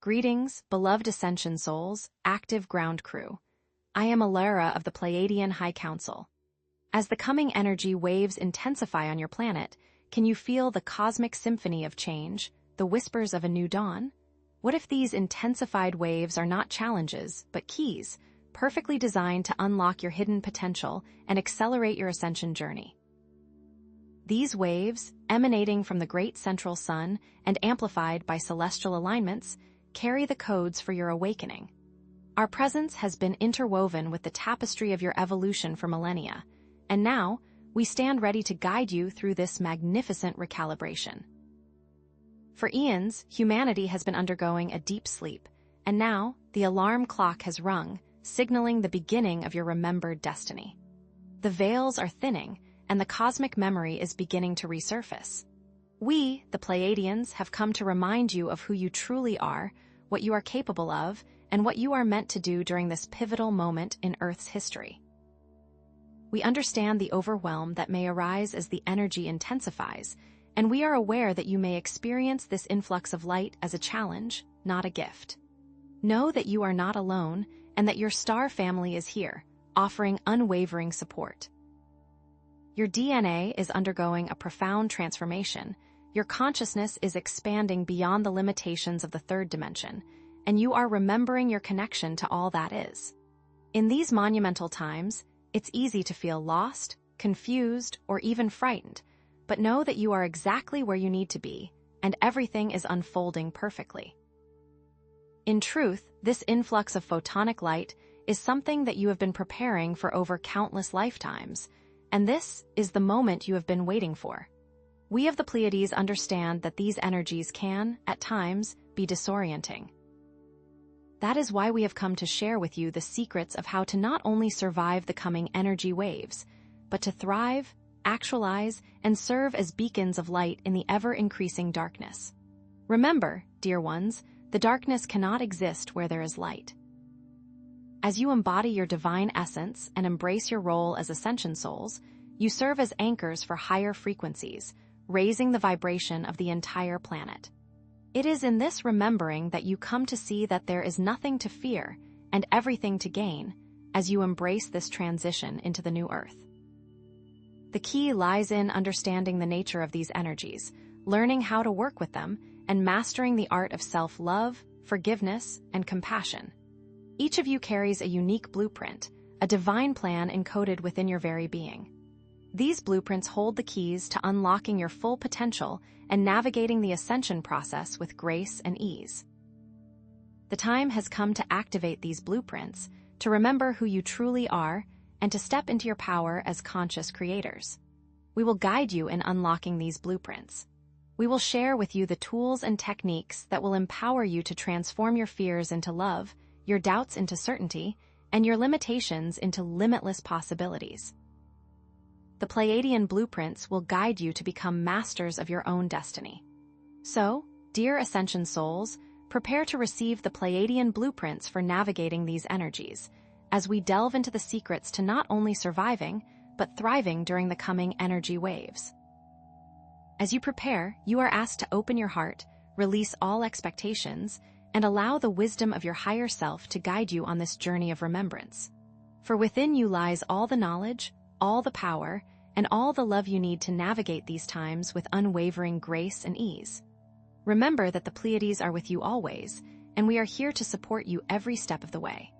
Greetings, beloved Ascension souls, active ground crew. I am Electra of the Pleiadian High Council. As the coming energy waves intensify on your planet, can you feel the cosmic symphony of change, the whispers of a new dawn? What if these intensified waves are not challenges, but keys, perfectly designed to unlock your hidden potential and accelerate your ascension journey? These waves, emanating from the great central sun and amplified by celestial alignments, carry the codes for your awakening. Our presence has been interwoven with the tapestry of your evolution for millennia, and now we stand ready to guide you through this magnificent recalibration. For eons, humanity has been undergoing a deep sleep, and now the alarm clock has rung, signaling the beginning of your remembered destiny. The veils are thinning, and the cosmic memory is beginning to resurface. We, the Pleiadians, have come to remind you of who you truly are, what you are capable of, and what you are meant to do during this pivotal moment in Earth's history. We understand the overwhelm that may arise as the energy intensifies, and we are aware that you may experience this influx of light as a challenge, not a gift. Know that you are not alone, and that your star family is here, offering unwavering support. Your DNA is undergoing a profound transformation. Your consciousness is expanding beyond the limitations of the third dimension, and you are remembering your connection to all that is. In these monumental times, it's easy to feel lost, confused, or even frightened, but know that you are exactly where you need to be, and everything is unfolding perfectly. In truth, this influx of photonic light is something that you have been preparing for over countless lifetimes, and this is the moment you have been waiting for. We of the Pleiades understand that these energies can, at times, be disorienting. That is why we have come to share with you the secrets of how to not only survive the coming energy waves, but to thrive, actualize, and serve as beacons of light in the ever-increasing darkness. Remember, dear ones, the darkness cannot exist where there is light. As you embody your divine essence and embrace your role as Ascension souls, you serve as anchors for higher frequencies, raising the vibration of the entire planet. It is in this remembering that you come to see that there is nothing to fear and everything to gain as you embrace this transition into the new Earth. The key lies in understanding the nature of these energies, learning how to work with them, and mastering the art of self-love, forgiveness, and compassion. Each of you carries a unique blueprint, a divine plan encoded within your very being. These blueprints hold the keys to unlocking your full potential and navigating the ascension process with grace and ease. The time has come to activate these blueprints, to remember who you truly are, and to step into your power as conscious creators. We will guide you in unlocking these blueprints. We will share with you the tools and techniques that will empower you to transform your fears into love, your doubts into certainty, and your limitations into limitless possibilities. The Pleiadian blueprints will guide you to become masters of your own destiny. So, dear Ascension souls, prepare to receive the Pleiadian blueprints for navigating these energies, as we delve into the secrets to not only surviving, but thriving during the coming energy waves. As you prepare, you are asked to open your heart, release all expectations, and allow the wisdom of your higher self to guide you on this journey of remembrance. For within you lies all the knowledge, all the power, and all the love you need to navigate these times with unwavering grace and ease. Remember that the Pleiades are with you always, and we are here to support you every step of the way.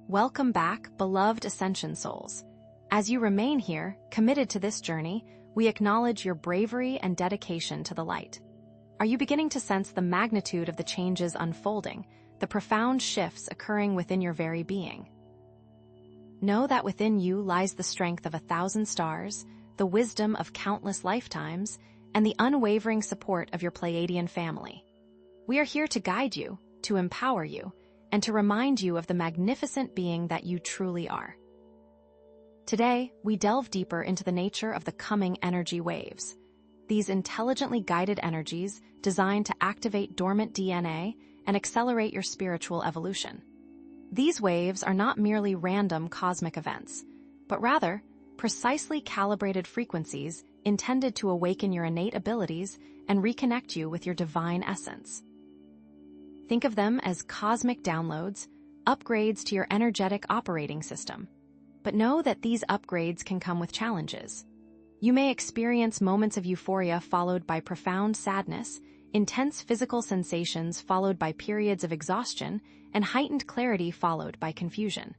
Welcome back, beloved Ascension souls. As you remain here, committed to this journey, we acknowledge your bravery and dedication to the light. Are you beginning to sense the magnitude of the changes unfolding, the profound shifts occurring within your very being? Know that within you lies the strength of 1,000 stars, the wisdom of countless lifetimes, and the unwavering support of your Pleiadian family. We are here to guide you, to empower you, and to remind you of the magnificent being that you truly are. Today, we delve deeper into the nature of the coming energy waves. These intelligently guided energies designed to activate dormant DNA and accelerate your spiritual evolution. These waves are not merely random cosmic events, but rather precisely calibrated frequencies intended to awaken your innate abilities and reconnect you with your divine essence. Think of them as cosmic downloads, upgrades to your energetic operating system. But know that these upgrades can come with challenges. You may experience moments of euphoria followed by profound sadness, intense physical sensations followed by periods of exhaustion, and heightened clarity followed by confusion.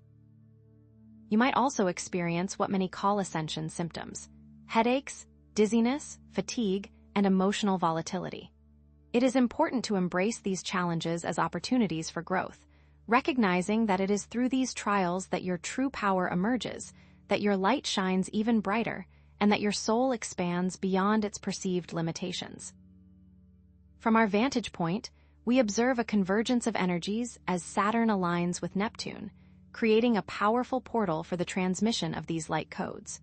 You might also experience what many call Ascension symptoms: headaches, dizziness, fatigue, and emotional volatility. It is important to embrace these challenges as opportunities for growth, recognizing that it is through these trials that your true power emerges, that your light shines even brighter, and that your soul expands beyond its perceived limitations. From our vantage point, we observe a convergence of energies as Saturn aligns with Neptune, creating a powerful portal for the transmission of these light codes.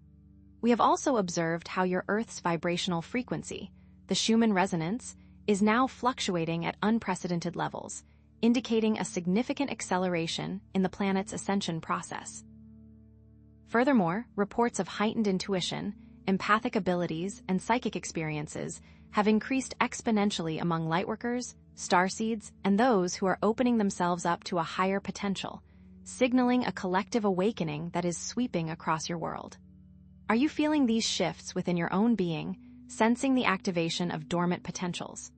We have also observed how your Earth's vibrational frequency, the Schumann resonance, is now fluctuating at unprecedented levels, indicating a significant acceleration in the planet's ascension process. Furthermore, reports of heightened intuition, empathic abilities, and psychic experiences have increased exponentially among lightworkers, starseeds, and those who are opening themselves up to a higher potential, signaling a collective awakening that is sweeping across your world. Are you feeling these shifts within your own being, sensing the activation of dormant potentials?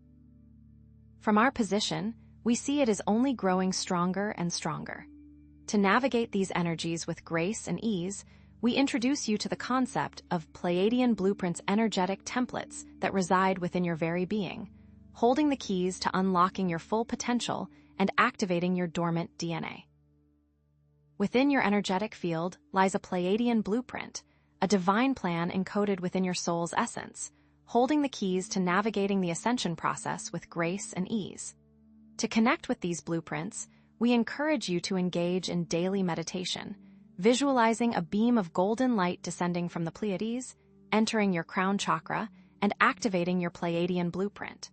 From our position, we see it as only growing stronger and stronger. To navigate these energies with grace and ease, we introduce you to the concept of Pleiadian blueprints, energetic templates that reside within your very being, holding the keys to unlocking your full potential and activating your dormant DNA. Within your energetic field lies a Pleiadian blueprint, a divine plan encoded within your soul's essence, holding the keys to navigating the ascension process with grace and ease. To connect with these blueprints, we encourage you to engage in daily meditation, visualizing a beam of golden light descending from the Pleiades, entering your crown chakra, and activating your Pleiadian blueprint.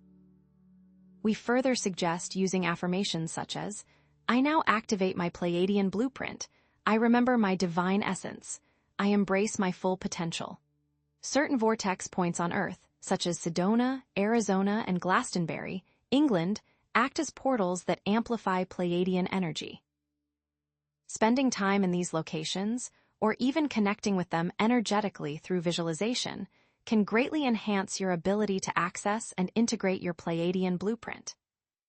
We further suggest using affirmations such as, "I now activate my Pleiadian blueprint. I remember my divine essence. I embrace my full potential." Certain vortex points on Earth, such as Sedona, Arizona, and Glastonbury, England, act as portals that amplify Pleiadian energy. Spending time in these locations, or even connecting with them energetically through visualization, can greatly enhance your ability to access and integrate your Pleiadian blueprint.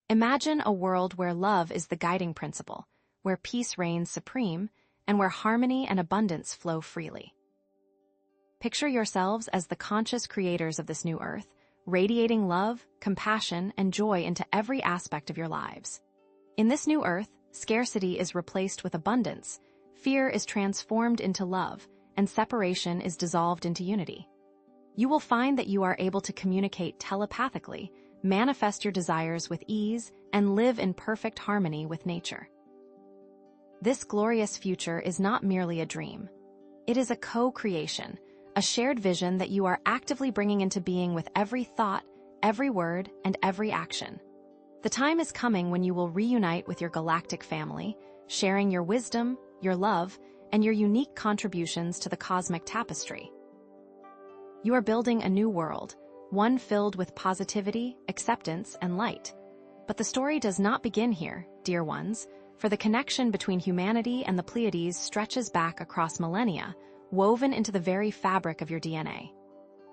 Imagine a world where love is the guiding principle, where peace reigns supreme, and where harmony and abundance flow freely. Picture yourselves as the conscious creators of this new Earth, radiating love, compassion, and joy into every aspect of your lives. In this new Earth, scarcity is replaced with abundance, fear is transformed into love, and separation is dissolved into unity. You will find that you are able to communicate telepathically, manifest your desires with ease, and live in perfect harmony with nature. This glorious future is not merely a dream. It is a co-creation, a shared vision that you are actively bringing into being with every thought, every word, and every action. The time is coming when you will reunite with your galactic family, sharing your wisdom, your love, and your unique contributions to the cosmic tapestry. You are building a new world, one filled with positivity, acceptance, and light. But the story does not begin here, dear ones, for the connection between humanity and the Pleiades stretches back across millennia, woven into the very fabric of your DNA.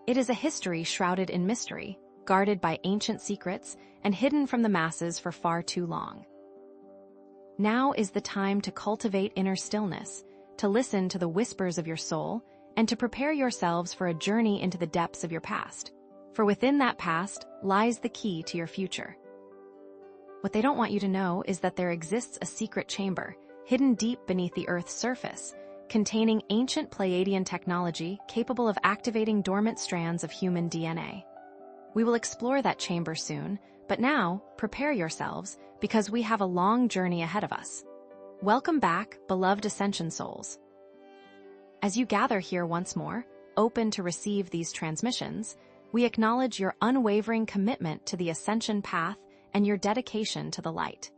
It is a history shrouded in mystery, guarded by ancient secrets, and hidden from the masses for far too long. Now is the time to cultivate inner stillness, to listen to the whispers of your soul, and to prepare yourselves for a journey into the depths of your past. For within that past lies the key to your future. What they don't want you to know is that there exists a secret chamber, hidden deep beneath the Earth's surface, containing ancient Pleiadian technology capable of activating dormant strands of human DNA. We will explore that chamber soon, but now, prepare yourselves, because we have a long journey ahead of us. Welcome back, beloved Ascension souls. As you gather here once more, open to receive these transmissions, we acknowledge your unwavering commitment to the Ascension path and your dedication to the light.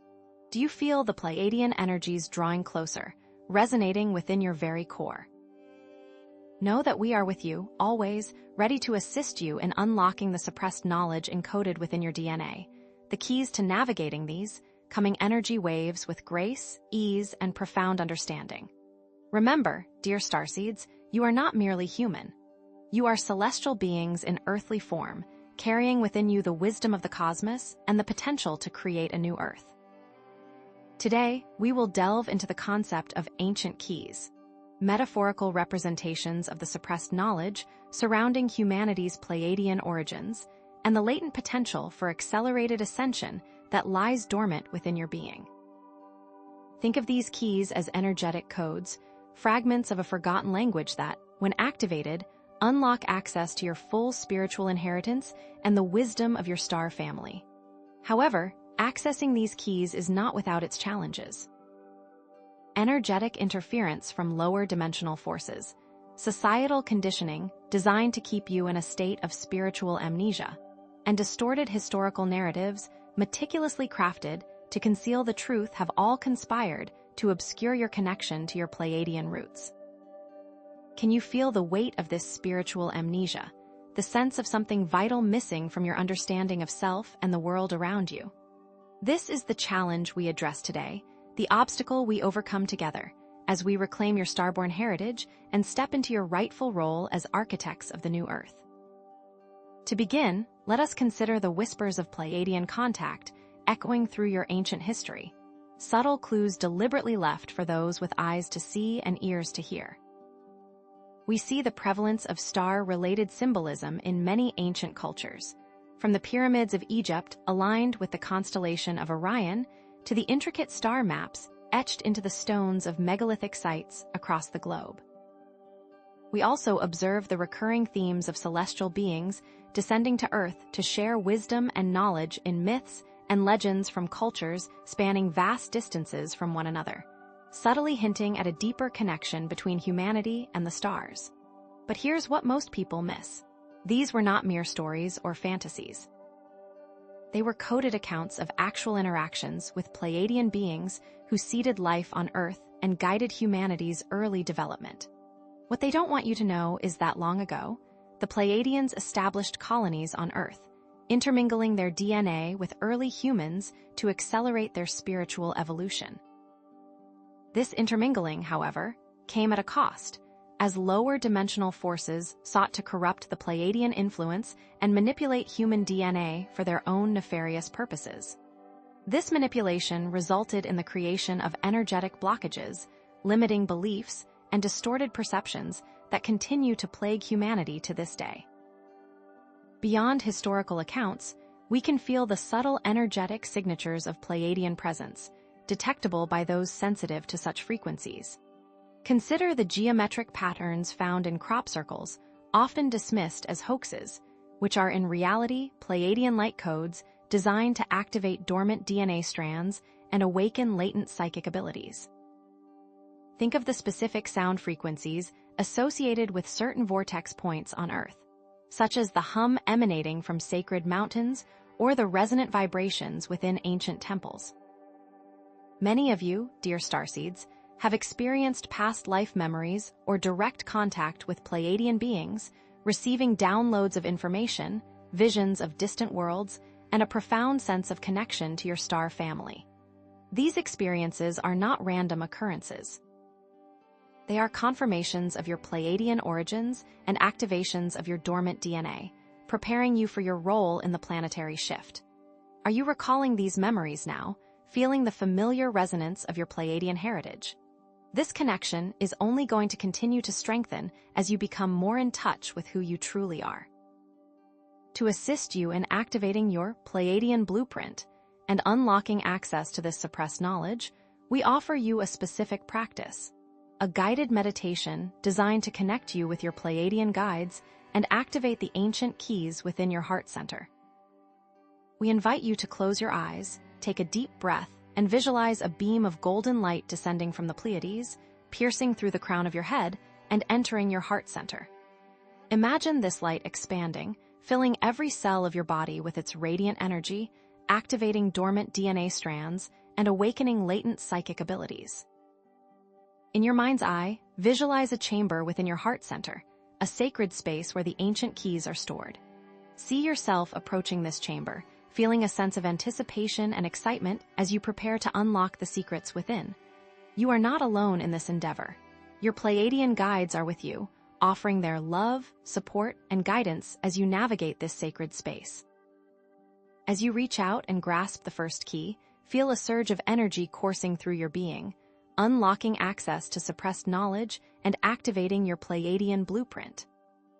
Do you feel the Pleiadian energies drawing closer, resonating within your very core? Know that we are with you, always, ready to assist you in unlocking the suppressed knowledge encoded within your DNA. The keys to navigating these, coming energy waves with grace, ease, and profound understanding. Remember, dear starseeds, you are not merely human. You are celestial beings in earthly form, carrying within you the wisdom of the cosmos and the potential to create a new Earth. Today, we will delve into the concept of ancient keys, metaphorical representations of the suppressed knowledge surrounding humanity's Pleiadian origins, and the latent potential for accelerated ascension that lies dormant within your being. Think of these keys as energetic codes, fragments of a forgotten language that, when activated, unlock access to your full spiritual inheritance and the wisdom of your star family. However, accessing these keys is not without its challenges. Energetic interference from lower dimensional forces, societal conditioning designed to keep you in a state of spiritual amnesia, and distorted historical narratives meticulously crafted to conceal the truth have all conspired to obscure your connection to your Pleiadian roots. Can you feel the weight of this spiritual amnesia, the sense of something vital missing from your understanding of self and the world around you? This is the challenge we address today, the obstacle we overcome together, as we reclaim your starborn heritage and step into your rightful role as architects of the new Earth. To begin, let us consider the whispers of Pleiadian contact echoing through your ancient history, subtle clues deliberately left for those with eyes to see and ears to hear. We see the prevalence of star-related symbolism in many ancient cultures, from the pyramids of Egypt aligned with the constellation of Orion to the intricate star maps etched into the stones of megalithic sites across the globe. We also observe the recurring themes of celestial beings descending to Earth to share wisdom and knowledge in myths and legends from cultures spanning vast distances from one another, subtly hinting at a deeper connection between humanity and the stars. But here's what most people miss. These were not mere stories or fantasies. They were coded accounts of actual interactions with Pleiadian beings who seeded life on Earth and guided humanity's early development. What they don't want you to know is that long ago, the Pleiadians established colonies on Earth, intermingling their DNA with early humans to accelerate their spiritual evolution. This intermingling, however, came at a cost, as lower dimensional forces sought to corrupt the Pleiadian influence and manipulate human DNA for their own nefarious purposes. This manipulation resulted in the creation of energetic blockages, limiting beliefs, and distorted perceptions that continue to plague humanity to this day. Beyond historical accounts, we can feel the subtle energetic signatures of Pleiadian presence, detectable by those sensitive to such frequencies. Consider the geometric patterns found in crop circles, often dismissed as hoaxes, which are in reality Pleiadian light codes designed to activate dormant DNA strands and awaken latent psychic abilities. Think of the specific sound frequencies associated with certain vortex points on Earth, such as the hum emanating from sacred mountains or the resonant vibrations within ancient temples. Many of you, dear starseeds, have experienced past life memories or direct contact with Pleiadian beings, receiving downloads of information, visions of distant worlds, and a profound sense of connection to your star family. These experiences are not random occurrences. They are confirmations of your Pleiadian origins and activations of your dormant DNA, preparing you for your role in the planetary shift. Are you recalling these memories now, feeling the familiar resonance of your Pleiadian heritage? This connection is only going to continue to strengthen as you become more in touch with who you truly are. To assist you in activating your Pleiadian blueprint and unlocking access to this suppressed knowledge, we offer you a specific practice, a guided meditation designed to connect you with your Pleiadian guides and activate the ancient keys within your heart center. We invite you to close your eyes, take a deep breath, and visualize a beam of golden light descending from the Pleiades, piercing through the crown of your head and entering your heart center. Imagine this light expanding, filling every cell of your body with its radiant energy, activating dormant DNA strands, and awakening latent psychic abilities. In your mind's eye, visualize a chamber within your heart center, a sacred space where the ancient keys are stored. See yourself approaching this chamber, feeling a sense of anticipation and excitement as you prepare to unlock the secrets within. You are not alone in this endeavor. Your Pleiadian guides are with you, offering their love, support, and guidance as you navigate this sacred space. As you reach out and grasp the first key, feel a surge of energy coursing through your being, unlocking access to suppressed knowledge and activating your Pleiadian blueprint.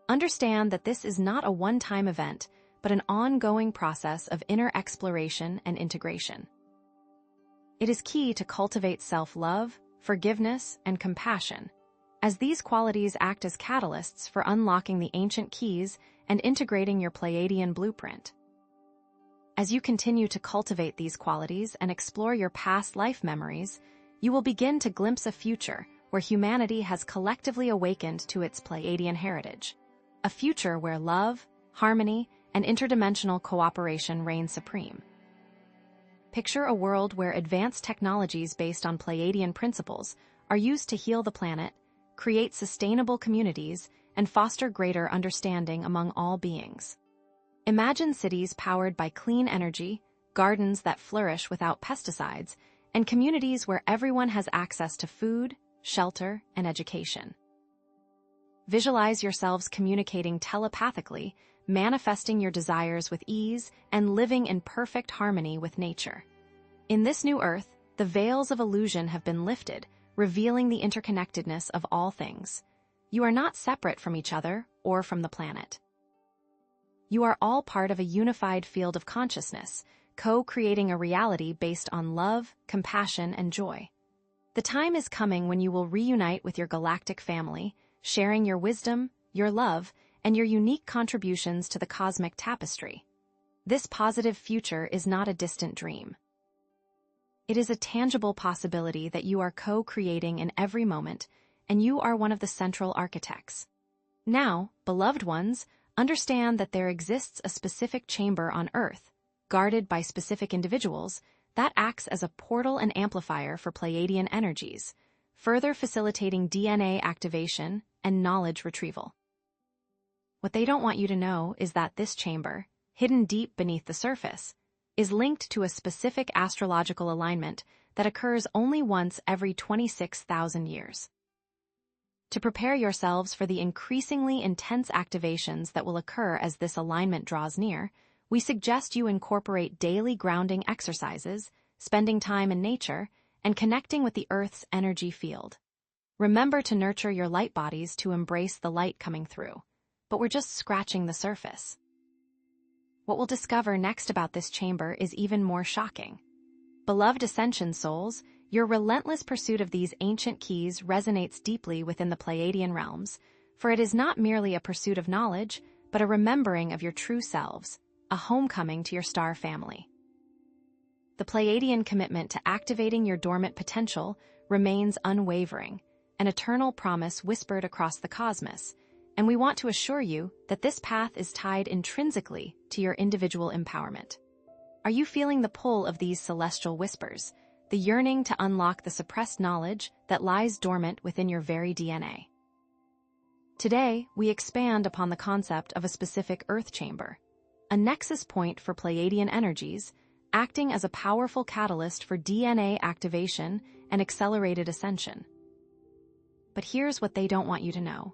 Understand that this is not a one-time event, but an ongoing process of inner exploration and integration. It is key to cultivate self-love, forgiveness, and compassion, as these qualities act as catalysts for unlocking the ancient keys and integrating your Pleiadian blueprint. As you continue to cultivate these qualities and explore your past life memories, you will begin to glimpse a future where humanity has collectively awakened to its Pleiadian heritage. A future where love, harmony, and interdimensional cooperation reign supreme. Picture a world where advanced technologies based on Pleiadian principles are used to heal the planet, create sustainable communities, and foster greater understanding among all beings. Imagine cities powered by clean energy, gardens that flourish without pesticides, and communities where everyone has access to food, shelter, and education. Visualize yourselves communicating telepathically, manifesting your desires with ease, and living in perfect harmony with nature. In this new Earth, the veils of illusion have been lifted, revealing the interconnectedness of all things. You are not separate from each other or from the planet. You are all part of a unified field of consciousness, co-creating a reality based on love, compassion, and joy. The time is coming when you will reunite with your galactic family, sharing your wisdom, your love, and your unique contributions to the cosmic tapestry. This positive future is not a distant dream. It is a tangible possibility that you are co-creating in every moment, and you are one of the central architects. Now, beloved ones, understand that there exists a specific chamber on Earth, guarded by specific individuals, that acts as a portal and amplifier for Pleiadian energies, further facilitating DNA activation and knowledge retrieval. What they don't want you to know is that this chamber, hidden deep beneath the surface, is linked to a specific astrological alignment that occurs only once every 26,000 years. To prepare yourselves for the increasingly intense activations that will occur as this alignment draws near, we suggest you incorporate daily grounding exercises, spending time in nature, and connecting with the Earth's energy field. Remember to nurture your light bodies to embrace the light coming through, but we're just scratching the surface. What we'll discover next about this chamber is even more shocking. Beloved Ascension souls, your relentless pursuit of these ancient keys resonates deeply within the Pleiadian realms, for it is not merely a pursuit of knowledge, but a remembering of your true selves, a homecoming to your star family. The Pleiadian commitment to activating your dormant potential remains unwavering, an eternal promise whispered across the cosmos, and we want to assure you that this path is tied intrinsically to your individual empowerment. Are you feeling the pull of these celestial whispers, the yearning to unlock the suppressed knowledge that lies dormant within your very DNA? Today, we expand upon the concept of a specific Earth chamber, a nexus point for Pleiadian energies, acting as a powerful catalyst for DNA activation and accelerated ascension. But here's what they don't want you to know.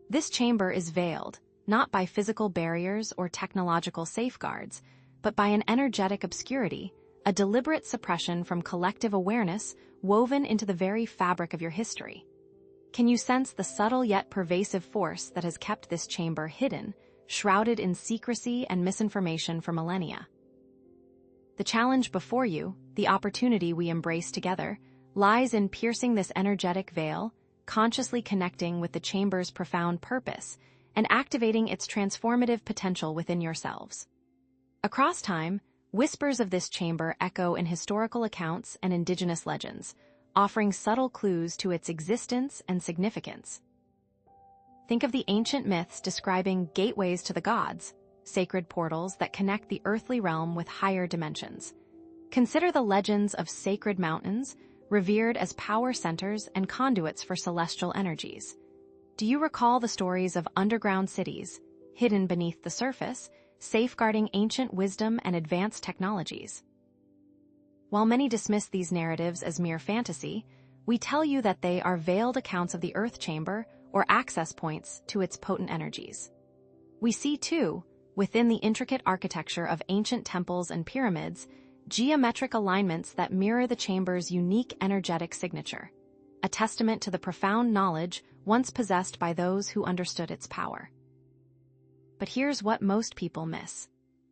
This chamber is veiled, not by physical barriers or technological safeguards, but by an energetic obscurity, a deliberate suppression from collective awareness woven into the very fabric of your history. Can you sense the subtle yet pervasive force that has kept this chamber hidden, shrouded in secrecy and misinformation for millennia? The challenge before you, the opportunity we embrace together, lies in piercing this energetic veil, consciously connecting with the chamber's profound purpose, and activating its transformative potential within yourselves. Across time, whispers of this chamber echo in historical accounts and indigenous legends, offering subtle clues to its existence and significance. Think of the ancient myths describing gateways to the gods, sacred portals that connect the earthly realm with higher dimensions. Consider the legends of sacred mountains, revered as power centers and conduits for celestial energies. Do you recall the stories of underground cities, hidden beneath the surface, safeguarding ancient wisdom and advanced technologies. While many dismiss these narratives as mere fantasy, we tell you that they are veiled accounts of the Earth Chamber or access points to its potent energies. We see, too, within the intricate architecture of ancient temples and pyramids, geometric alignments that mirror the chamber's unique energetic signature, a testament to the profound knowledge once possessed by those who understood its power. But here's what most people miss.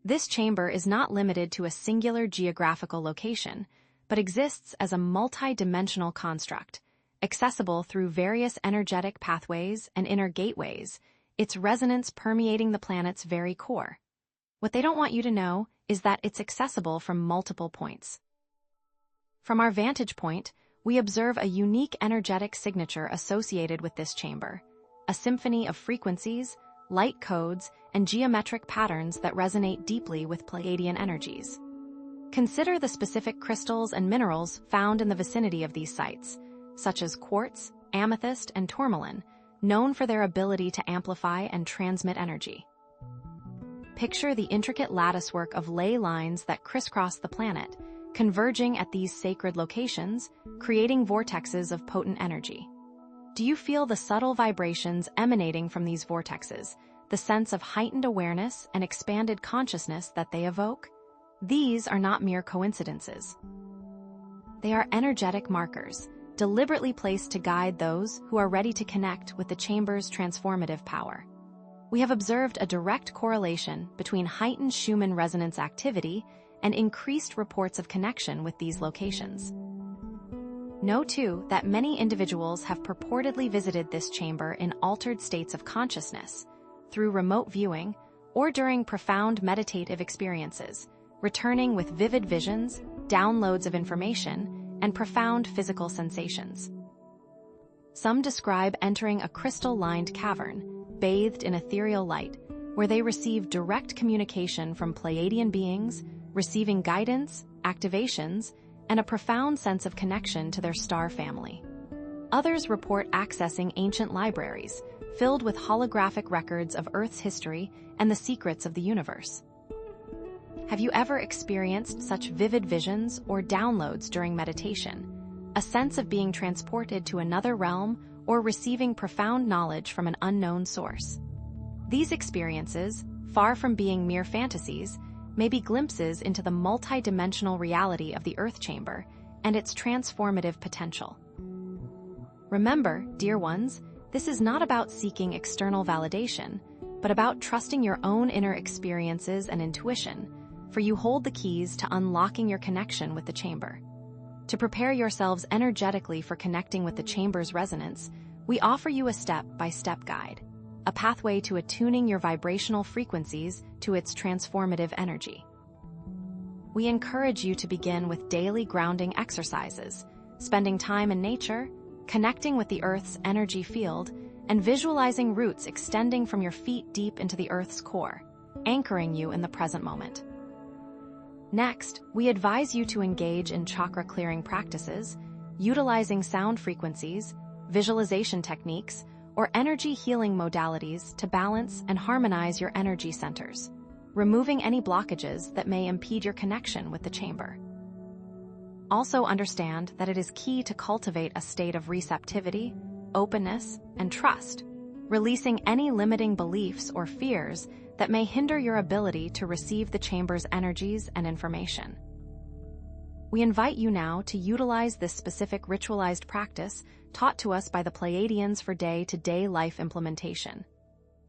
This chamber is not limited to a singular geographical location, but exists as a multi-dimensional construct, accessible through various energetic pathways and inner gateways, its resonance permeating the planet's very core. What they don't want you to know is that it's accessible from multiple points. From our vantage point, we observe a unique energetic signature associated with this chamber, a symphony of frequencies, light codes, and geometric patterns that resonate deeply with Pleiadian energies. Consider the specific crystals and minerals found in the vicinity of these sites, such as quartz, amethyst, and tourmaline, known for their ability to amplify and transmit energy. Picture the intricate latticework of ley lines that crisscross the planet, converging at these sacred locations, creating vortexes of potent energy. Do you feel the subtle vibrations emanating from these vortexes, the sense of heightened awareness and expanded consciousness that they evoke? These are not mere coincidences. They are energetic markers, deliberately placed to guide those who are ready to connect with the chamber's transformative power. We have observed a direct correlation between heightened Schumann resonance activity and increased reports of connection with these locations. Know, too, that many individuals have purportedly visited this chamber in altered states of consciousness, through remote viewing, or during profound meditative experiences, returning with vivid visions, downloads of information, and profound physical sensations. Some describe entering a crystal-lined cavern, bathed in ethereal light, where they receive direct communication from Pleiadian beings, receiving guidance, activations, and a profound sense of connection to their star family. Others report accessing ancient libraries, filled with holographic records of Earth's history and the secrets of the universe. Have you ever experienced such vivid visions or downloads during meditation, a sense of being transported to another realm or receiving profound knowledge from an unknown source? These experiences, far from being mere fantasies, may be glimpses into the multi-dimensional reality of the Earth Chamber and its transformative potential. Remember, dear ones, this is not about seeking external validation, but about trusting your own inner experiences and intuition, for you hold the keys to unlocking your connection with the chamber. To prepare yourselves energetically for connecting with the chamber's resonance, we offer you a step-by-step guide, a pathway to attuning your vibrational frequencies to its transformative energy. We encourage you to begin with daily grounding exercises, spending time in nature, connecting with the Earth's energy field, and visualizing roots extending from your feet deep into the Earth's core, anchoring you in the present moment. Next, we advise you to engage in chakra clearing practices, utilizing sound frequencies, visualization techniques, or energy healing modalities to balance and harmonize your energy centers, removing any blockages that may impede your connection with the chamber. Also understand that it is key to cultivate a state of receptivity, openness, and trust, releasing any limiting beliefs or fears that may hinder your ability to receive the chamber's energies and information. We invite you now to utilize this specific ritualized practice taught to us by the Pleiadians for day-to-day life implementation.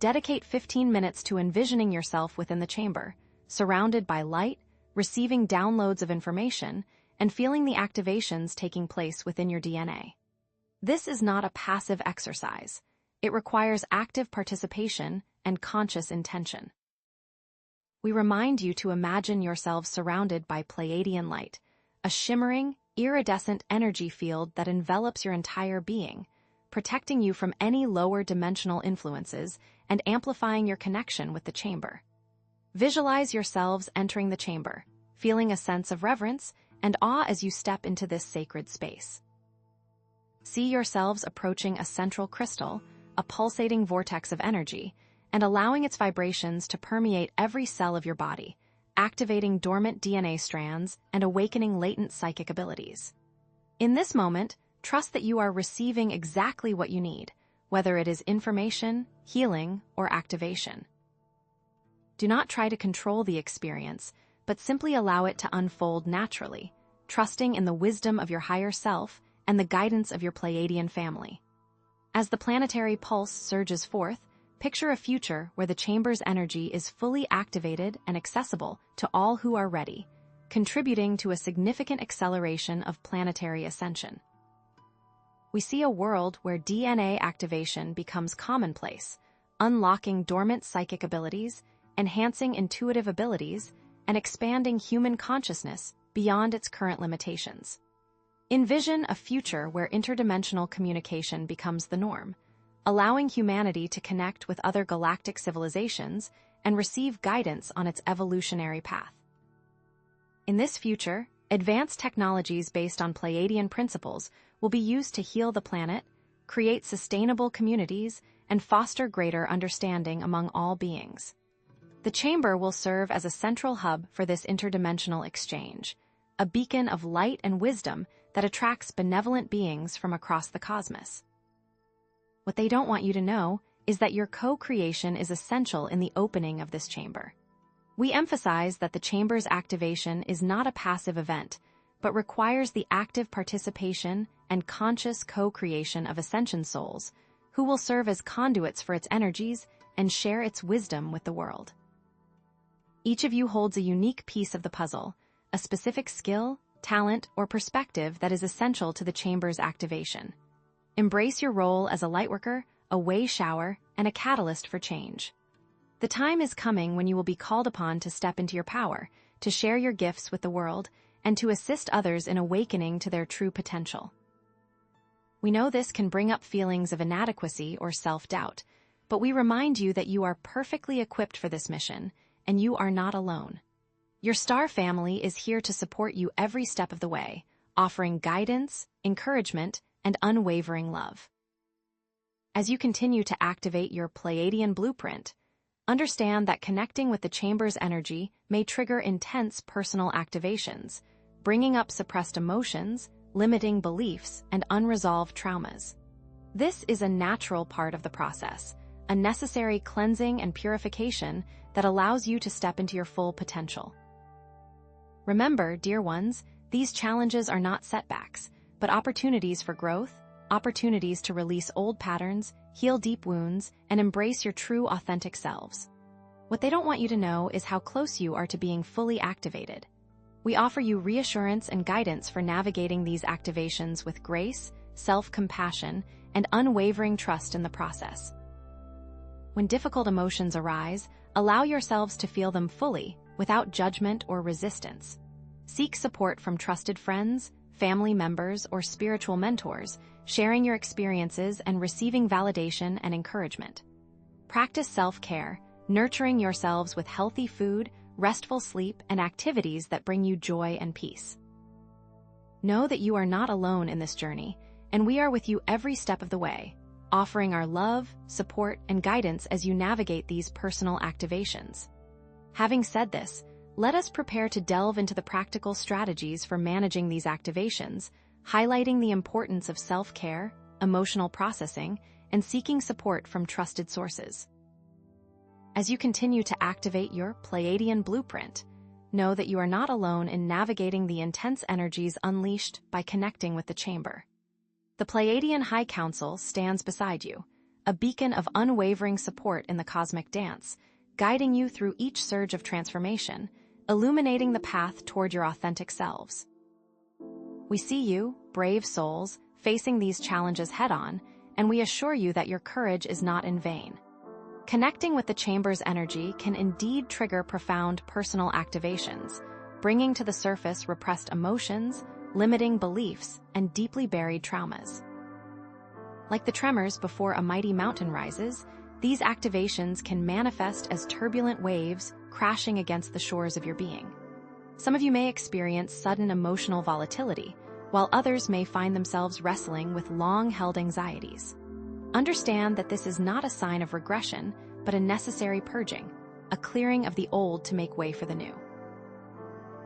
Dedicate 15 minutes to envisioning yourself within the chamber, surrounded by light, receiving downloads of information, and feeling the activations taking place within your DNA. This is not a passive exercise. It requires active participation and conscious intention. We remind you to imagine yourselves surrounded by Pleiadian light, a shimmering, iridescent energy field that envelops your entire being, protecting you from any lower dimensional influences and amplifying your connection with the chamber. Visualize yourselves entering the chamber, feeling a sense of reverence and awe as you step into this sacred space. See yourselves approaching a central crystal, a pulsating vortex of energy, and allowing its vibrations to permeate every cell of your body, activating dormant DNA strands and awakening latent psychic abilities. In this moment, trust that you are receiving exactly what you need, whether it is information, healing, or activation. Do not try to control the experience, but simply allow it to unfold naturally, trusting in the wisdom of your higher self and the guidance of your Pleiadian family. As the planetary pulse surges forth, picture a future where the chamber's energy is fully activated and accessible to all who are ready, contributing to a significant acceleration of planetary ascension. We see a world where DNA activation becomes commonplace, unlocking dormant psychic abilities, enhancing intuitive abilities, and expanding human consciousness beyond its current limitations. Envision a future where interdimensional communication becomes the norm, allowing humanity to connect with other galactic civilizations and receive guidance on its evolutionary path. In this future, advanced technologies based on Pleiadian principles will be used to heal the planet, create sustainable communities, and foster greater understanding among all beings. The chamber will serve as a central hub for this interdimensional exchange, a beacon of light and wisdom that attracts benevolent beings from across the cosmos. What they don't want you to know is that your co-creation is essential in the opening of this chamber. We emphasize that the chamber's activation is not a passive event, but requires the active participation and conscious co-creation of Ascension souls, who will serve as conduits for its energies and share its wisdom with the world. Each of you holds a unique piece of the puzzle, a specific skill, talent, or perspective that is essential to the chamber's activation. Embrace your role as a lightworker, a way shower, and a catalyst for change. The time is coming when you will be called upon to step into your power, to share your gifts with the world, and to assist others in awakening to their true potential. We know this can bring up feelings of inadequacy or self-doubt, but we remind you that you are perfectly equipped for this mission, and you are not alone. Your star family is here to support you every step of the way, offering guidance, encouragement, and unwavering love. As you continue to activate your Pleiadian blueprint, understand that connecting with the chamber's energy may trigger intense personal activations, bringing up suppressed emotions, limiting beliefs, and unresolved traumas. This is a natural part of the process, a necessary cleansing and purification that allows you to step into your full potential. Remember, dear ones, these challenges are not setbacks, but opportunities for growth, opportunities to release old patterns, heal deep wounds, and embrace your true authentic selves. What they don't want you to know is how close you are to being fully activated. We offer you reassurance and guidance for navigating these activations with grace, self-compassion, and unwavering trust in the process. When difficult emotions arise, allow yourselves to feel them fully, without judgment or resistance. Seek support from trusted friends, family members, or spiritual mentors, sharing your experiences and receiving validation and encouragement. Practice self-care, nurturing yourselves with healthy food, restful sleep, and activities that bring you joy and peace. Know that you are not alone in this journey, and we are with you every step of the way, offering our love, support, and guidance as you navigate these personal activations. Having said this, let us prepare to delve into the practical strategies for managing these activations, highlighting the importance of self-care, emotional processing, and seeking support from trusted sources. As you continue to activate your Pleiadian blueprint, know that you are not alone in navigating the intense energies unleashed by connecting with the chamber. The Pleiadian High Council stands beside you, a beacon of unwavering support in the cosmic dance, guiding you through each surge of transformation, illuminating the path toward your authentic selves. We see you, brave souls, facing these challenges head-on, and we assure you that your courage is not in vain. Connecting with the chamber's energy can indeed trigger profound personal activations, bringing to the surface repressed emotions, limiting beliefs, and deeply buried traumas. Like the tremors before a mighty mountain rises, these activations can manifest as turbulent waves crashing against the shores of your being. Some of you may experience sudden emotional volatility, while others may find themselves wrestling with long-held anxieties. Understand that this is not a sign of regression, but a necessary purging, a clearing of the old to make way for the new.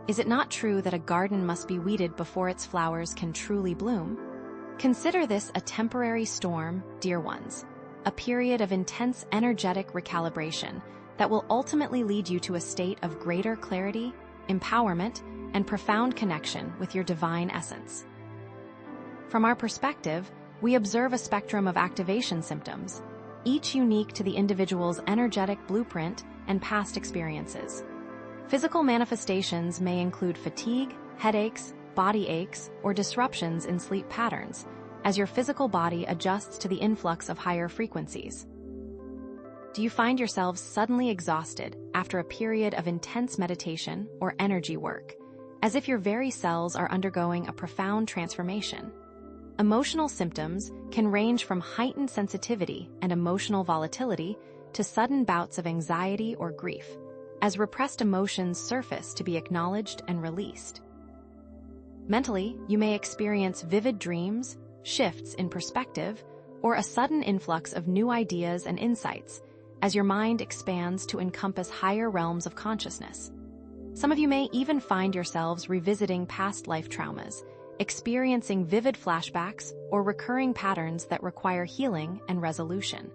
Is it not true that a garden must be weeded before its flowers can truly bloom? Consider this a temporary storm, dear ones, a period of intense energetic recalibration that will ultimately lead you to a state of greater clarity, empowerment, and profound connection with your divine essence. From our perspective, we observe a spectrum of activation symptoms, each unique to the individual's energetic blueprint and past experiences. Physical manifestations may include fatigue, headaches, body aches, or disruptions in sleep patterns, as your physical body adjusts to the influx of higher frequencies. Do you find yourselves suddenly exhausted after a period of intense meditation or energy work, as if your very cells are undergoing a profound transformation? Emotional symptoms can range from heightened sensitivity and emotional volatility to sudden bouts of anxiety or grief, as repressed emotions surface to be acknowledged and released. Mentally, you may experience vivid dreams, shifts in perspective, or a sudden influx of new ideas and insights as your mind expands to encompass higher realms of consciousness. Some of you may even find yourselves revisiting past life traumas, experiencing vivid flashbacks or recurring patterns that require healing and resolution.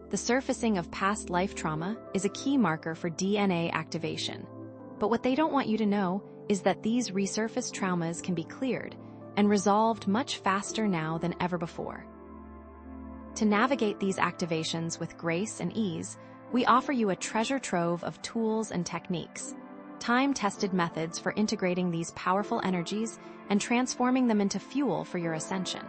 The surfacing of past life trauma is a key marker for DNA activation, but what they don't want you to know is that these resurfaced traumas can be cleared and resolved much faster now than ever before. To navigate these activations with grace and ease, we offer you a treasure trove of tools and techniques, time-tested methods for integrating these powerful energies and transforming them into fuel for your ascension.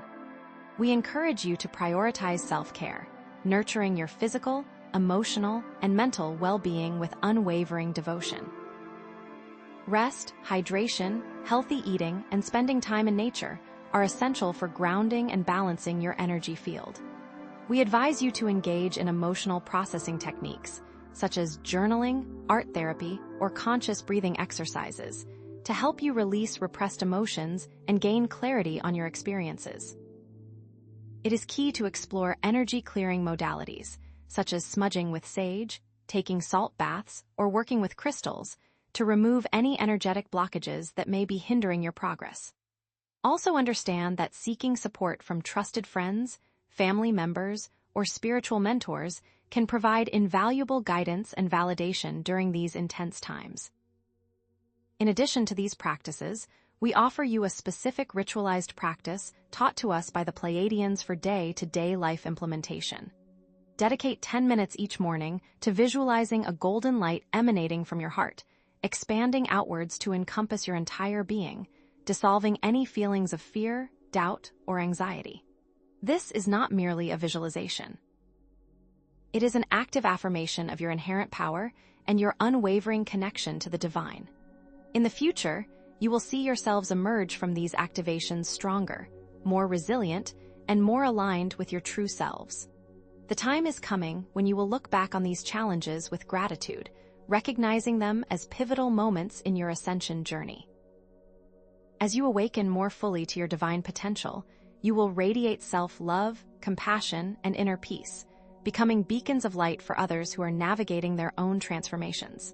We encourage you to prioritize self-care, nurturing your physical, emotional, and mental well-being with unwavering devotion. Rest, hydration, healthy eating, and spending time in nature are essential for grounding and balancing your energy field. We advise you to engage in emotional processing techniques, such as journaling, art therapy, or conscious breathing exercises, to help you release repressed emotions and gain clarity on your experiences. It is key to explore energy-clearing modalities, such as smudging with sage, taking salt baths, or working with crystals, to remove any energetic blockages that may be hindering your progress. Also understand that seeking support from trusted friends, family members, or spiritual mentors can provide invaluable guidance and validation during these intense times. In addition to these practices, we offer you a specific ritualized practice taught to us by the Pleiadians for day-to-day life implementation. Dedicate 10 minutes each morning to visualizing a golden light emanating from your heart, expanding outwards to encompass your entire being, dissolving any feelings of fear, doubt, or anxiety. This is not merely a visualization. It is an active affirmation of your inherent power and your unwavering connection to the divine. In the future, you will see yourselves emerge from these activations stronger, more resilient, and more aligned with your true selves. The time is coming when you will look back on these challenges with gratitude, recognizing them as pivotal moments in your ascension journey. As you awaken more fully to your divine potential, you will radiate self-love, compassion, and inner peace, becoming beacons of light for others who are navigating their own transformations.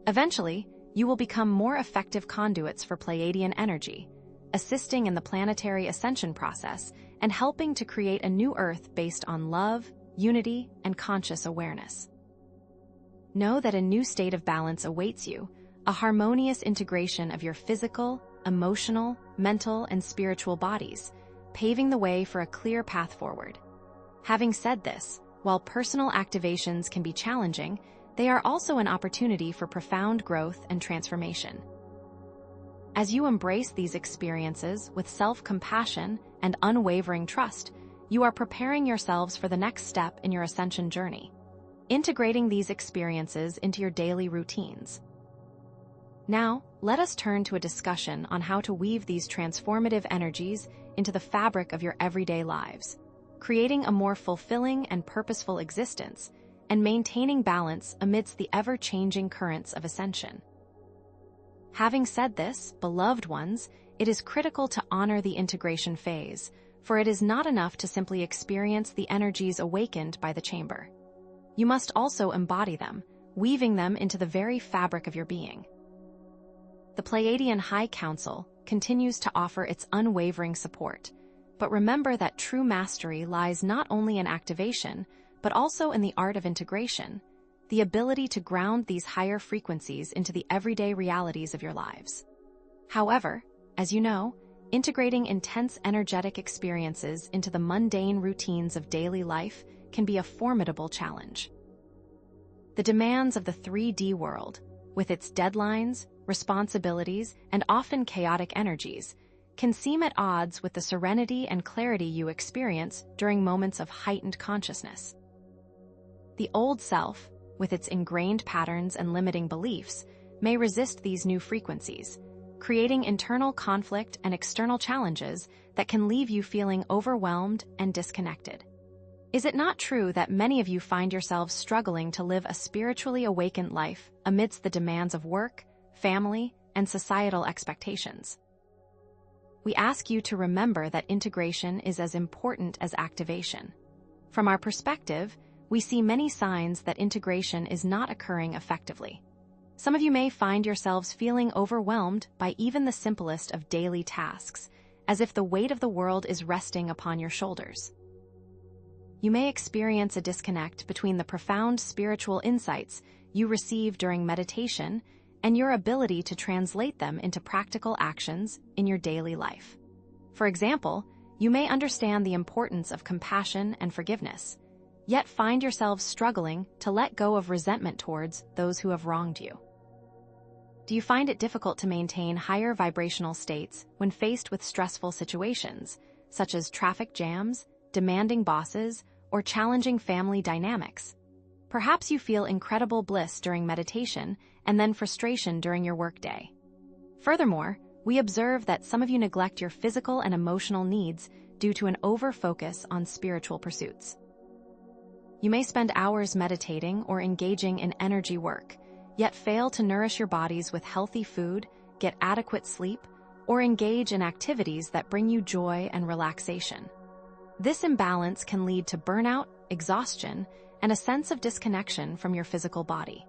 Eventually, you will become more effective conduits for Pleiadian energy, assisting in the planetary ascension process and helping to create a new Earth based on love, unity, and conscious awareness. Know that a new state of balance awaits you, a harmonious integration of your physical, emotional, mental, and spiritual bodies, paving the way for a clear path forward. Having said this, while personal activations can be challenging, they are also an opportunity for profound growth and transformation. As you embrace these experiences with self-compassion and unwavering trust, you are preparing yourselves for the next step in your ascension journey, integrating these experiences into your daily routines. Now, let us turn to a discussion on how to weave these transformative energies into the fabric of your everyday lives, creating a more fulfilling and purposeful existence, and maintaining balance amidst the ever-changing currents of ascension. Having said this, beloved ones, it is critical to honor the integration phase, for it is not enough to simply experience the energies awakened by the chamber. You must also embody them, weaving them into the very fabric of your being. The Pleiadian High Council continues to offer its unwavering support, but remember that true mastery lies not only in activation, but also in the art of integration, the ability to ground these higher frequencies into the everyday realities of your lives. However, as you know, integrating intense energetic experiences into the mundane routines of daily life can be a formidable challenge. The demands of the 3D world, with its deadlines, responsibilities, and often chaotic energies, can seem at odds with the serenity and clarity you experience during moments of heightened consciousness. The old self, with its ingrained patterns and limiting beliefs, may resist these new frequencies, creating internal conflict and external challenges that can leave you feeling overwhelmed and disconnected. Is it not true that many of you find yourselves struggling to live a spiritually awakened life amidst the demands of work, family, and societal expectations? We ask you to remember that integration is as important as activation. From our perspective, we see many signs that integration is not occurring effectively. Some of you may find yourselves feeling overwhelmed by even the simplest of daily tasks, as if the weight of the world is resting upon your shoulders. You may experience a disconnect between the profound spiritual insights you receive during meditation and your ability to translate them into practical actions in your daily life. For example, you may understand the importance of compassion and forgiveness, yet find yourselves struggling to let go of resentment towards those who have wronged you. Do you find it difficult to maintain higher vibrational states when faced with stressful situations, such as traffic jams, demanding bosses, or challenging family dynamics? Perhaps you feel incredible bliss during meditation and then frustration during your workday. Furthermore, we observe that some of you neglect your physical and emotional needs due to an over-focus on spiritual pursuits. You may spend hours meditating or engaging in energy work, yet fail to nourish your bodies with healthy food, get adequate sleep, or engage in activities that bring you joy and relaxation. This imbalance can lead to burnout, exhaustion, and a sense of disconnection from your physical body.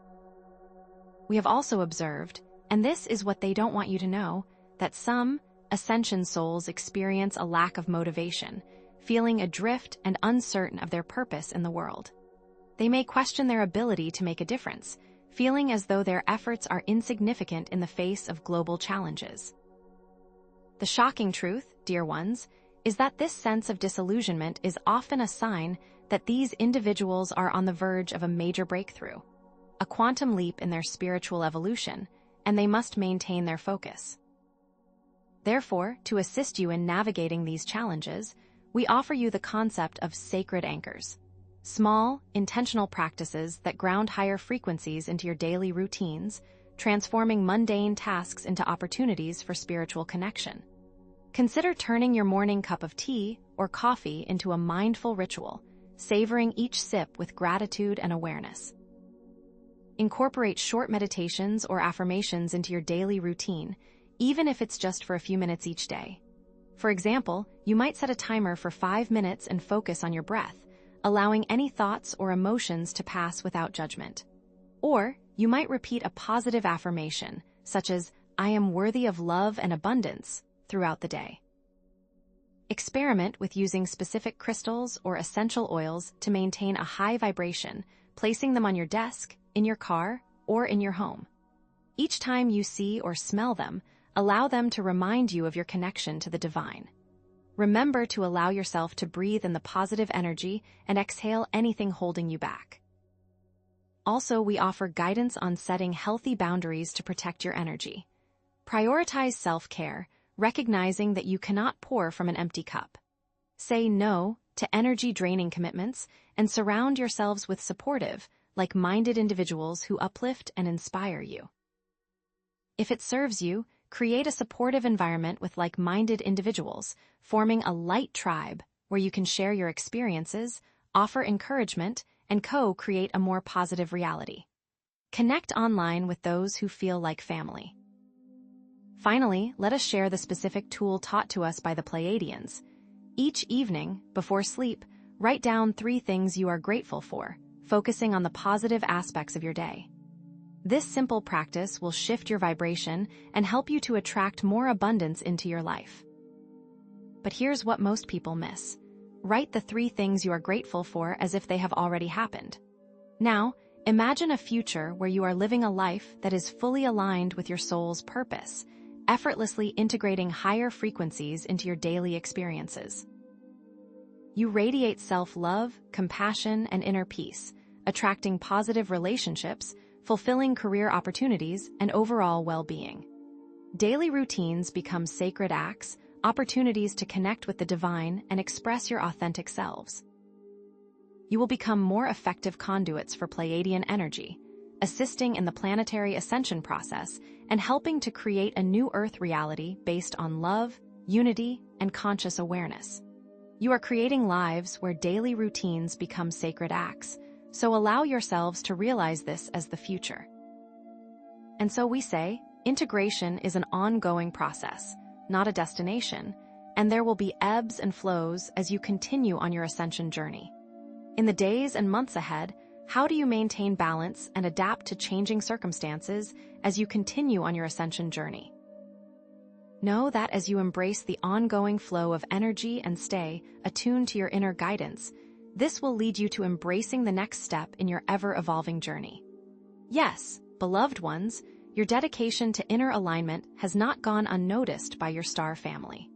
We have also observed, and this is what they don't want you to know, that some Ascension souls experience a lack of motivation, feeling adrift and uncertain of their purpose in the world. They may question their ability to make a difference, feeling as though their efforts are insignificant in the face of global challenges. The shocking truth, dear ones, is that this sense of disillusionment is often a sign that these individuals are on the verge of a major breakthrough, a quantum leap in their spiritual evolution, and they must maintain their focus. Therefore, to assist you in navigating these challenges, we offer you the concept of sacred anchors, small, intentional practices that ground higher frequencies into your daily routines, transforming mundane tasks into opportunities for spiritual connection. Consider turning your morning cup of tea or coffee into a mindful ritual, savoring each sip with gratitude and awareness. Incorporate short meditations or affirmations into your daily routine, even if it's just for a few minutes each day. For example, you might set a timer for 5 minutes and focus on your breath, allowing any thoughts or emotions to pass without judgment. Or, you might repeat a positive affirmation, such as, "I am worthy of love and abundance," throughout the day. Experiment with using specific crystals or essential oils to maintain a high vibration, placing them on your desk, in your car, or in your home. Each time you see or smell them, allow them to remind you of your connection to the divine. Remember to allow yourself to breathe in the positive energy and exhale anything holding you back. Also, we offer guidance on setting healthy boundaries to protect your energy. Prioritize self-care, recognizing that you cannot pour from an empty cup. Say no to energy-draining commitments and surround yourselves with supportive, like-minded individuals who uplift and inspire you. If it serves you, create a supportive environment with like-minded individuals, forming a light tribe where you can share your experiences, offer encouragement, and co-create a more positive reality. Connect online with those who feel like family. Finally, let us share the specific tool taught to us by the Pleiadians. Each evening, before sleep, write down 3 things you are grateful for, focusing on the positive aspects of your day. This simple practice will shift your vibration and help you to attract more abundance into your life. But here's what most people miss. Write the 3 things you are grateful for as if they have already happened. Now, imagine a future where you are living a life that is fully aligned with your soul's purpose, effortlessly integrating higher frequencies into your daily experiences. You radiate self-love, compassion, and inner peace, attracting positive relationships, fulfilling career opportunities, and overall well-being. Daily routines become sacred acts, opportunities to connect with the divine and express your authentic selves. You will become more effective conduits for Pleiadian energy, assisting in the planetary ascension process and helping to create a new Earth reality based on love, unity, and conscious awareness. You are creating lives where daily routines become sacred acts, so allow yourselves to realize this as the future. And so we say, integration is an ongoing process, not a destination, and there will be ebbs and flows as you continue on your ascension journey. In the days and months ahead, how do you maintain balance and adapt to changing circumstances as you continue on your ascension journey? Know that as you embrace the ongoing flow of energy and stay attuned to your inner guidance, this will lead you to embracing the next step in your ever-evolving journey. Yes, beloved ones, your dedication to inner alignment has not gone unnoticed by your star family.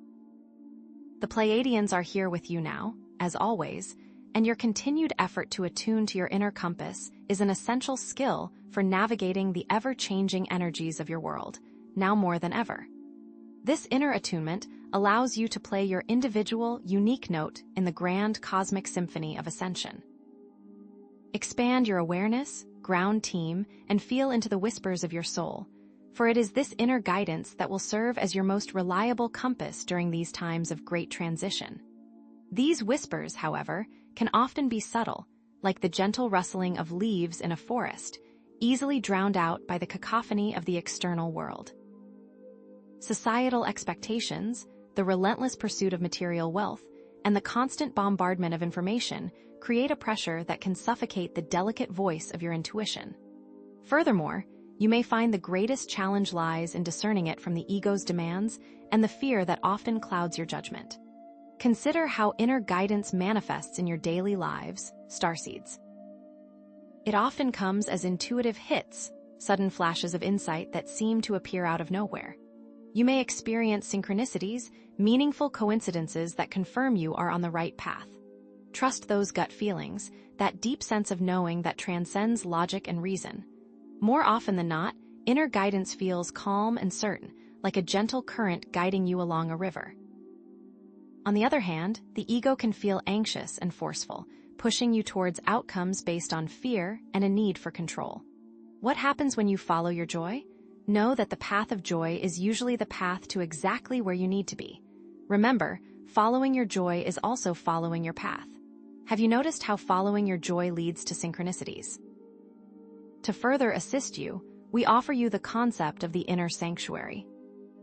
The Pleiadians are here with you now, as always, and your continued effort to attune to your inner compass is an essential skill for navigating the ever-changing energies of your world, now more than ever. This inner attunement allows you to play your individual, unique note in the grand cosmic symphony of ascension. Expand your awareness, ground team, and feel into the whispers of your soul, for it is this inner guidance that will serve as your most reliable compass during these times of great transition. These whispers, however, can often be subtle, like the gentle rustling of leaves in a forest, easily drowned out by the cacophony of the external world. Societal expectations, the relentless pursuit of material wealth, and the constant bombardment of information create a pressure that can suffocate the delicate voice of your intuition. Furthermore, you may find the greatest challenge lies in discerning it from the ego's demands and the fear that often clouds your judgment. Consider how inner guidance manifests in your daily lives, starseeds. It often comes as intuitive hits, sudden flashes of insight that seem to appear out of nowhere. You may experience synchronicities, meaningful coincidences that confirm you are on the right path. Trust those gut feelings, that deep sense of knowing that transcends logic and reason. More often than not, inner guidance feels calm and certain, like a gentle current guiding you along a river. On the other hand, the ego can feel anxious and forceful, pushing you towards outcomes based on fear and a need for control. What happens when you follow your joy? Know that the path of joy is usually the path to exactly where you need to be. Remember, following your joy is also following your path. Have you noticed how following your joy leads to synchronicities? To further assist you, we offer you the concept of the inner sanctuary,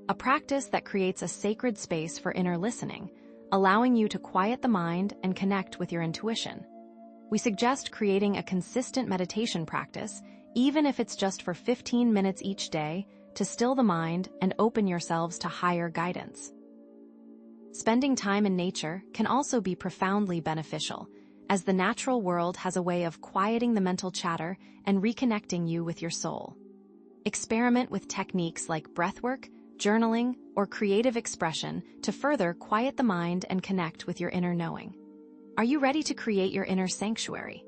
a practice that creates a sacred space for inner listening, allowing you to quiet the mind and connect with your intuition. We suggest creating a consistent meditation practice, even if it's just for 15 minutes each day, to still the mind and open yourselves to higher guidance. Spending time in nature can also be profoundly beneficial, as the natural world has a way of quieting the mental chatter and reconnecting you with your soul. Experiment with techniques like breathwork, journaling, or creative expression to further quiet the mind and connect with your inner knowing. Are you ready to create your inner sanctuary?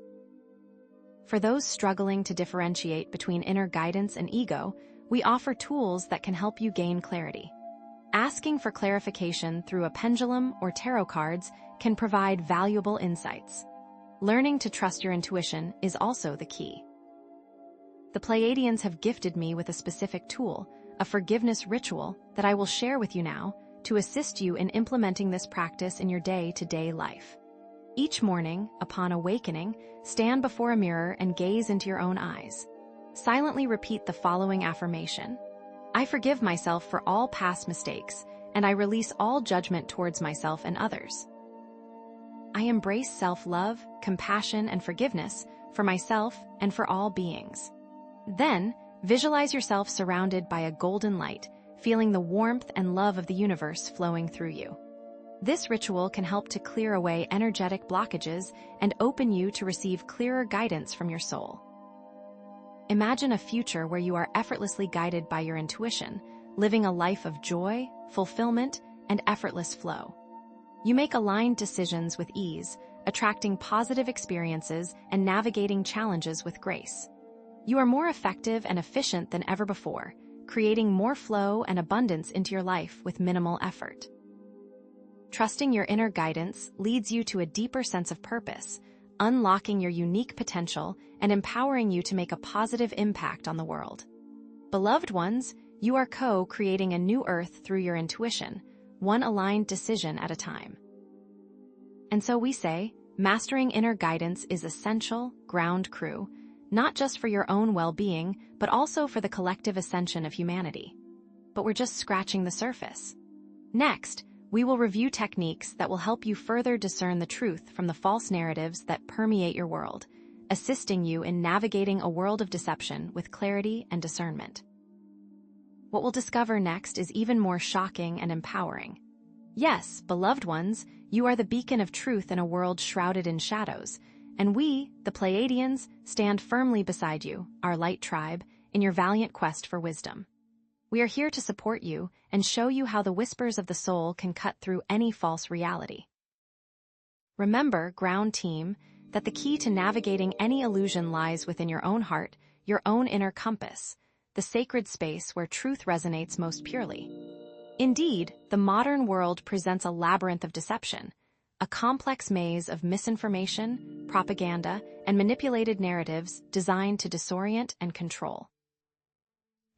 For those struggling to differentiate between inner guidance and ego, we offer tools that can help you gain clarity. Asking for clarification through a pendulum or tarot cards can provide valuable insights. Learning to trust your intuition is also the key. The Pleiadians have gifted me with a specific tool, a forgiveness ritual that I will share with you now to assist you in implementing this practice in your day-to-day life. Each morning, upon awakening, stand before a mirror and gaze into your own eyes. Silently repeat the following affirmation. I forgive myself for all past mistakes, and I release all judgment towards myself and others. I embrace self-love, compassion, and forgiveness for myself, and for all beings. Then, visualize yourself surrounded by a golden light, feeling the warmth and love of the universe flowing through you. This ritual can help to clear away energetic blockages and open you to receive clearer guidance from your soul. Imagine a future where you are effortlessly guided by your intuition, living a life of joy, fulfillment, and effortless flow. You make aligned decisions with ease, attracting positive experiences and navigating challenges with grace. You are more effective and efficient than ever before, creating more flow and abundance into your life with minimal effort. Trusting your inner guidance leads you to a deeper sense of purpose, unlocking your unique potential and empowering you to make a positive impact on the world. Beloved ones, you are co-creating a new earth through your intuition, one aligned decision at a time. And so we say, mastering inner guidance is essential, ground crew, not just for your own well-being, but also for the collective ascension of humanity. But we're just scratching the surface. Next, we will review techniques that will help you further discern the truth from the false narratives that permeate your world, assisting you in navigating a world of deception with clarity and discernment. What we'll discover next is even more shocking and empowering. Yes, beloved ones, you are the beacon of truth in a world shrouded in shadows, and we, the Pleiadians, stand firmly beside you, our light tribe, in your valiant quest for wisdom. We are here to support you and show you how the whispers of the soul can cut through any false reality. Remember, ground team, that the key to navigating any illusion lies within your own heart, your own inner compass, the sacred space where truth resonates most purely. Indeed, the modern world presents a labyrinth of deception, a complex maze of misinformation, propaganda, and manipulated narratives designed to disorient and control.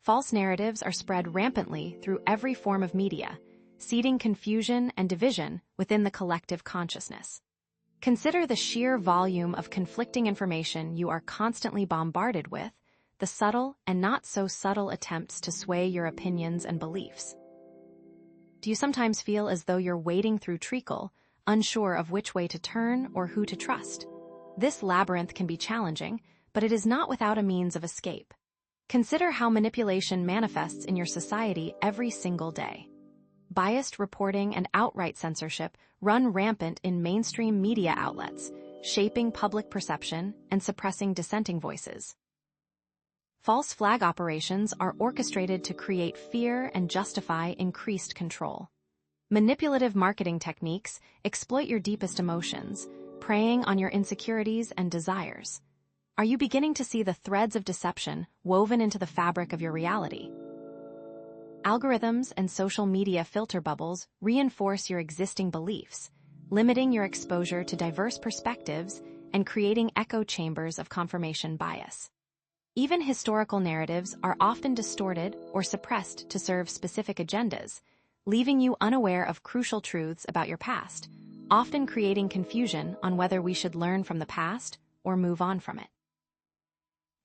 False narratives are spread rampantly through every form of media, seeding confusion and division within the collective consciousness. Consider the sheer volume of conflicting information you are constantly bombarded with, the subtle and not so subtle attempts to sway your opinions and beliefs. Do you sometimes feel as though you're wading through treacle, unsure of which way to turn or who to trust? This labyrinth can be challenging, but it is not without a means of escape. Consider how manipulation manifests in your society every single day. Biased reporting and outright censorship run rampant in mainstream media outlets, shaping public perception and suppressing dissenting voices. False flag operations are orchestrated to create fear and justify increased control. Manipulative marketing techniques exploit your deepest emotions, preying on your insecurities and desires. Are you beginning to see the threads of deception woven into the fabric of your reality? Algorithms and social media filter bubbles reinforce your existing beliefs, limiting your exposure to diverse perspectives and creating echo chambers of confirmation bias. Even historical narratives are often distorted or suppressed to serve specific agendas, leaving you unaware of crucial truths about your past, often creating confusion on whether we should learn from the past or move on from it.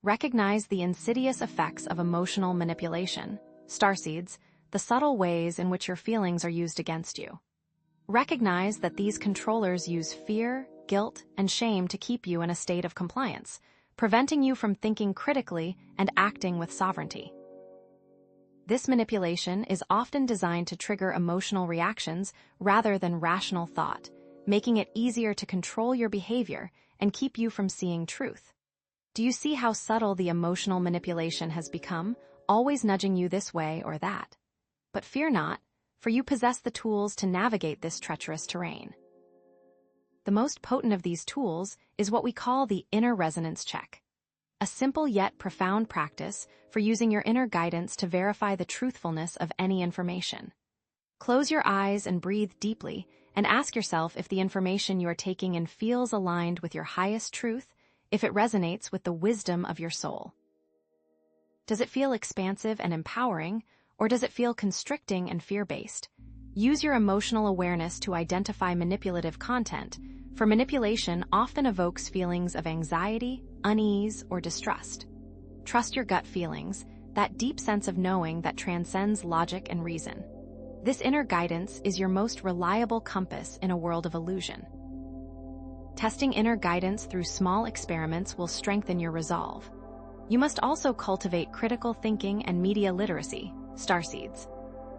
Recognize the insidious effects of emotional manipulation, starseeds, the subtle ways in which your feelings are used against you. Recognize that these controllers use fear, guilt, and shame to keep you in a state of compliance, preventing you from thinking critically and acting with sovereignty. This manipulation is often designed to trigger emotional reactions rather than rational thought, making it easier to control your behavior and keep you from seeing truth. Do you see how subtle the emotional manipulation has become, always nudging you this way or that? But fear not, for you possess the tools to navigate this treacherous terrain. The most potent of these tools is what we call the inner resonance check, a simple yet profound practice for using your inner guidance to verify the truthfulness of any information. Close your eyes and breathe deeply, and ask yourself if the information you are taking in feels aligned with your highest truth, if it resonates with the wisdom of your soul. Does it feel expansive and empowering, or does it feel constricting and fear-based? Use your emotional awareness to identify manipulative content, for manipulation often evokes feelings of anxiety, unease, or distrust. Trust your gut feelings, that deep sense of knowing that transcends logic and reason. This inner guidance is your most reliable compass in a world of illusion. Testing inner guidance through small experiments will strengthen your resolve. You must also cultivate critical thinking and media literacy, starseeds.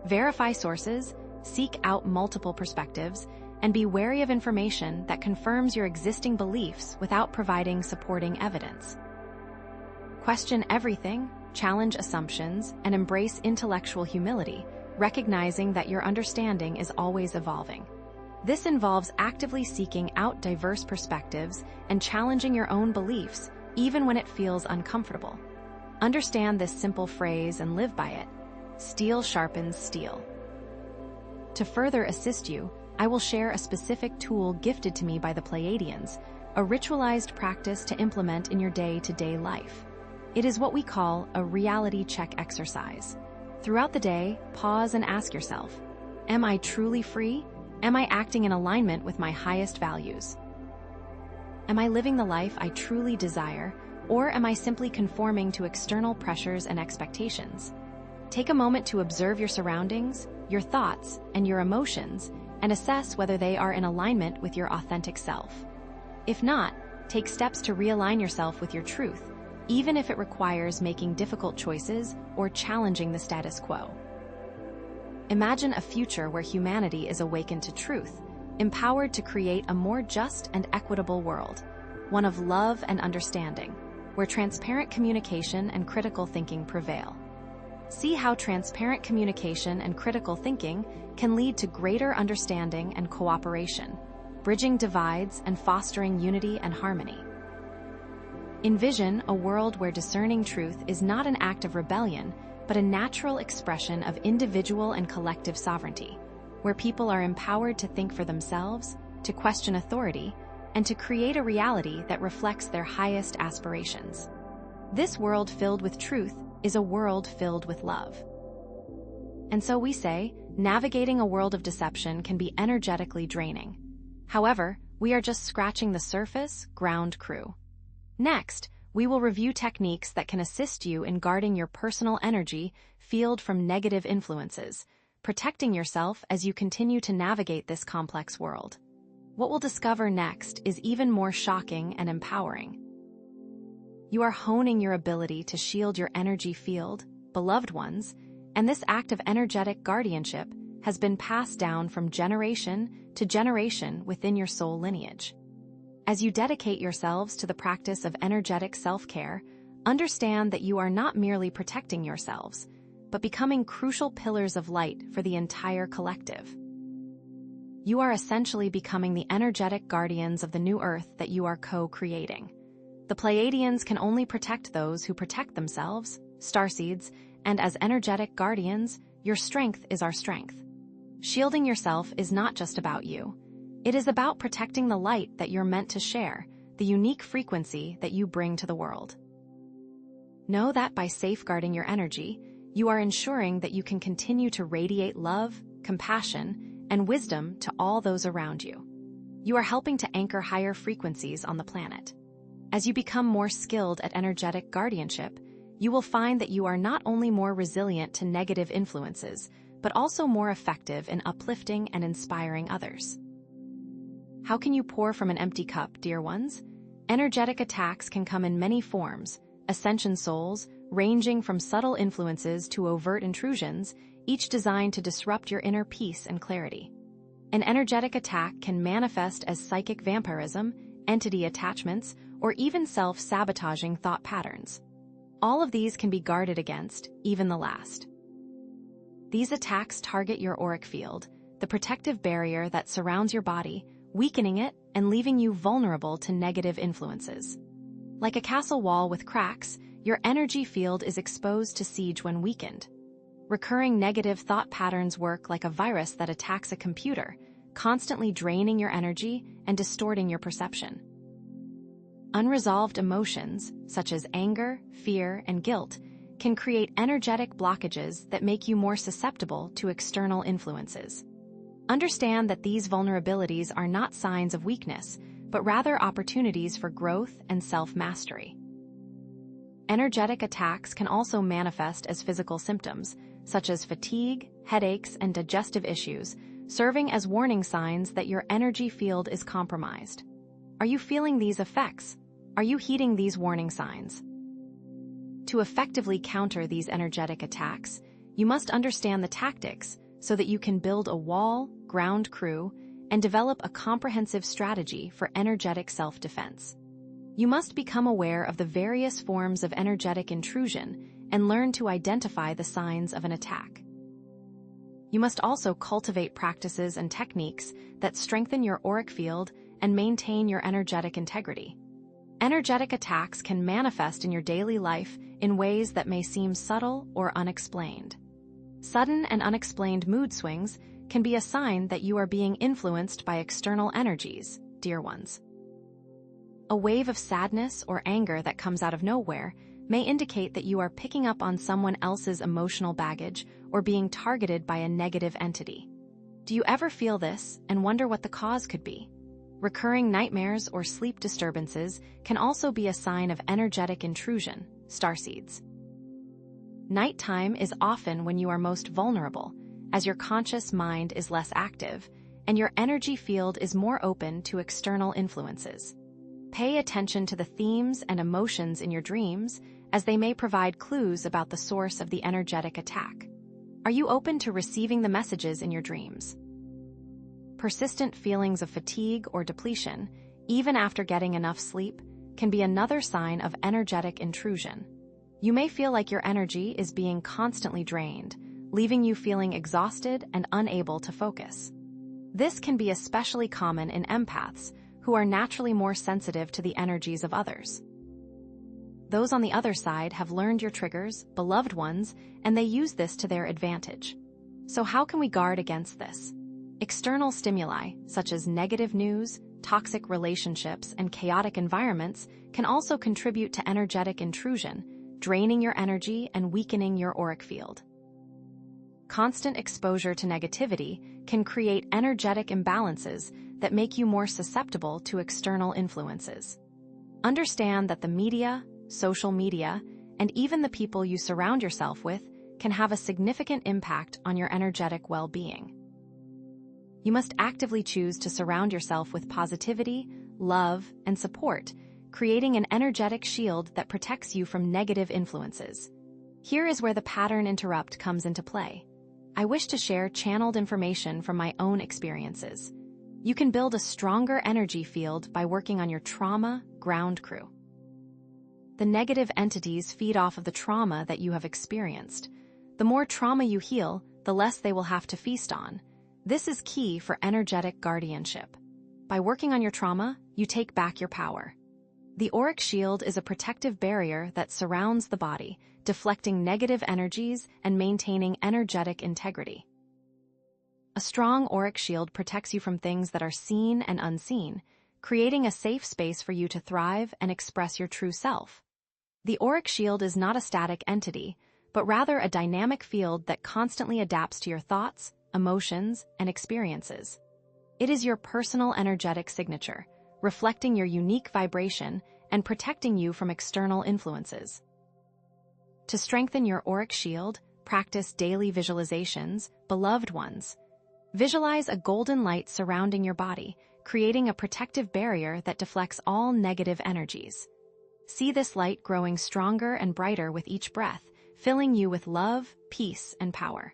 Verify sources, seek out multiple perspectives, and be wary of information that confirms your existing beliefs without providing supporting evidence. Question everything, challenge assumptions, and embrace intellectual humility, recognizing that your understanding is always evolving. This involves actively seeking out diverse perspectives and challenging your own beliefs, even when it feels uncomfortable. Understand this simple phrase and live by it. Steel sharpens steel. To further assist you, I will share a specific tool gifted to me by the Pleiadians, a ritualized practice to implement in your day-to-day life. It is what we call a reality check exercise. Throughout the day, pause and ask yourself, am I truly free? Am I acting in alignment with my highest values? Am I living the life I truly desire, or am I simply conforming to external pressures and expectations? Take a moment to observe your surroundings, your thoughts, and your emotions, and assess whether they are in alignment with your authentic self. If not, take steps to realign yourself with your truth, even if it requires making difficult choices or challenging the status quo. Imagine a future where humanity is awakened to truth, empowered to create a more just and equitable world, one of love and understanding, where transparent communication and critical thinking prevail. See how transparent communication and critical thinking can lead to greater understanding and cooperation, bridging divides and fostering unity and harmony. Envision a world where discerning truth is not an act of rebellion, but a natural expression of individual and collective sovereignty, where people are empowered to think for themselves, to question authority, and to create a reality that reflects their highest aspirations. This world filled with truth is a world filled with love. And so we say, navigating a world of deception can be energetically draining. However, we are just scratching the surface, ground crew. Next, we will review techniques that can assist you in guarding your personal energy field from negative influences, protecting yourself as you continue to navigate this complex world. What we'll discover next is even more shocking and empowering. You are honing your ability to shield your energy field, beloved ones, and this act of energetic guardianship has been passed down from generation to generation within your soul lineage. As you dedicate yourselves to the practice of energetic self-care, understand that you are not merely protecting yourselves, but becoming crucial pillars of light for the entire collective. You are essentially becoming the energetic guardians of the new Earth that you are co-creating. The Pleiadians can only protect those who protect themselves, starseeds, and as energetic guardians, your strength is our strength. Shielding yourself is not just about you. It is about protecting the light that you're meant to share, the unique frequency that you bring to the world. Know that by safeguarding your energy, you are ensuring that you can continue to radiate love, compassion, and wisdom to all those around you. You are helping to anchor higher frequencies on the planet. As you become more skilled at energetic guardianship, you will find that you are not only more resilient to negative influences, but also more effective in uplifting and inspiring others. How can you pour from an empty cup, dear ones? Energetic attacks can come in many forms, ascension souls, ranging from subtle influences to overt intrusions, each designed to disrupt your inner peace and clarity. An energetic attack can manifest as psychic vampirism, entity attachments, or even self-sabotaging thought patterns. All of these can be guarded against, even the last. These attacks target your auric field, the protective barrier that surrounds your body, weakening it and leaving you vulnerable to negative influences. Like a castle wall with cracks, your energy field is exposed to siege when weakened. Recurring negative thought patterns work like a virus that attacks a computer, constantly draining your energy and distorting your perception. Unresolved emotions, such as anger, fear, and guilt, can create energetic blockages that make you more susceptible to external influences. Understand that these vulnerabilities are not signs of weakness, but rather opportunities for growth and self-mastery. Energetic attacks can also manifest as physical symptoms, such as fatigue, headaches, and digestive issues, serving as warning signs that your energy field is compromised. Are you feeling these effects? Are you heeding these warning signs? To effectively counter these energetic attacks, you must understand the tactics so that you can build a wall, ground crew, and develop a comprehensive strategy for energetic self-defense. You must become aware of the various forms of energetic intrusion and learn to identify the signs of an attack. You must also cultivate practices and techniques that strengthen your auric field and maintain your energetic integrity. Energetic attacks can manifest in your daily life in ways that may seem subtle or unexplained. Sudden and unexplained mood swings can be a sign that you are being influenced by external energies, dear ones. A wave of sadness or anger that comes out of nowhere may indicate that you are picking up on someone else's emotional baggage or being targeted by a negative entity. Do you ever feel this and wonder what the cause could be? Recurring nightmares or sleep disturbances can also be a sign of energetic intrusion, starseeds. Nighttime is often when you are most vulnerable, as your conscious mind is less active and your energy field is more open to external influences. Pay attention to the themes and emotions in your dreams, as they may provide clues about the source of the energetic attack. Are you open to receiving the messages in your dreams? Persistent feelings of fatigue or depletion, even after getting enough sleep, can be another sign of energetic intrusion. You may feel like your energy is being constantly drained, leaving you feeling exhausted and unable to focus. This can be especially common in empaths, who are naturally more sensitive to the energies of others. Those on the other side have learned your triggers, beloved ones, and they use this to their advantage. So how can we guard against this? External stimuli, such as negative news, toxic relationships, and chaotic environments, can also contribute to energetic intrusion, draining your energy and weakening your auric field. Constant exposure to negativity can create energetic imbalances that make you more susceptible to external influences. Understand that the media, social media, and even the people you surround yourself with can have a significant impact on your energetic well-being. You must actively choose to surround yourself with positivity, love, and support, creating an energetic shield that protects you from negative influences. Here is where the pattern interrupt comes into play. I wish to share channeled information from my own experiences. You can build a stronger energy field by working on your trauma ground crew. The negative entities feed off of the trauma that you have experienced. The more trauma you heal, the less they will have to feast on. This is key for energetic guardianship. By working on your trauma, you take back your power. The auric shield is a protective barrier that surrounds the body, deflecting negative energies and maintaining energetic integrity. A strong auric shield protects you from things that are seen and unseen, creating a safe space for you to thrive and express your true self. The auric shield is not a static entity, but rather a dynamic field that constantly adapts to your thoughts, emotions, and experiences. It is your personal energetic signature, reflecting your unique vibration and protecting you from external influences. To strengthen your auric shield, practice daily visualizations, beloved ones. Visualize a golden light surrounding your body, creating a protective barrier that deflects all negative energies. See this light growing stronger and brighter with each breath, filling you with love, peace, and power.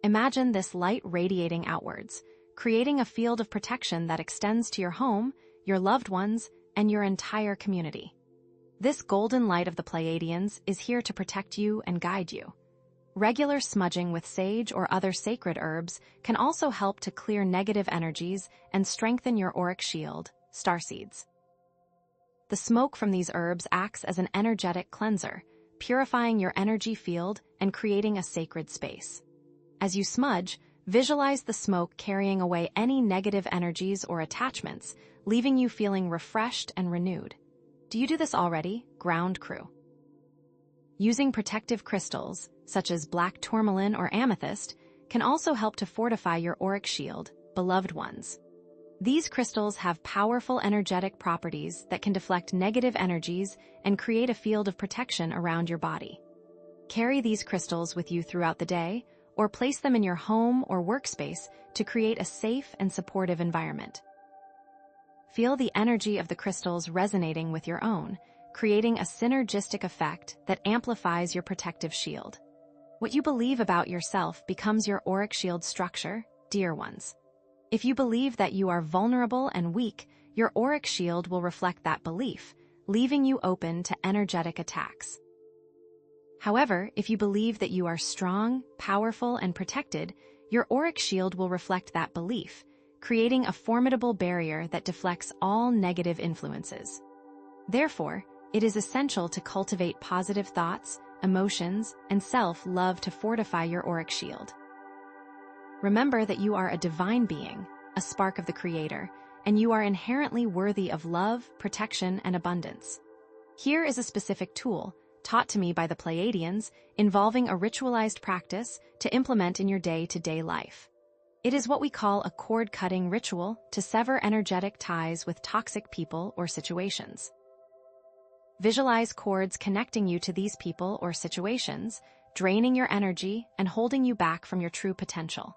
Imagine this light radiating outwards, creating a field of protection that extends to your home, your loved ones, and your entire community. This golden light of the Pleiadians is here to protect you and guide you. Regular smudging with sage or other sacred herbs can also help to clear negative energies and strengthen your auric shield, starseeds. The smoke from these herbs acts as an energetic cleanser, purifying your energy field and creating a sacred space. As you smudge, visualize the smoke carrying away any negative energies or attachments, leaving you feeling refreshed and renewed. Do you do this already, ground crew? Using protective crystals, such as black tourmaline or amethyst, can also help to fortify your auric shield, beloved ones. These crystals have powerful energetic properties that can deflect negative energies and create a field of protection around your body. Carry these crystals with you throughout the day, or place them in your home or workspace to create a safe and supportive environment. Feel the energy of the crystals resonating with your own, creating a synergistic effect that amplifies your protective shield. What you believe about yourself becomes your auric shield structure, dear ones. If you believe that you are vulnerable and weak, your auric shield will reflect that belief, leaving you open to energetic attacks. However, if you believe that you are strong, powerful, and protected, your auric shield will reflect that belief, creating a formidable barrier that deflects all negative influences. Therefore, it is essential to cultivate positive thoughts, emotions, and self-love to fortify your auric shield. Remember that you are a divine being, a spark of the Creator, and you are inherently worthy of love, protection, and abundance. Here is a specific tool, taught to me by the Pleiadians, involving a ritualized practice to implement in your day-to-day life. It is what we call a cord-cutting ritual to sever energetic ties with toxic people or situations. Visualize cords connecting you to these people or situations, draining your energy and holding you back from your true potential.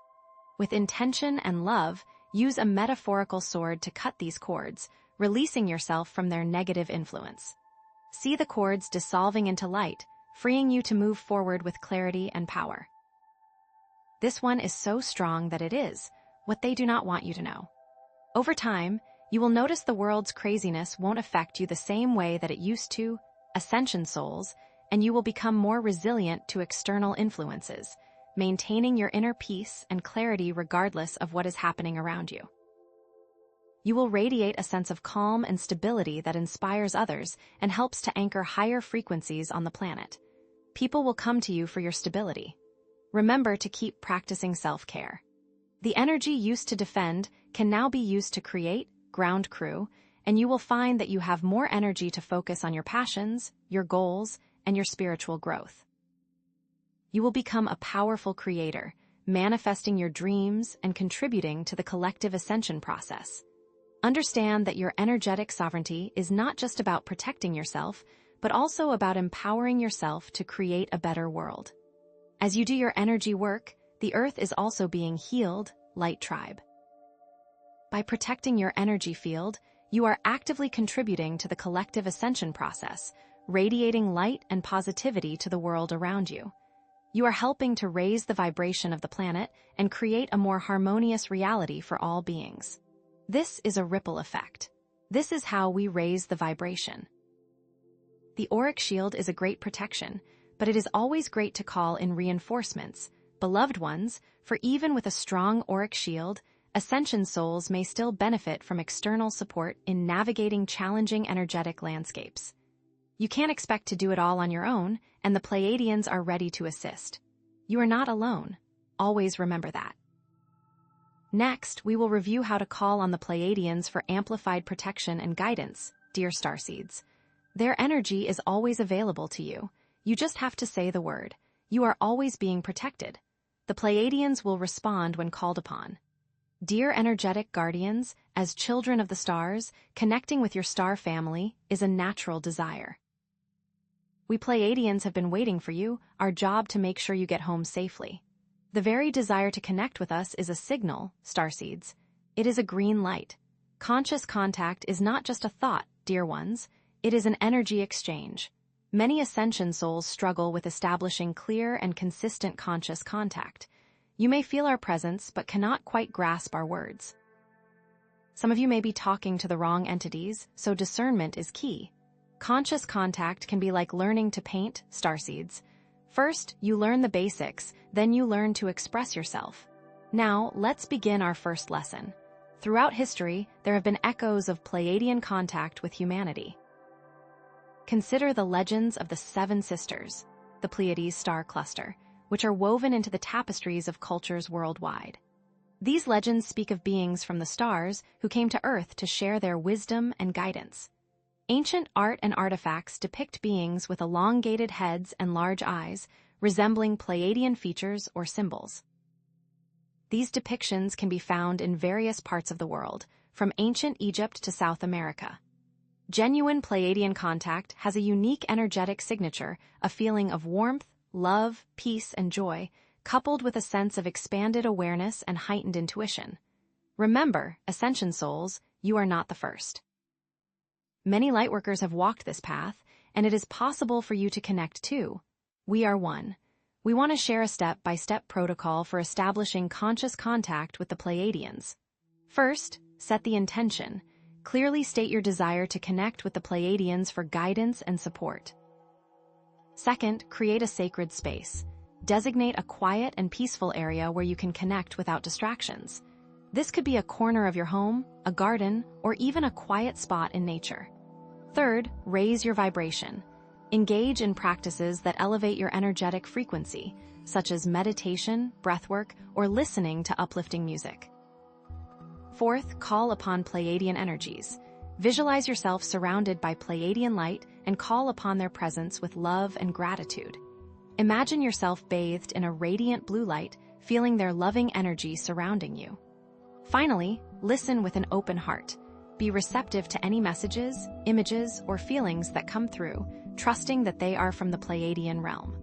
With intention and love, use a metaphorical sword to cut these cords, releasing yourself from their negative influence. See the cords dissolving into light, freeing you to move forward with clarity and power. This one is so strong that it is what they do not want you to know. Over time, you will notice the world's craziness won't affect you the same way that it used to, Ascension souls, and you will become more resilient to external influences, maintaining your inner peace and clarity regardless of what is happening around you. You will radiate a sense of calm and stability that inspires others and helps to anchor higher frequencies on the planet. People will come to you for your stability. Remember to keep practicing self-care. The energy used to defend can now be used to create, ground crew, and you will find that you have more energy to focus on your passions, your goals, and your spiritual growth. You will become a powerful creator, manifesting your dreams and contributing to the collective ascension process. Understand that your energetic sovereignty is not just about protecting yourself, but also about empowering yourself to create a better world. As you do your energy work, the Earth is also being healed, Light Tribe. By protecting your energy field, you are actively contributing to the collective ascension process, radiating light and positivity to the world around you. You are helping to raise the vibration of the planet and create a more harmonious reality for all beings. This is a ripple effect. This is how we raise the vibration. The auric shield is a great protection, but it is always great to call in reinforcements, beloved ones, for even with a strong auric shield, Ascension souls may still benefit from external support in navigating challenging energetic landscapes. You can't expect to do it all on your own, and the Pleiadians are ready to assist. You are not alone. Always remember that. Next, we will review how to call on the Pleiadians for amplified protection and guidance, dear starseeds. Their energy is always available to you. You just have to say the word. You are always being protected. The Pleiadians will respond when called upon. Dear energetic guardians, as children of the stars, connecting with your star family is a natural desire. We Pleiadians have been waiting for you, our job to make sure you get home safely. The very desire to connect with us is a signal, starseeds. It is a green light. Conscious contact is not just a thought, dear ones. It is an energy exchange. Many Ascension souls struggle with establishing clear and consistent conscious contact. You may feel our presence but cannot quite grasp our words. Some of you may be talking to the wrong entities, so discernment is key. Conscious contact can be like learning to paint, starseeds. First, you learn the basics, then you learn to express yourself. Now, let's begin our first lesson. Throughout history, there have been echoes of Pleiadian contact with humanity. Consider the legends of the Seven Sisters, the Pleiades star cluster, which are woven into the tapestries of cultures worldwide. These legends speak of beings from the stars who came to Earth to share their wisdom and guidance. Ancient art and artifacts depict beings with elongated heads and large eyes, resembling Pleiadian features or symbols. These depictions can be found in various parts of the world, from ancient Egypt to South America. Genuine Pleiadian contact has a unique energetic signature, a feeling of warmth, love, peace, and joy, coupled with a sense of expanded awareness and heightened intuition. Remember, Ascension souls, you are not the first. Many lightworkers have walked this path, and it is possible for you to connect too. We are one. We want to share a step-by-step protocol for establishing conscious contact with the Pleiadians. First, set the intention. Clearly state your desire to connect with the Pleiadians for guidance and support. Second, create a sacred space. Designate a quiet and peaceful area where you can connect without distractions. This could be a corner of your home, a garden, or even a quiet spot in nature. Third, raise your vibration. Engage in practices that elevate your energetic frequency, such as meditation, breathwork, or listening to uplifting music. Fourth, call upon Pleiadian energies. Visualize yourself surrounded by Pleiadian light and call upon their presence with love and gratitude. Imagine yourself bathed in a radiant blue light, feeling their loving energy surrounding you. Finally, listen with an open heart. Be receptive to any messages, images, or feelings that come through, trusting that they are from the Pleiadian realm.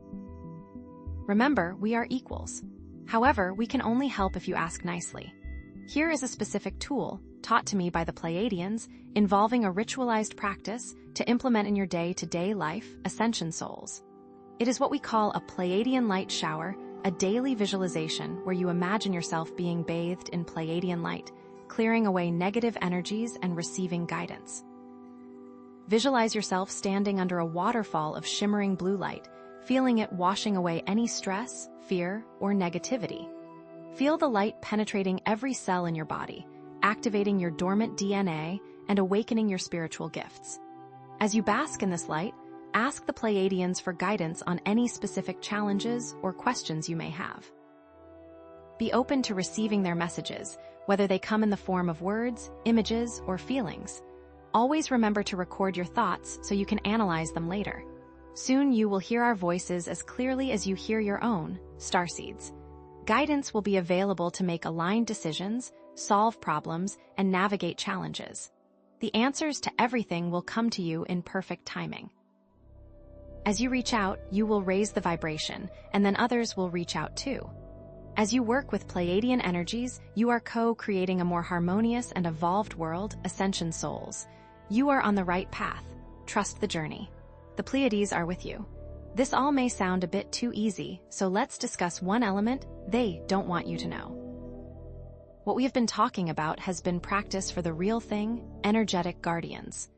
Remember, we are equals. However, we can only help if you ask nicely. Here is a specific tool, taught to me by the Pleiadians, involving a ritualized practice to implement in your day-to-day life, Ascension souls. It is what we call a Pleiadian light shower, a daily visualization where you imagine yourself being bathed in Pleiadian light, clearing away negative energies and receiving guidance. Visualize yourself standing under a waterfall of shimmering blue light, feeling it washing away any stress, fear, or negativity. Feel the light penetrating every cell in your body, activating your dormant DNA and awakening your spiritual gifts. As you bask in this light, ask the Pleiadians for guidance on any specific challenges or questions you may have. Be open to receiving their messages, whether they come in the form of words, images, or feelings. Always remember to record your thoughts so you can analyze them later. Soon you will hear our voices as clearly as you hear your own, starseeds. Guidance will be available to make aligned decisions, solve problems, and navigate challenges. The answers to everything will come to you in perfect timing. As you reach out, you will raise the vibration, and then others will reach out too. As you work with Pleiadian energies, you are co-creating a more harmonious and evolved world, Ascension souls. You are on the right path. Trust the journey. The Pleiades are with you. This all may sound a bit too easy, so let's discuss one element they don't want you to know. What we have been talking about has been practice for the real thing, energetic guardians.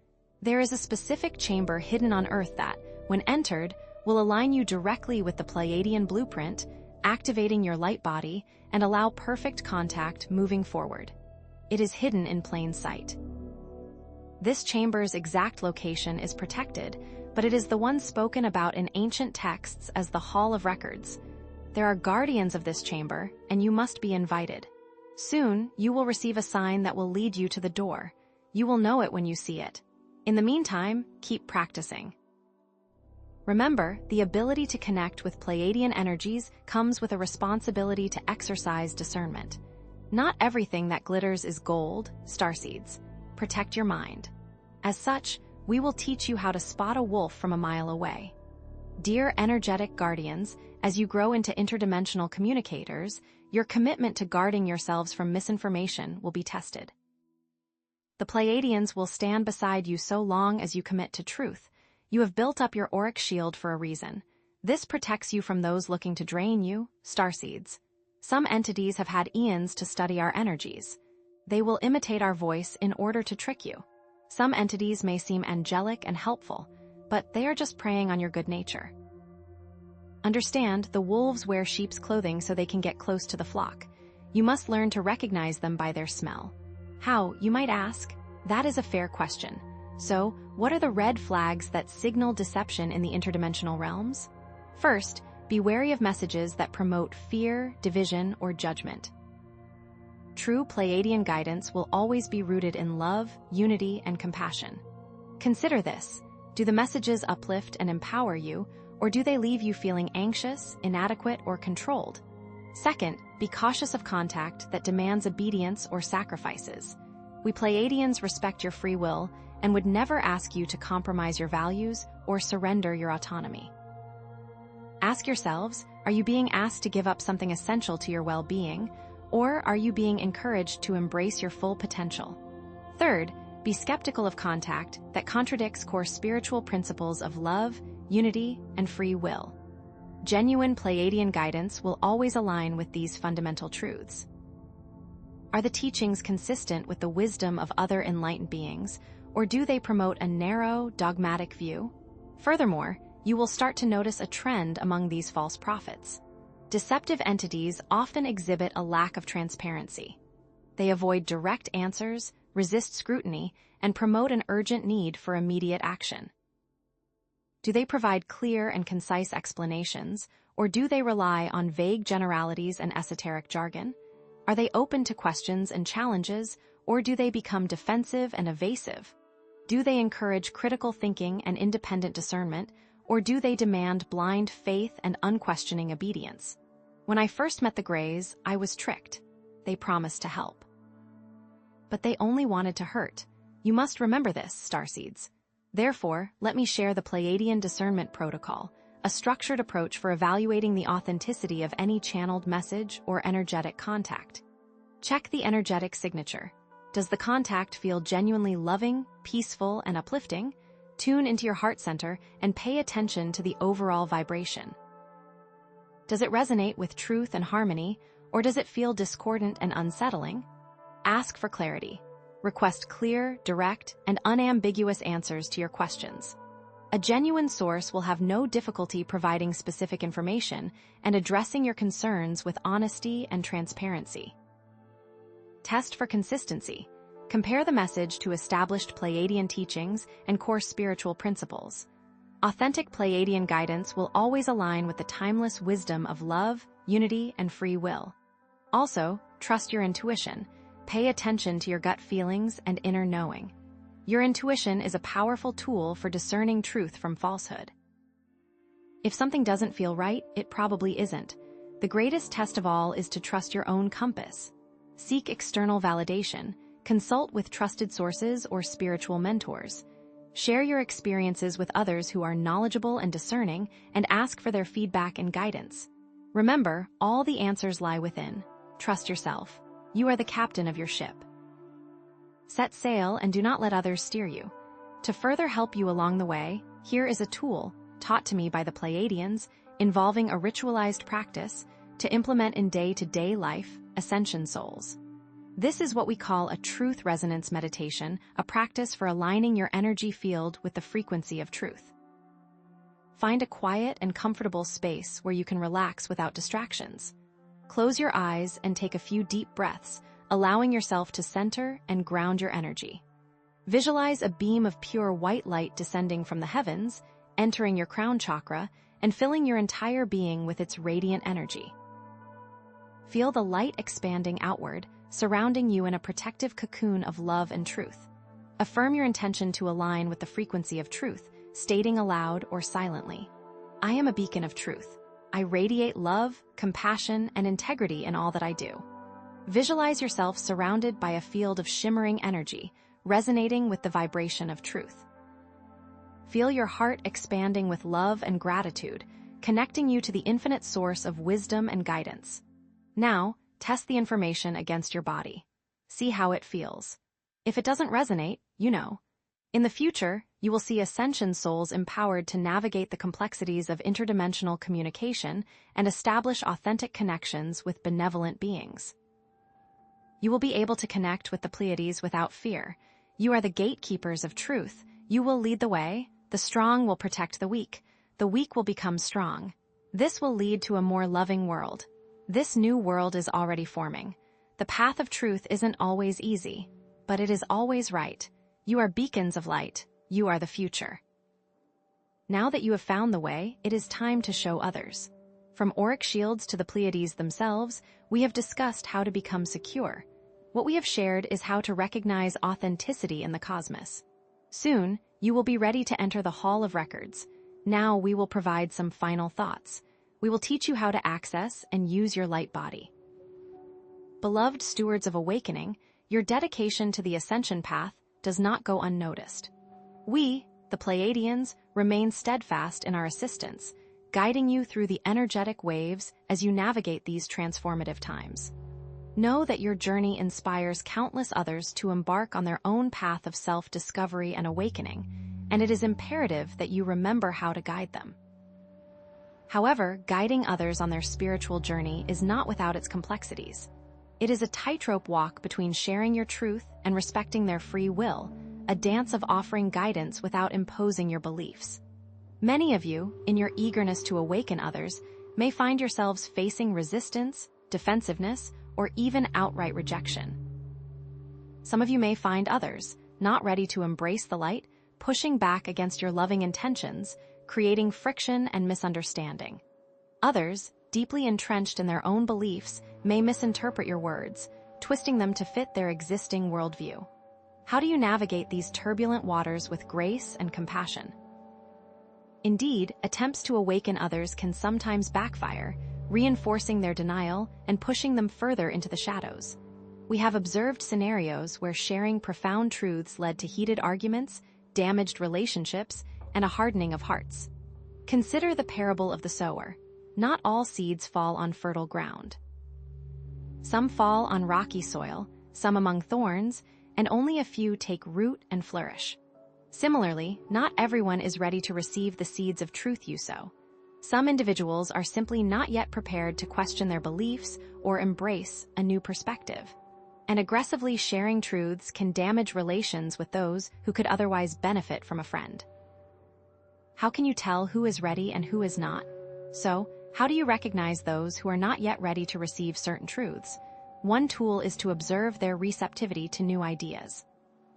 There is a specific chamber hidden on Earth that, when entered, will align you directly with the Pleiadian blueprint, activating your light body, and allow perfect contact moving forward. It is hidden in plain sight. This chamber's exact location is protected, but it is the one spoken about in ancient texts as the Hall of Records. There are guardians of this chamber, and you must be invited. Soon, you will receive a sign that will lead you to the door. You will know it when you see it. In the meantime, keep practicing. Remember, the ability to connect with Pleiadian energies comes with a responsibility to exercise discernment. Not everything that glitters is gold, starseeds. Protect your mind. As such, we will teach you how to spot a wolf from a mile away. Dear energetic guardians, as you grow into interdimensional communicators, your commitment to guarding yourselves from misinformation will be tested. The Pleiadians will stand beside you so long as you commit to truth. You have built up your auric shield for a reason. This protects you from those looking to drain you, starseeds. Some entities have had eons to study our energies. They will imitate our voice in order to trick you. Some entities may seem angelic and helpful, but they are just preying on your good nature. Understand, the wolves wear sheep's clothing so they can get close to the flock. You must learn to recognize them by their smell. How, you might ask? That is a fair question. So, what are the red flags that signal deception in the interdimensional realms? First, be wary of messages that promote fear, division, or judgment. True Pleiadian guidance will always be rooted in love, unity, and compassion. Consider this. Do the messages uplift and empower you, or do they leave you feeling anxious, inadequate, or controlled? Second, be cautious of contact that demands obedience or sacrifices. We Pleiadians respect your free will and would never ask you to compromise your values or surrender your autonomy. Ask yourselves, are you being asked to give up something essential to your well-being, or are you being encouraged to embrace your full potential? Third, be skeptical of contact that contradicts core spiritual principles of love, unity, and free will. Genuine Pleiadian guidance will always align with these fundamental truths. Are the teachings consistent with the wisdom of other enlightened beings, or do they promote a narrow, dogmatic view? Furthermore, you will start to notice a trend among these false prophets. Deceptive entities often exhibit a lack of transparency. They avoid direct answers, resist scrutiny, and promote an urgent need for immediate action. Do they provide clear and concise explanations, or do they rely on vague generalities and esoteric jargon? Are they open to questions and challenges, or do they become defensive and evasive? Do they encourage critical thinking and independent discernment, or do they demand blind faith and unquestioning obedience? When I first met the Greys, I was tricked. They promised to help. But they only wanted to hurt. You must remember this, starseeds. Therefore, let me share the Pleiadian Discernment Protocol, a structured approach for evaluating the authenticity of any channeled message or energetic contact. Check the energetic signature. Does the contact feel genuinely loving, peaceful, and uplifting? Tune into your heart center and pay attention to the overall vibration. Does it resonate with truth and harmony, or does it feel discordant and unsettling? Ask for clarity. Request clear, direct, and unambiguous answers to your questions. A genuine source will have no difficulty providing specific information and addressing your concerns with honesty and transparency. Test for consistency. Compare the message to established Pleiadian teachings and core spiritual principles. Authentic Pleiadian guidance will always align with the timeless wisdom of love, unity, and free will. Also, trust your intuition. Pay attention to your gut feelings and inner knowing. Your intuition is a powerful tool for discerning truth from falsehood. If something doesn't feel right, it probably isn't. The greatest test of all is to trust your own compass. Seek external validation. Consult with trusted sources or spiritual mentors. Share your experiences with others who are knowledgeable and discerning, and ask for their feedback and guidance. Remember, all the answers lie within. Trust yourself. You are the captain of your ship. Set sail and do not let others steer you. To further help you along the way, here is a tool, taught to me by the Pleiadians, involving a ritualized practice to implement in day-to-day life, Ascension souls. This is what we call a truth resonance meditation, a practice for aligning your energy field with the frequency of truth. Find a quiet and comfortable space where you can relax without distractions. Close your eyes and take a few deep breaths, allowing yourself to center and ground your energy. Visualize a beam of pure white light descending from the heavens, entering your crown chakra, and filling your entire being with its radiant energy. Feel the light expanding outward, surrounding you in a protective cocoon of love and truth. Affirm your intention to align with the frequency of truth, stating aloud or silently, "I am a beacon of truth. I radiate love, compassion, and integrity in all that I do." Visualize yourself surrounded by a field of shimmering energy, resonating with the vibration of truth. Feel your heart expanding with love and gratitude, connecting you to the infinite source of wisdom and guidance. Now, test the information against your body. See how it feels. If it doesn't resonate, you know. In the future, you will see Ascension souls empowered to navigate the complexities of interdimensional communication and establish authentic connections with benevolent beings. You will be able to connect with the Pleiades without fear. You are the gatekeepers of truth. You will lead the way. The strong will protect the weak. The weak will become strong. This will lead to a more loving world. This new world is already forming. The path of truth isn't always easy, but it is always right. You are beacons of light. You are the future. Now that you have found the way, it is time to show others. From auric shields to the Pleiades themselves, we have discussed how to become secure. What we have shared is how to recognize authenticity in the cosmos. Soon, you will be ready to enter the Hall of Records. Now we will provide some final thoughts. We will teach you how to access and use your light body. Beloved stewards of awakening, your dedication to the Ascension path does not go unnoticed. We, the Pleiadians, remain steadfast in our assistance, guiding you through the energetic waves as you navigate these transformative times. Know that your journey inspires countless others to embark on their own path of self-discovery and awakening, and it is imperative that you remember how to guide them. However, guiding others on their spiritual journey is not without its complexities. It is a tightrope walk between sharing your truth and respecting their free will, a dance of offering guidance without imposing your beliefs. Many of you, in your eagerness to awaken others, may find yourselves facing resistance, defensiveness, or even outright rejection. Some of you may find others, not ready to embrace the light, pushing back against your loving intentions, creating friction and misunderstanding. Others, deeply entrenched in their own beliefs, may misinterpret your words, twisting them to fit their existing worldview. How do you navigate these turbulent waters with grace and compassion? Indeed, attempts to awaken others can sometimes backfire, reinforcing their denial and pushing them further into the shadows. We have observed scenarios where sharing profound truths led to heated arguments, damaged relationships, and a hardening of hearts. Consider the parable of the sower. Not all seeds fall on fertile ground. Some fall on rocky soil, some among thorns, and only a few take root and flourish. Similarly, not everyone is ready to receive the seeds of truth you sow. Some individuals are simply not yet prepared to question their beliefs or embrace a new perspective. And aggressively sharing truths can damage relations with those who could otherwise benefit from a friend. How can you tell who is ready and who is not? So, how do you recognize those who are not yet ready to receive certain truths? One tool is to observe their receptivity to new ideas.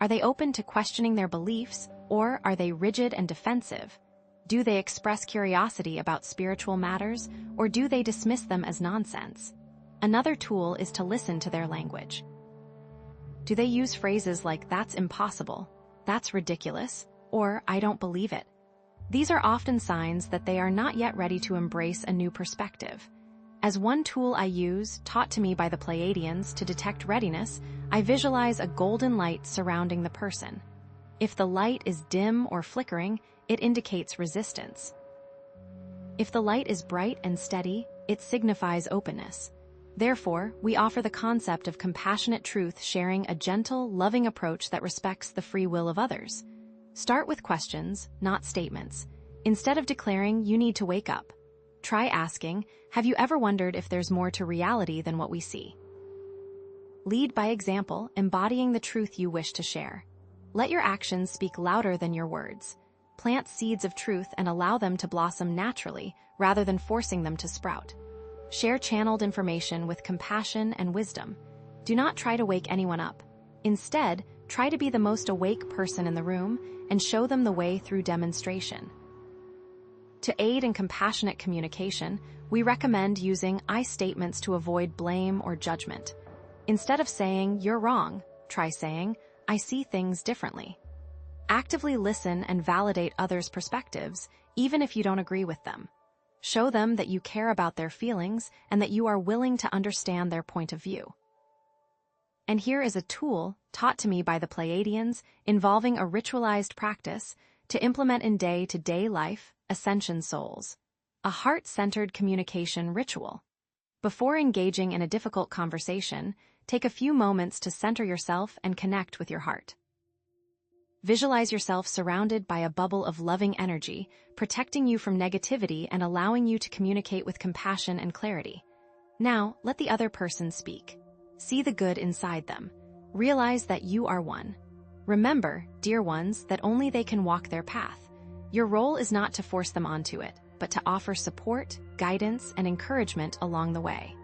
Are they open to questioning their beliefs, or are they rigid and defensive? Do they express curiosity about spiritual matters, or do they dismiss them as nonsense? Another tool is to listen to their language. Do they use phrases like, "That's impossible," "That's ridiculous," or "I don't believe it"? These are often signs that they are not yet ready to embrace a new perspective. As one tool I use, taught to me by the Pleiadians, to detect readiness, I visualize a golden light surrounding the person. If the light is dim or flickering, it indicates resistance. If the light is bright and steady, it signifies openness. Therefore, we offer the concept of compassionate truth, sharing a gentle, loving approach that respects the free will of others. Start with questions, not statements. Instead of declaring, "You need to wake up," try asking, "Have you ever wondered if there's more to reality than what we see?" Lead by example, embodying the truth you wish to share. Let your actions speak louder than your words. Plant seeds of truth and allow them to blossom naturally, rather than forcing them to sprout. Share channeled information with compassion and wisdom. Do not try to wake anyone up. Instead, try to be the most awake person in the room and show them the way through demonstration. To aid in compassionate communication, we recommend using I statements to avoid blame or judgment. Instead of saying, "You're wrong," try saying, "I see things differently." Actively listen and validate others' perspectives, even if you don't agree with them. Show them that you care about their feelings and that you are willing to understand their point of view. And here is a tool, taught to me by the Pleiadians, involving a ritualized practice to implement in day-to-day life, Ascension souls. A heart-centered communication ritual. Before engaging in a difficult conversation, take a few moments to center yourself and connect with your heart. Visualize yourself surrounded by a bubble of loving energy, protecting you from negativity and allowing you to communicate with compassion and clarity. Now, let the other person speak. See the good inside them. Realize that you are one. Remember, dear ones, that only they can walk their path. Your role is not to force them onto it, but to offer support, guidance, and encouragement along the way.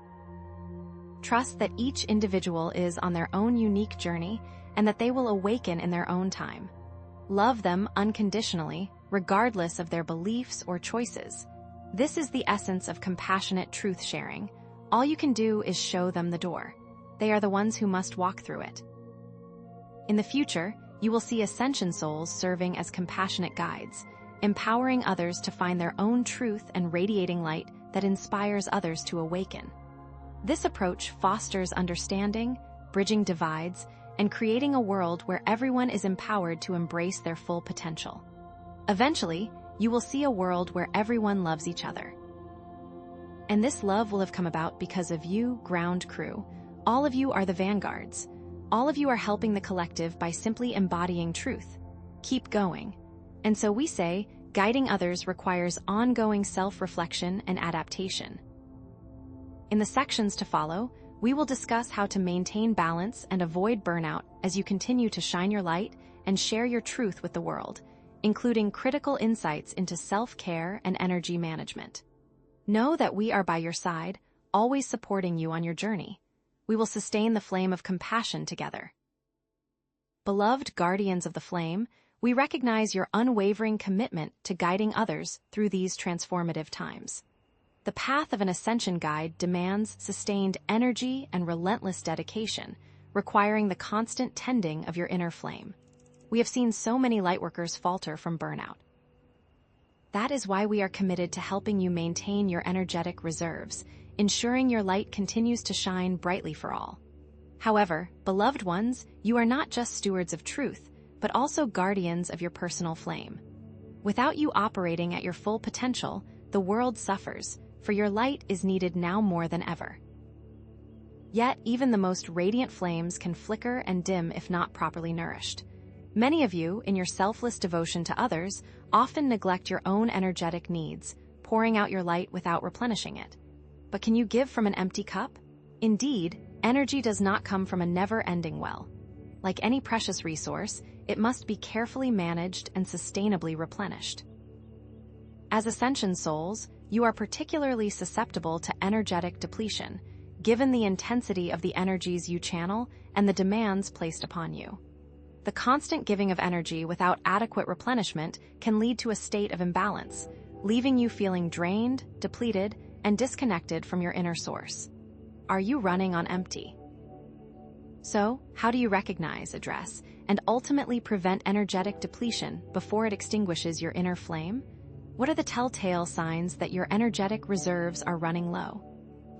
Trust that each individual is on their own unique journey and that they will awaken in their own time. Love them unconditionally, regardless of their beliefs or choices. This is the essence of compassionate truth sharing. All you can do is show them the door. They are the ones who must walk through it. In the future, you will see Ascension souls serving as compassionate guides, empowering others to find their own truth and radiating light that inspires others to awaken. This approach fosters understanding, bridging divides, and creating a world where everyone is empowered to embrace their full potential. Eventually, you will see a world where everyone loves each other. And this love will have come about because of you, ground crew, All of you are the vanguards. All of you are helping the collective by simply embodying truth. Keep going. And so we say, guiding others requires ongoing self-reflection and adaptation. In the sections to follow, we will discuss how to maintain balance and avoid burnout as you continue to shine your light and share your truth with the world, including critical insights into self-care and energy management. Know that we are by your side, always supporting you on your journey. We will sustain the flame of compassion together. Beloved guardians of the flame, we recognize your unwavering commitment to guiding others through these transformative times. The path of an Ascension guide demands sustained energy and relentless dedication, requiring the constant tending of your inner flame. We have seen so many lightworkers falter from burnout. That is why we are committed to helping you maintain your energetic reserves, ensuring your light continues to shine brightly for all. However, beloved ones, you are not just stewards of truth, but also guardians of your personal flame. Without you operating at your full potential, the world suffers, for your light is needed now more than ever. Yet, even the most radiant flames can flicker and dim if not properly nourished. Many of you, in your selfless devotion to others, often neglect your own energetic needs, pouring out your light without replenishing it. But can you give from an empty cup? Indeed, energy does not come from a never-ending well. Like any precious resource, it must be carefully managed and sustainably replenished. As Ascension souls, you are particularly susceptible to energetic depletion, given the intensity of the energies you channel and the demands placed upon you. The constant giving of energy without adequate replenishment can lead to a state of imbalance, leaving you feeling drained, depleted, and disconnected from your inner source. Are you running on empty? So, how do you recognize, address, and ultimately prevent energetic depletion before it extinguishes your inner flame? What are the telltale signs that your energetic reserves are running low?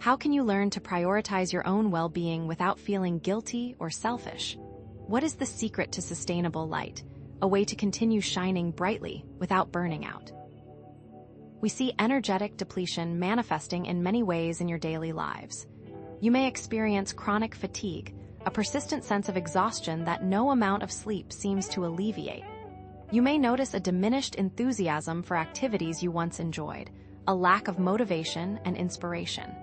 How can you learn to prioritize your own well-being without feeling guilty or selfish? What is the secret to sustainable light, a way to continue shining brightly without burning out? We see energetic depletion manifesting in many ways in your daily lives. You may experience chronic fatigue, a persistent sense of exhaustion that no amount of sleep seems to alleviate. You may notice a diminished enthusiasm for activities you once enjoyed, a lack of motivation and inspiration.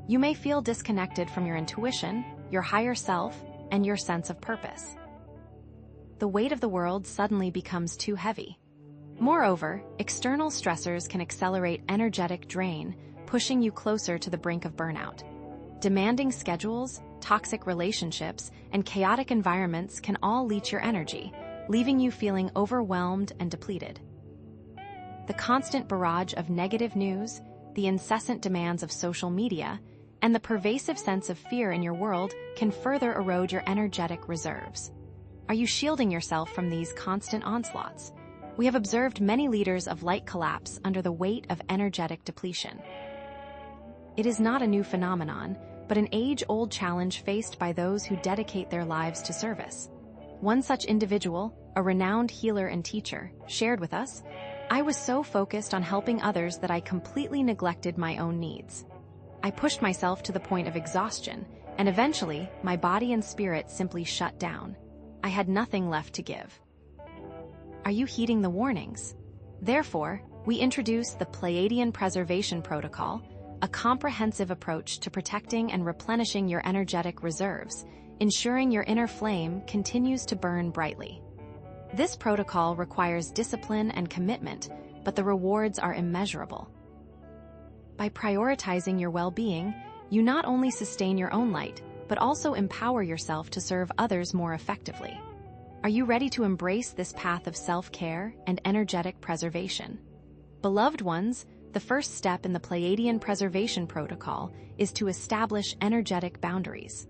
You may feel disconnected from your intuition, your higher self, and your sense of purpose. The weight of the world suddenly becomes too heavy. Moreover, external stressors can accelerate energetic drain, pushing you closer to the brink of burnout. Demanding schedules, toxic relationships, and chaotic environments can all leach your energy, leaving you feeling overwhelmed and depleted. The constant barrage of negative news, the incessant demands of social media, and the pervasive sense of fear in your world can further erode your energetic reserves. Are you shielding yourself from these constant onslaughts? We have observed many leaders of light collapse under the weight of energetic depletion. It is not a new phenomenon, but an age-old challenge faced by those who dedicate their lives to service. One such individual, a renowned healer and teacher, shared with us, "I was so focused on helping others that I completely neglected my own needs. I pushed myself to the point of exhaustion, and eventually, my body and spirit simply shut down. I had nothing left to give." Are you heeding the warnings? Therefore, we introduce the Pleiadian Preservation Protocol, a comprehensive approach to protecting and replenishing your energetic reserves, ensuring your inner flame continues to burn brightly. This protocol requires discipline and commitment, but the rewards are immeasurable. By prioritizing your well-being, you not only sustain your own light, but also empower yourself to serve others more effectively. Are you ready to embrace this path of self-care and energetic preservation? Beloved ones, the first step in the Pleiadian Preservation Protocol is to establish energetic boundaries.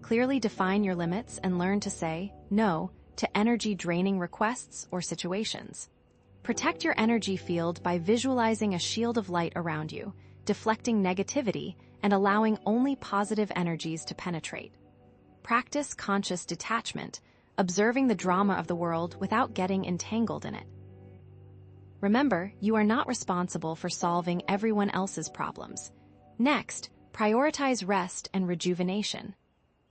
Clearly define your limits and learn to say no to energy-draining requests or situations. Protect your energy field by visualizing a shield of light around you, deflecting negativity and allowing only positive energies to penetrate. Practice conscious detachment, observing the drama of the world without getting entangled in it. Remember, you are not responsible for solving everyone else's problems. Next, Prioritize rest and rejuvenation.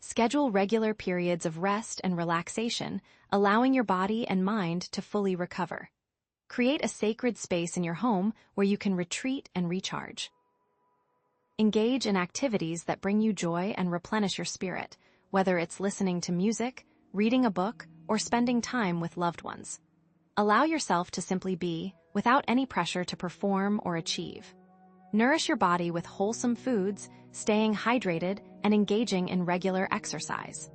Schedule regular periods of rest and relaxation, allowing your body and mind to fully recover. Create a sacred space in your home where you can retreat and recharge. Engage in activities that bring you joy and replenish your spirit, whether it's listening to music, reading a book, or spending time with loved ones. Allow yourself to simply be, without any pressure to perform or achieve. Nourish your body with wholesome foods, staying hydrated, and engaging in regular exercise.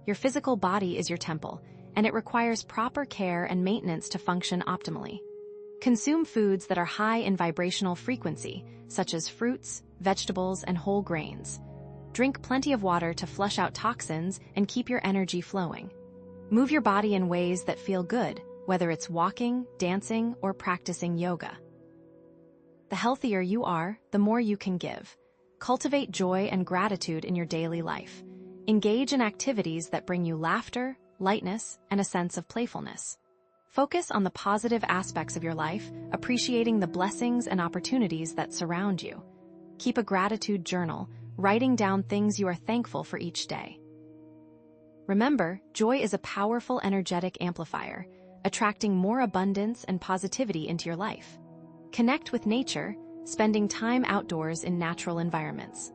Your physical body is your temple, and it requires proper care and maintenance to function optimally. Consume foods that are high in vibrational frequency, such as fruits, vegetables, and whole grains. Drink plenty of water to flush out toxins and keep your energy flowing. Move your body in ways that feel good, whether it's walking, dancing, or practicing yoga. The healthier you are, the more you can give. Cultivate joy and gratitude in your daily life. Engage in activities that bring you laughter, lightness, and a sense of playfulness. Focus on the positive aspects of your life, appreciating the blessings and opportunities that surround you. Keep a gratitude journal, writing down things you are thankful for each day. Remember, joy is a powerful energetic amplifier, attracting more abundance and positivity into your life. Connect with nature, spending time outdoors in natural environments.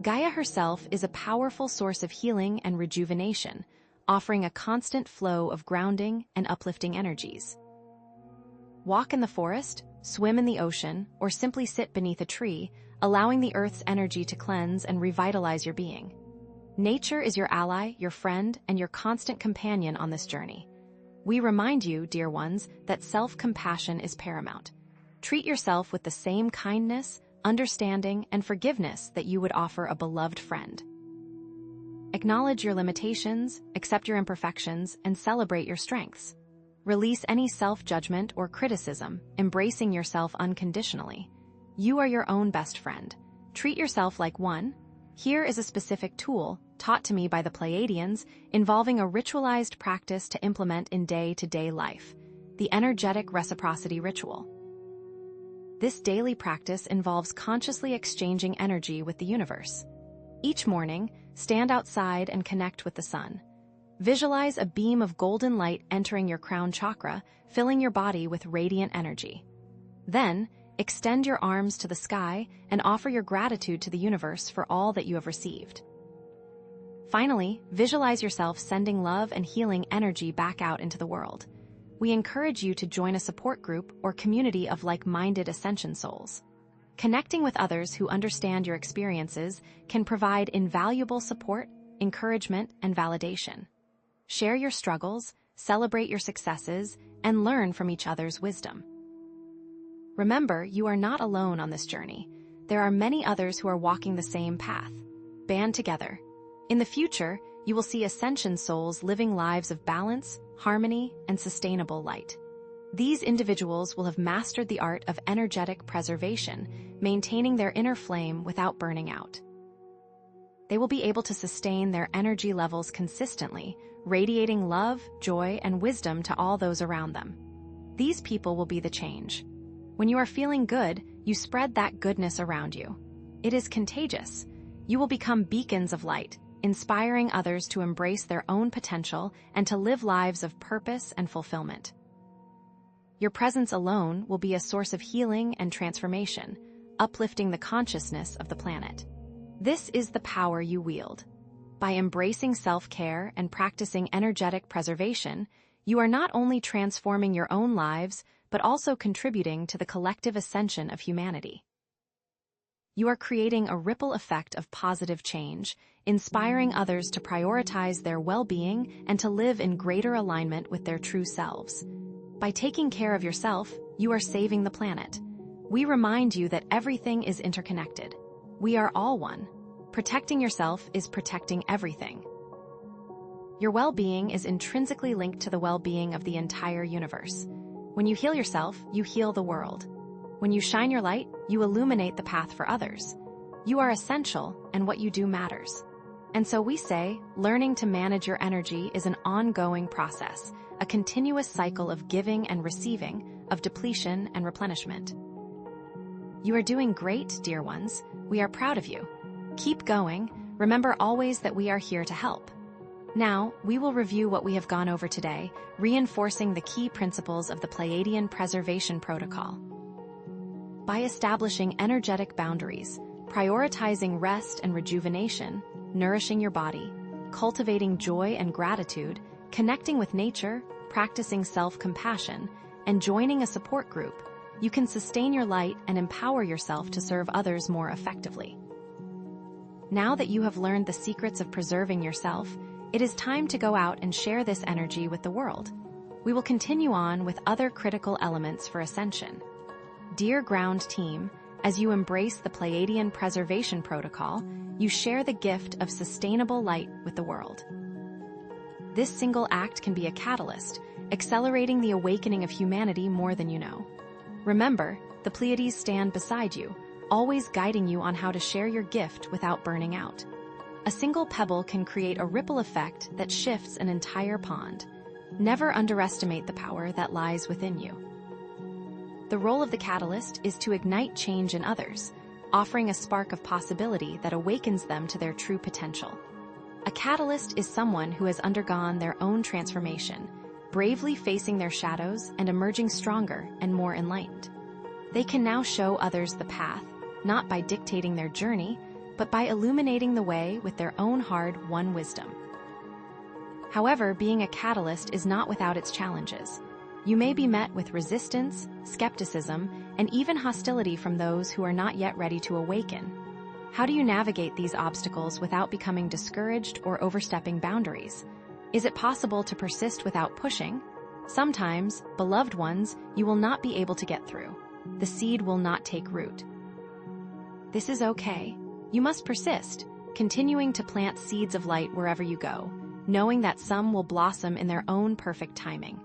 Gaia herself is a powerful source of healing and rejuvenation, offering a constant flow of grounding and uplifting energies. Walk in the forest, swim in the ocean, or simply sit beneath a tree, allowing the Earth's energy to cleanse and revitalize your being. Nature is your ally, your friend, and your constant companion on this journey. We remind you, dear ones, that self-compassion is paramount. Treat yourself with the same kindness, understanding, and forgiveness that you would offer a beloved friend. Acknowledge your limitations, accept your imperfections, and celebrate your strengths. Release any self-judgment or criticism, embracing yourself unconditionally. You are your own best friend. Treat yourself like one. Here is a specific tool, taught to me by the Pleiadians, involving a ritualized practice to implement in day-to-day life: the energetic reciprocity ritual. This daily practice involves consciously exchanging energy with the universe. Each morning, stand outside and connect with the sun. Visualize a beam of golden light entering your crown chakra, filling your body with radiant energy. Then, extend your arms to the sky and offer your gratitude to the universe for all that you have received. Finally, visualize yourself sending love and healing energy back out into the world. We encourage you to join a support group or community of like-minded Ascension souls. Connecting with others who understand your experiences can provide invaluable support, encouragement, and validation. Share your struggles, celebrate your successes, and learn from each other's wisdom. Remember, you are not alone on this journey. There are many others who are walking the same path. Band together. In the future, you will see Ascension souls living lives of balance, harmony, and sustainable light. These individuals will have mastered the art of energetic preservation, maintaining their inner flame without burning out. They will be able to sustain their energy levels consistently, radiating love, joy, and wisdom to all those around them. These people will be the change. When you are feeling good, you spread that goodness around you. It is contagious. You will become beacons of light, inspiring others to embrace their own potential and to live lives of purpose and fulfillment. Your presence alone will be a source of healing and transformation, uplifting the consciousness of the planet. This is the power you wield. By embracing self-care and practicing energetic preservation, you are not only transforming your own lives, but also contributing to the collective ascension of humanity. You are creating a ripple effect of positive change, inspiring others to prioritize their well-being and to live in greater alignment with their true selves. By taking care of yourself, you are saving the planet. We remind you that everything is interconnected. We are all one. Protecting yourself is protecting everything. Your well-being is intrinsically linked to the well-being of the entire universe. When you heal yourself, you heal the world. When you shine your light, you illuminate the path for others. You are essential, and what you do matters. And so we say, learning to manage your energy is an ongoing process, a continuous cycle of giving and receiving, of depletion and replenishment. You are doing great, dear ones. We are proud of you. Keep going. Remember always that we are here to help. Now, we will review what we have gone over today, reinforcing the key principles of the Pleiadian Preservation Protocol. By establishing energetic boundaries, prioritizing rest and rejuvenation, nourishing your body, cultivating joy and gratitude, connecting with nature, practicing self-compassion, and joining a support group, you can sustain your light and empower yourself to serve others more effectively. Now that you have learned the secrets of preserving yourself, it is time to go out and share this energy with the world. We will continue on with other critical elements for Ascension. Dear ground team, as you embrace the Pleiadian Preservation Protocol, you share the gift of sustainable light with the world. This single act can be a catalyst, accelerating the awakening of humanity more than you know. Remember, the Pleiades stand beside you, always guiding you on how to share your gift without burning out. A single pebble can create a ripple effect that shifts an entire pond. Never underestimate the power that lies within you. The role of the catalyst is to ignite change in others, offering a spark of possibility that awakens them to their true potential. A catalyst is someone who has undergone their own transformation, bravely facing their shadows and emerging stronger and more enlightened. They can now show others the path, not by dictating their journey, but by illuminating the way with their own hard-won wisdom. However, being a catalyst is not without its challenges. You may be met with resistance, skepticism, and even hostility from those who are not yet ready to awaken. How do you navigate these obstacles without becoming discouraged or overstepping boundaries? Is it possible to persist without pushing? Sometimes, beloved ones, you will not be able to get through. The seed will not take root. This is okay. You must persist, continuing to plant seeds of light wherever you go, knowing that some will blossom in their own perfect timing.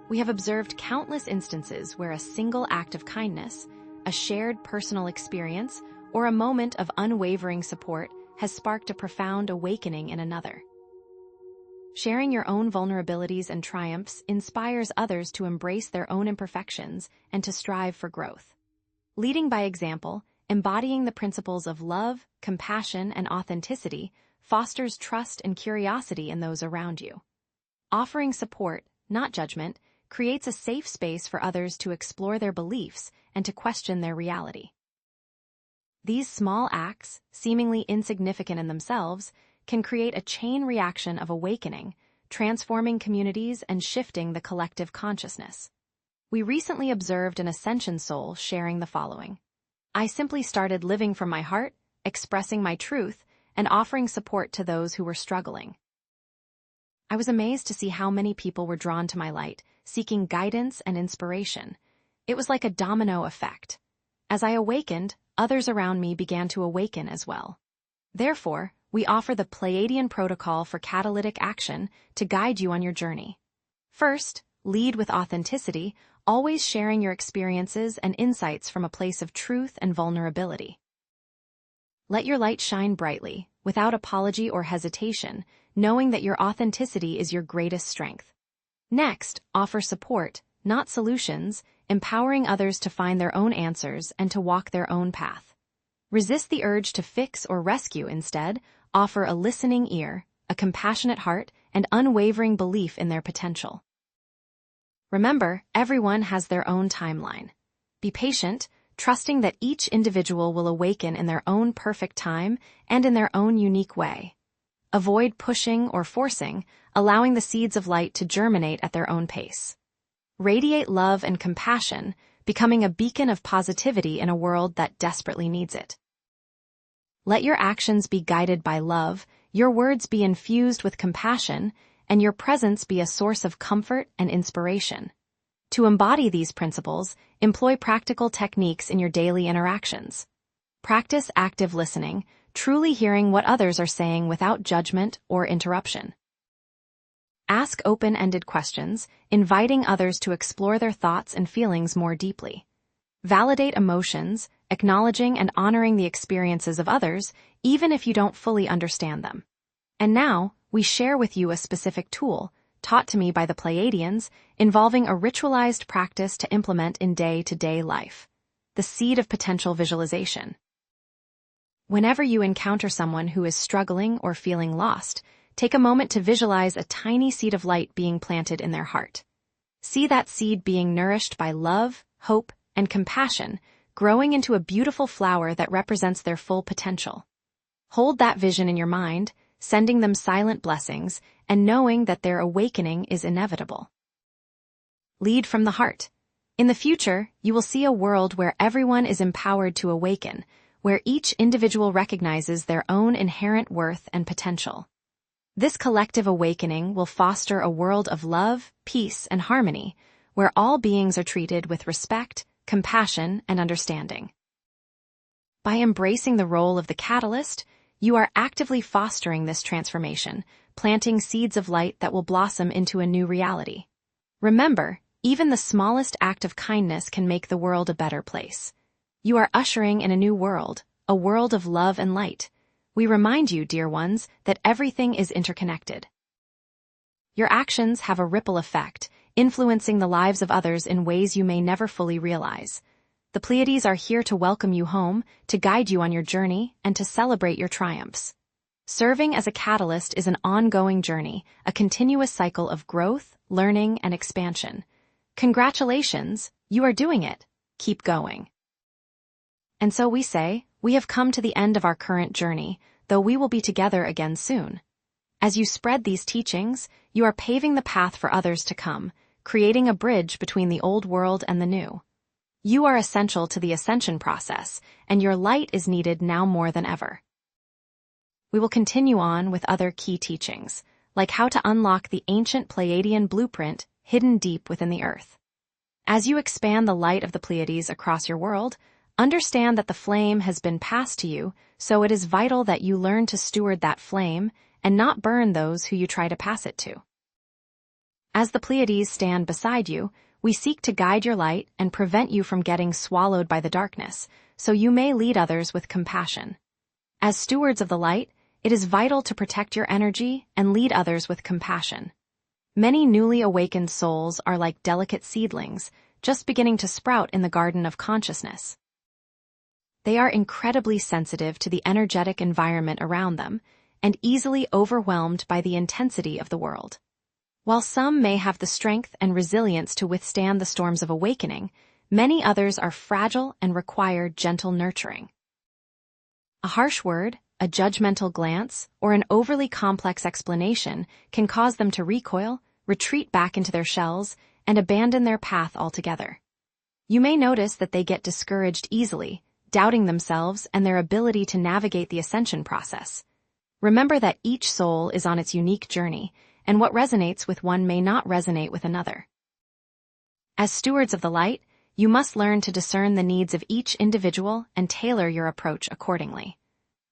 We have observed countless instances where a single act of kindness, a shared personal experience, or a moment of unwavering support has sparked a profound awakening in another. Sharing your own vulnerabilities and triumphs inspires others to embrace their own imperfections and to strive for growth. Leading by example, embodying the principles of love, compassion, and authenticity fosters trust and curiosity in those around you. Offering support, not judgment, creates a safe space for others to explore their beliefs and to question their reality. These small acts, seemingly insignificant in themselves, can create a chain reaction of awakening, transforming communities and shifting the collective consciousness. We recently observed an Ascension soul sharing the following. I simply started living from my heart, expressing my truth, and offering support to those who were struggling. I was amazed to see how many people were drawn to my light, seeking guidance and inspiration. It was like a domino effect. As I awakened, others around me began to awaken as well. Therefore, we offer the Pleiadian Protocol for catalytic action to guide you on your journey. First, lead with authenticity, always sharing your experiences and insights from a place of truth and vulnerability. Let your light shine brightly, without apology or hesitation, knowing that your authenticity is your greatest strength. Next, offer support, not solutions, empowering others to find their own answers and to walk their own path. Resist the urge to fix or rescue. Instead, offer a listening ear, a compassionate heart, and unwavering belief in their potential. Remember, everyone has their own timeline. Be patient, trusting that each individual will awaken in their own perfect time and in their own unique way. Avoid pushing or forcing, allowing the seeds of light to germinate at their own pace. Radiate love and compassion, becoming a beacon of positivity in a world that desperately needs it. Let your actions be guided by love, your words be infused with compassion, and your presence be a source of comfort and inspiration. To embody these principles, employ practical techniques in your daily interactions. Practice active listening, truly hearing what others are saying without judgment or interruption. Ask open-ended questions, inviting others to explore their thoughts and feelings more deeply. Validate emotions, acknowledging and honoring the experiences of others, even if you don't fully understand them. And now, we share with you a specific tool, taught to me by the Pleiadians, involving a ritualized practice to implement in day-to-day life. the seed of potential visualization. Whenever you encounter someone who is struggling or feeling lost, take a moment to visualize a tiny seed of light being planted in their heart. See that seed being nourished by love, hope, and compassion, growing into a beautiful flower that represents their full potential. Hold that vision in your mind, sending them silent blessings, and knowing that their awakening is inevitable. Lead from the heart. In the future, you will see a world where everyone is empowered to awaken, where each individual recognizes their own inherent worth and potential. This collective awakening will foster a world of love, peace, and harmony, where all beings are treated with respect, compassion, and understanding. By embracing the role of the catalyst, you are actively fostering this transformation, planting seeds of light that will blossom into a new reality. Remember, even the smallest act of kindness can make the world a better place. You are ushering in a new world, a world of love and light. We remind you, dear ones, that everything is interconnected. Your actions have a ripple effect, influencing the lives of others in ways you may never fully realize. The Pleiades are here to welcome you home, to guide you on your journey, and to celebrate your triumphs. Serving as a catalyst is an ongoing journey, a continuous cycle of growth, learning, and expansion. Congratulations, you are doing it. Keep going. And so we say, we have come to the end of our current journey, though we will be together again soon. As you spread these teachings, you are paving the path for others to come, creating a bridge between the old world and the new. You are essential to the Ascension process, and your light is needed now more than ever. We will continue on with other key teachings, like how to unlock the ancient Pleiadian blueprint hidden deep within the earth. As you expand the light of the Pleiades across your world, understand that the flame has been passed to you, so it is vital that you learn to steward that flame and not burn those who you try to pass it to. As the Pleiades stand beside you, we seek to guide your light and prevent you from getting swallowed by the darkness, so you may lead others with compassion. As stewards of the light, it is vital to protect your energy and lead others with compassion. Many newly awakened souls are like delicate seedlings, just beginning to sprout in the garden of consciousness. They are incredibly sensitive to the energetic environment around them and easily overwhelmed by the intensity of the world. While some may have the strength and resilience to withstand the storms of awakening, many others are fragile and require gentle nurturing. A harsh word, a judgmental glance, or an overly complex explanation can cause them to recoil, retreat back into their shells, and abandon their path altogether. You may notice that they get discouraged easily, doubting themselves and their ability to navigate the ascension process. Remember that each soul is on its unique journey, and what resonates with one may not resonate with another. As stewards of the light, you must learn to discern the needs of each individual and tailor your approach accordingly.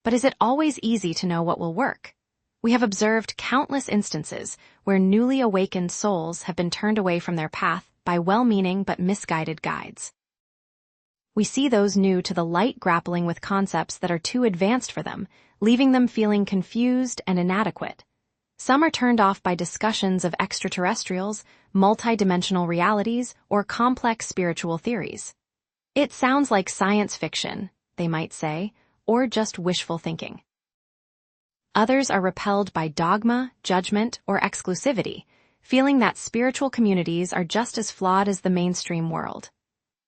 But is it always easy to know what will work? We have observed countless instances where newly awakened souls have been turned away from their path by well-meaning but misguided guides. We see those new to the light grappling with concepts that are too advanced for them, leaving them feeling confused and inadequate. Some are turned off by discussions of extraterrestrials, multidimensional realities, or complex spiritual theories. It sounds like science fiction, they might say, or just wishful thinking. Others are repelled by dogma, judgment, or exclusivity, feeling that spiritual communities are just as flawed as the mainstream world.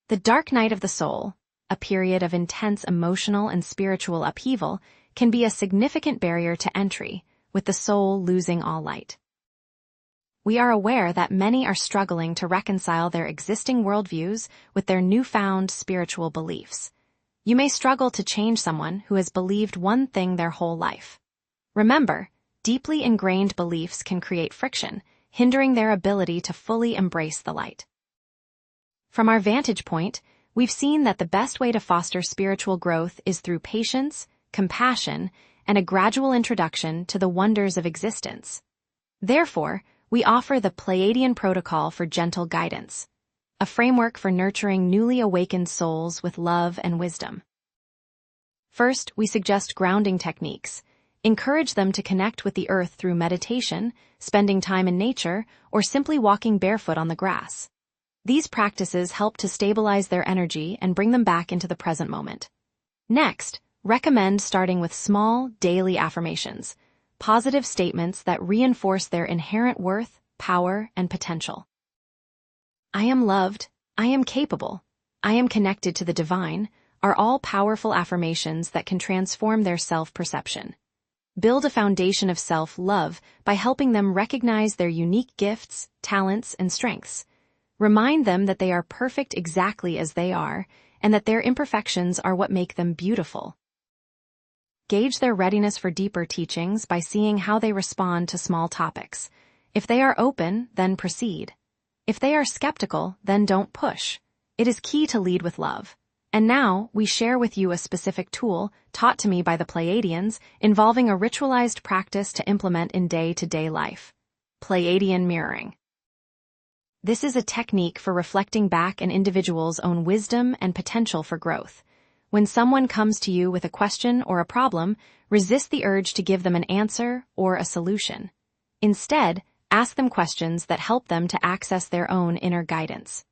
The dark night of the soul, a period of intense emotional and spiritual upheaval, can be a significant barrier to entry, with the soul losing all light. We are aware that many are struggling to reconcile their existing worldviews with their newfound spiritual beliefs. You may struggle to change someone who has believed one thing their whole life. Remember, deeply ingrained beliefs can create friction, hindering their ability to fully embrace the light. From our vantage point, we've seen that the best way to foster spiritual growth is through patience, compassion, and a gradual introduction to the wonders of existence. Therefore, we offer the Pleiadian Protocol for Gentle Guidance, a framework for nurturing newly awakened souls with love and wisdom. First, we suggest grounding techniques. Encourage them to connect with the earth through meditation, spending time in nature, or simply walking barefoot on the grass. These practices help to stabilize their energy and bring them back into the present moment. Next, recommend starting with small, daily affirmations, positive statements that reinforce their inherent worth, power, and potential. I am loved, I am capable, I am connected to the divine are all powerful affirmations that can transform their self-perception. Build a foundation of self-love by helping them recognize their unique gifts, talents, and strengths. Remind them that they are perfect exactly as they are, and that their imperfections are what make them beautiful. Gauge their readiness for deeper teachings by seeing how they respond to small topics. If they are open, then proceed. If they are skeptical, then don't push. It is key to lead with love. And now, we share with you a specific tool, taught to me by the Pleiadians, involving a ritualized practice to implement in day-to-day life. Pleiadian mirroring. This is a technique for reflecting back an individual's own wisdom and potential for growth. When someone comes to you with a question or a problem, resist the urge to give them an answer or a solution. Instead, ask them questions that help them to access their own inner guidance.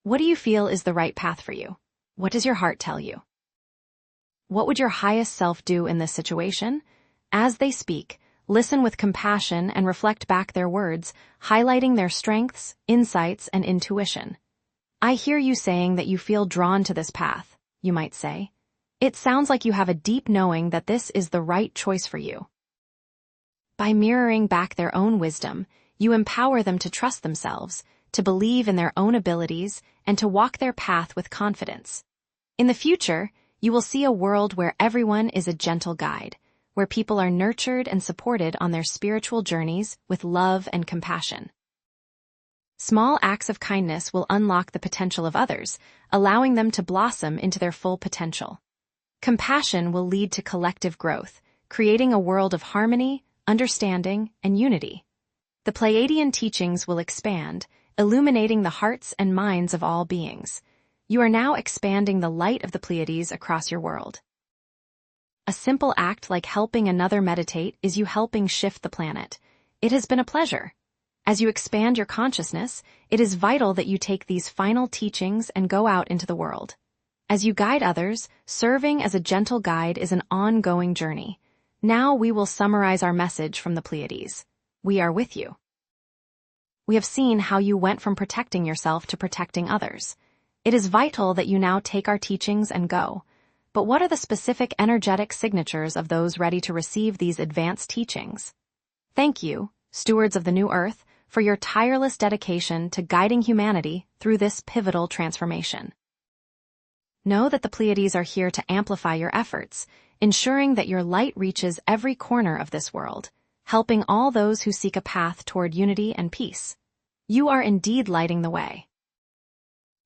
What do you feel is the right path for you? What does your heart tell you? What would your highest self do in this situation? As they speak, listen with compassion and reflect back their words, highlighting their strengths, insights, and intuition. I hear you saying that you feel drawn to this path, you might say. It sounds like you have a deep knowing that this is the right choice for you. By mirroring back their own wisdom, you empower them to trust themselves, to believe in their own abilities, and to walk their path with confidence. In the future, you will see a world where everyone is a gentle guide, where people are nurtured and supported on their spiritual journeys with love and compassion. Small acts of kindness will unlock the potential of others, allowing them to blossom into their full potential. Compassion will lead to collective growth, creating a world of harmony, understanding, and unity. The Pleiadian teachings will expand, illuminating the hearts and minds of all beings. You are now expanding the light of the Pleiades across your world. A simple act like helping another meditate is you helping shift the planet. It has been a pleasure. As you expand your consciousness, it is vital that you take these final teachings and go out into the world. As you guide others, serving as a gentle guide is an ongoing journey. Now we will summarize our message from the Pleiades. We are with you. We have seen how you went from protecting yourself to protecting others. It is vital that you now take our teachings and go. But what are the specific energetic signatures of those ready to receive these advanced teachings? Thank you, stewards of the new Earth, for your tireless dedication to guiding humanity through this pivotal transformation. Know that the Pleiades are here to amplify your efforts, ensuring that your light reaches every corner of this world, helping all those who seek a path toward unity and peace. You are indeed lighting the way.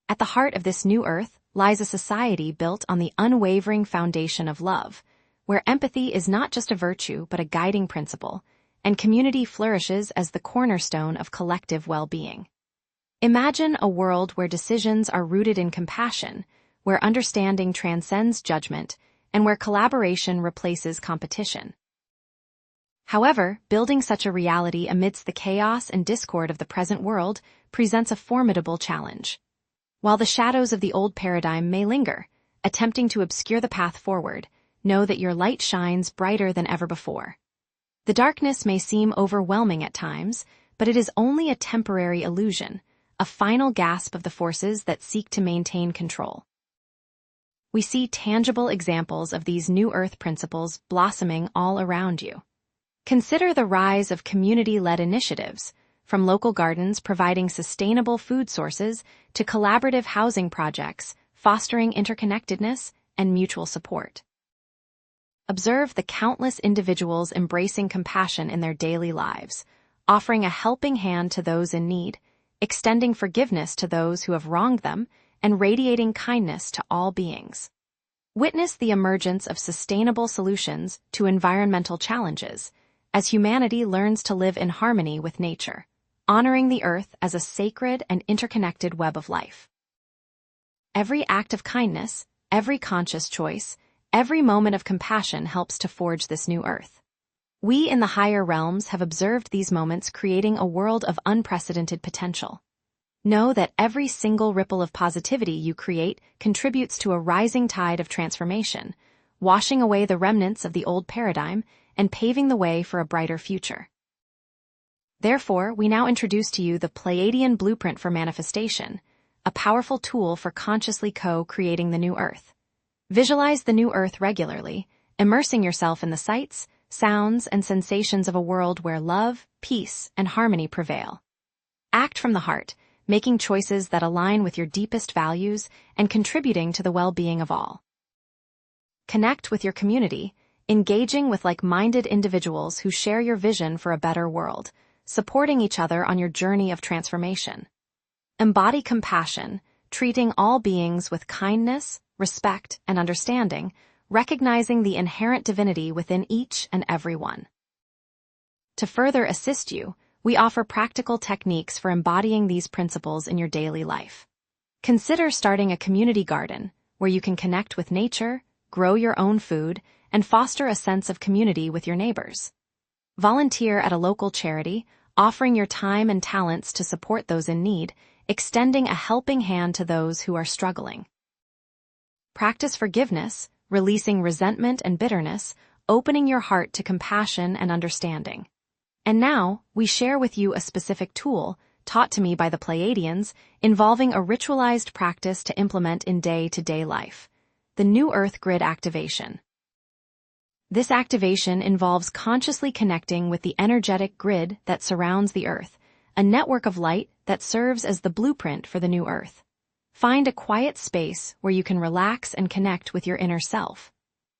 At the heart of this new Earth lies a society built on the unwavering foundation of love, where empathy is not just a virtue but a guiding principle, and community flourishes as the cornerstone of collective well-being. Imagine a world where decisions are rooted in compassion, where understanding transcends judgment, and where collaboration replaces competition. However, building such a reality amidst the chaos and discord of the present world presents a formidable challenge. While the shadows of the old paradigm may linger, attempting to obscure the path forward, know that your light shines brighter than ever before. The darkness may seem overwhelming at times, but it is only a temporary illusion, a final gasp of the forces that seek to maintain control. We see tangible examples of these new Earth principles blossoming all around you. Consider the rise of community-led initiatives, from local gardens providing sustainable food sources to collaborative housing projects, fostering interconnectedness and mutual support. Observe the countless individuals embracing compassion in their daily lives, offering a helping hand to those in need, extending forgiveness to those who have wronged them, and radiating kindness to all beings. Witness the emergence of sustainable solutions to environmental challenges, as humanity learns to live in harmony with nature, honoring the Earth as a sacred and interconnected web of life. Every act of kindness, every conscious choice, every moment of compassion helps to forge this new Earth. We in the higher realms have observed these moments creating a world of unprecedented potential. Know that every single ripple of positivity you create contributes to a rising tide of transformation, washing away the remnants of the old paradigm and paving the way for a brighter future. Therefore, we now introduce to you the Pleiadian Blueprint for Manifestation, a powerful tool for consciously co-creating the new Earth. Visualize the new Earth regularly, immersing yourself in the sights, sounds, and sensations of a world where love, peace, and harmony prevail. Act from the heart, making choices that align with your deepest values and contributing to the well-being of all. Connect with your community, engaging with like-minded individuals who share your vision for a better world, supporting each other on your journey of transformation. Embody compassion, treating all beings with kindness, respect, and understanding, recognizing the inherent divinity within each and every one. To further assist you, we offer practical techniques for embodying these principles in your daily life. Consider starting a community garden where you can connect with nature, grow your own food, and foster a sense of community with your neighbors. Volunteer at a local charity, offering your time and talents to support those in need, extending a helping hand to those who are struggling. Practice forgiveness, releasing resentment and bitterness, opening your heart to compassion and understanding. And now, we share with you a specific tool, taught to me by the Pleiadians, involving a ritualized practice to implement in day-to-day life: the New Earth Grid activation. This activation involves consciously connecting with the energetic grid that surrounds the Earth, a network of light that serves as the blueprint for the new Earth. Find a quiet space where you can relax and connect with your inner self.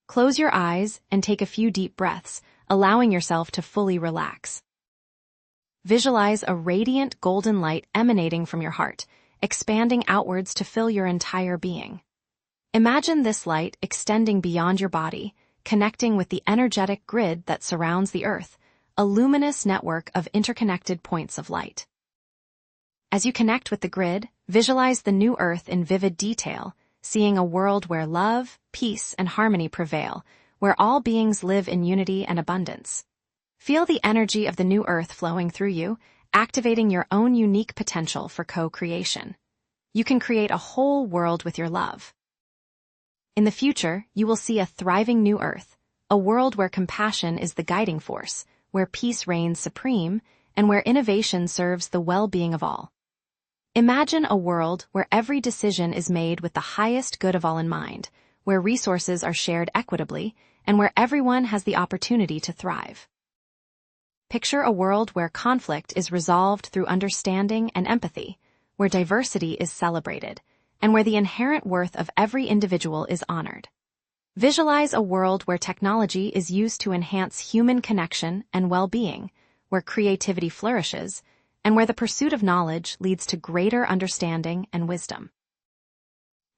Close your eyes and take a few deep breaths, allowing yourself to fully relax. Visualize a radiant golden light emanating from your heart, expanding outwards to fill your entire being. Imagine this light extending beyond your body, connecting with the energetic grid that surrounds the Earth, a luminous network of interconnected points of light. As you connect with the grid, visualize the new Earth in vivid detail, seeing a world where love, peace, and harmony prevail, where all beings live in unity and abundance. Feel the energy of the new Earth flowing through you, activating your own unique potential for co-creation. You can create a whole world with your love. In the future, you will see a thriving new Earth, a world where compassion is the guiding force, where peace reigns supreme, and where innovation serves the well-being of all. Imagine a world where every decision is made with the highest good of all in mind, where resources are shared equitably, and where everyone has the opportunity to thrive. Picture a world where conflict is resolved through understanding and empathy, where diversity is celebrated, and where the inherent worth of every individual is honored. Visualize a world where technology is used to enhance human connection and well-being, where creativity flourishes, and where the pursuit of knowledge leads to greater understanding and wisdom.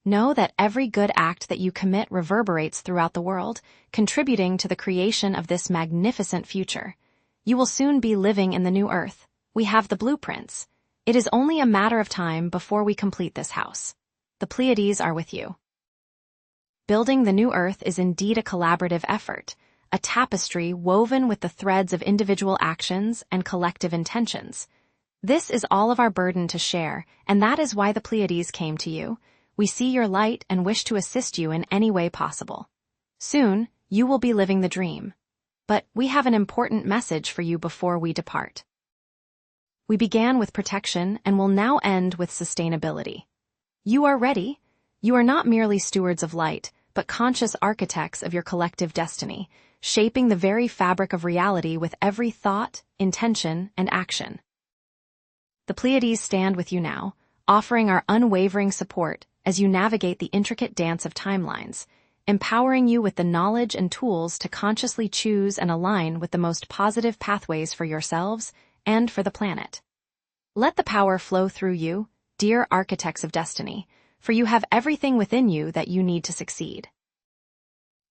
Know that every good act that you commit reverberates throughout the world, contributing to the creation of this magnificent future. You will soon be living in the new Earth. We have the blueprints. It is only a matter of time before we complete this house. The Pleiades are with you. Building the new Earth is indeed a collaborative effort, a tapestry woven with the threads of individual actions and collective intentions. This is all of our burden to share, and that is why the Pleiades came to you. We see your light and wish to assist you in any way possible. Soon, you will be living the dream. But we have an important message for you before we depart. We began with protection and will now end with sustainability. You are ready. You are not merely stewards of light, but conscious architects of your collective destiny, shaping the very fabric of reality with every thought, intention, and action. The Pleiades stand with you now, offering our unwavering support as you navigate the intricate dance of timelines, empowering you with the knowledge and tools to consciously choose and align with the most positive pathways for yourselves and for the planet. Let the power flow through you, dear architects of destiny, for you have everything within you that you need to succeed.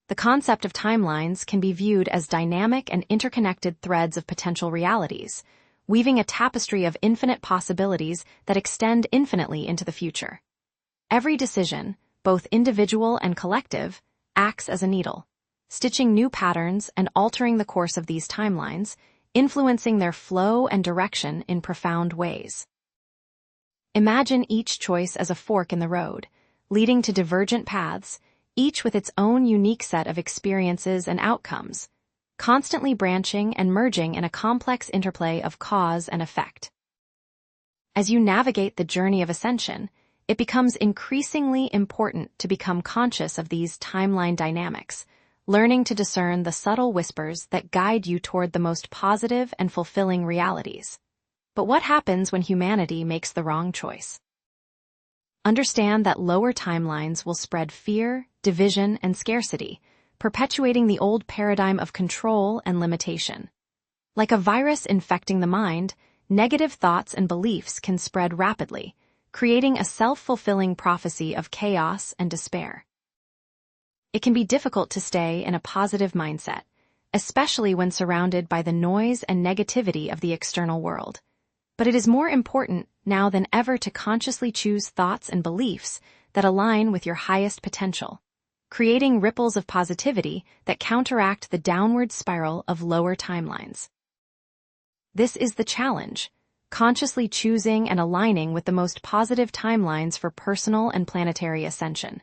The concept of timelines can be viewed as dynamic and interconnected threads of potential realities, weaving a tapestry of infinite possibilities that extend infinitely into the future. Every decision, both individual and collective, acts as a needle, stitching new patterns and altering the course of these timelines, influencing their flow and direction in profound ways. Imagine each choice as a fork in the road, leading to divergent paths, each with its own unique set of experiences and outcomes, constantly branching and merging in a complex interplay of cause and effect. As you navigate the journey of ascension, it becomes increasingly important to become conscious of these timeline dynamics, learning to discern the subtle whispers that guide you toward the most positive and fulfilling realities. But what happens when humanity makes the wrong choice? Understand that lower timelines will spread fear, division, and scarcity, perpetuating the old paradigm of control and limitation. Like a virus infecting the mind, negative thoughts and beliefs can spread rapidly, creating a self-fulfilling prophecy of chaos and despair. It can be difficult to stay in a positive mindset, especially when surrounded by the noise and negativity of the external world. But it is more important now than ever to consciously choose thoughts and beliefs that align with your highest potential, creating ripples of positivity that counteract the downward spiral of lower timelines. This is the challenge, consciously choosing and aligning with the most positive timelines for personal and planetary ascension.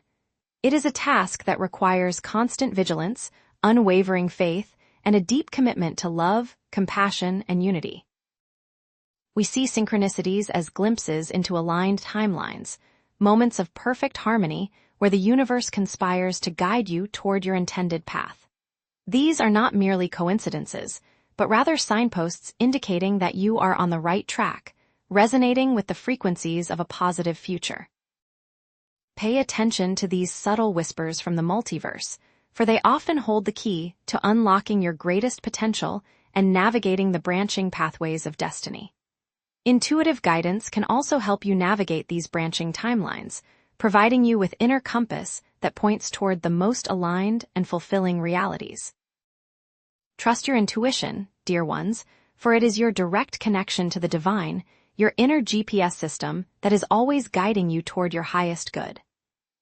It is a task that requires constant vigilance, unwavering faith, and a deep commitment to love, compassion, and unity. We see synchronicities as glimpses into aligned timelines, moments of perfect harmony where the universe conspires to guide you toward your intended path. These are not merely coincidences, but rather signposts indicating that you are on the right track, resonating with the frequencies of a positive future. Pay attention to these subtle whispers from the multiverse, for they often hold the key to unlocking your greatest potential and navigating the branching pathways of destiny. Intuitive guidance can also help you navigate these branching timelines, providing you with inner compass that points toward the most aligned and fulfilling realities. Trust your intuition, dear ones, for it is your direct connection to the divine, your inner GPS system, that is always guiding you toward your highest good.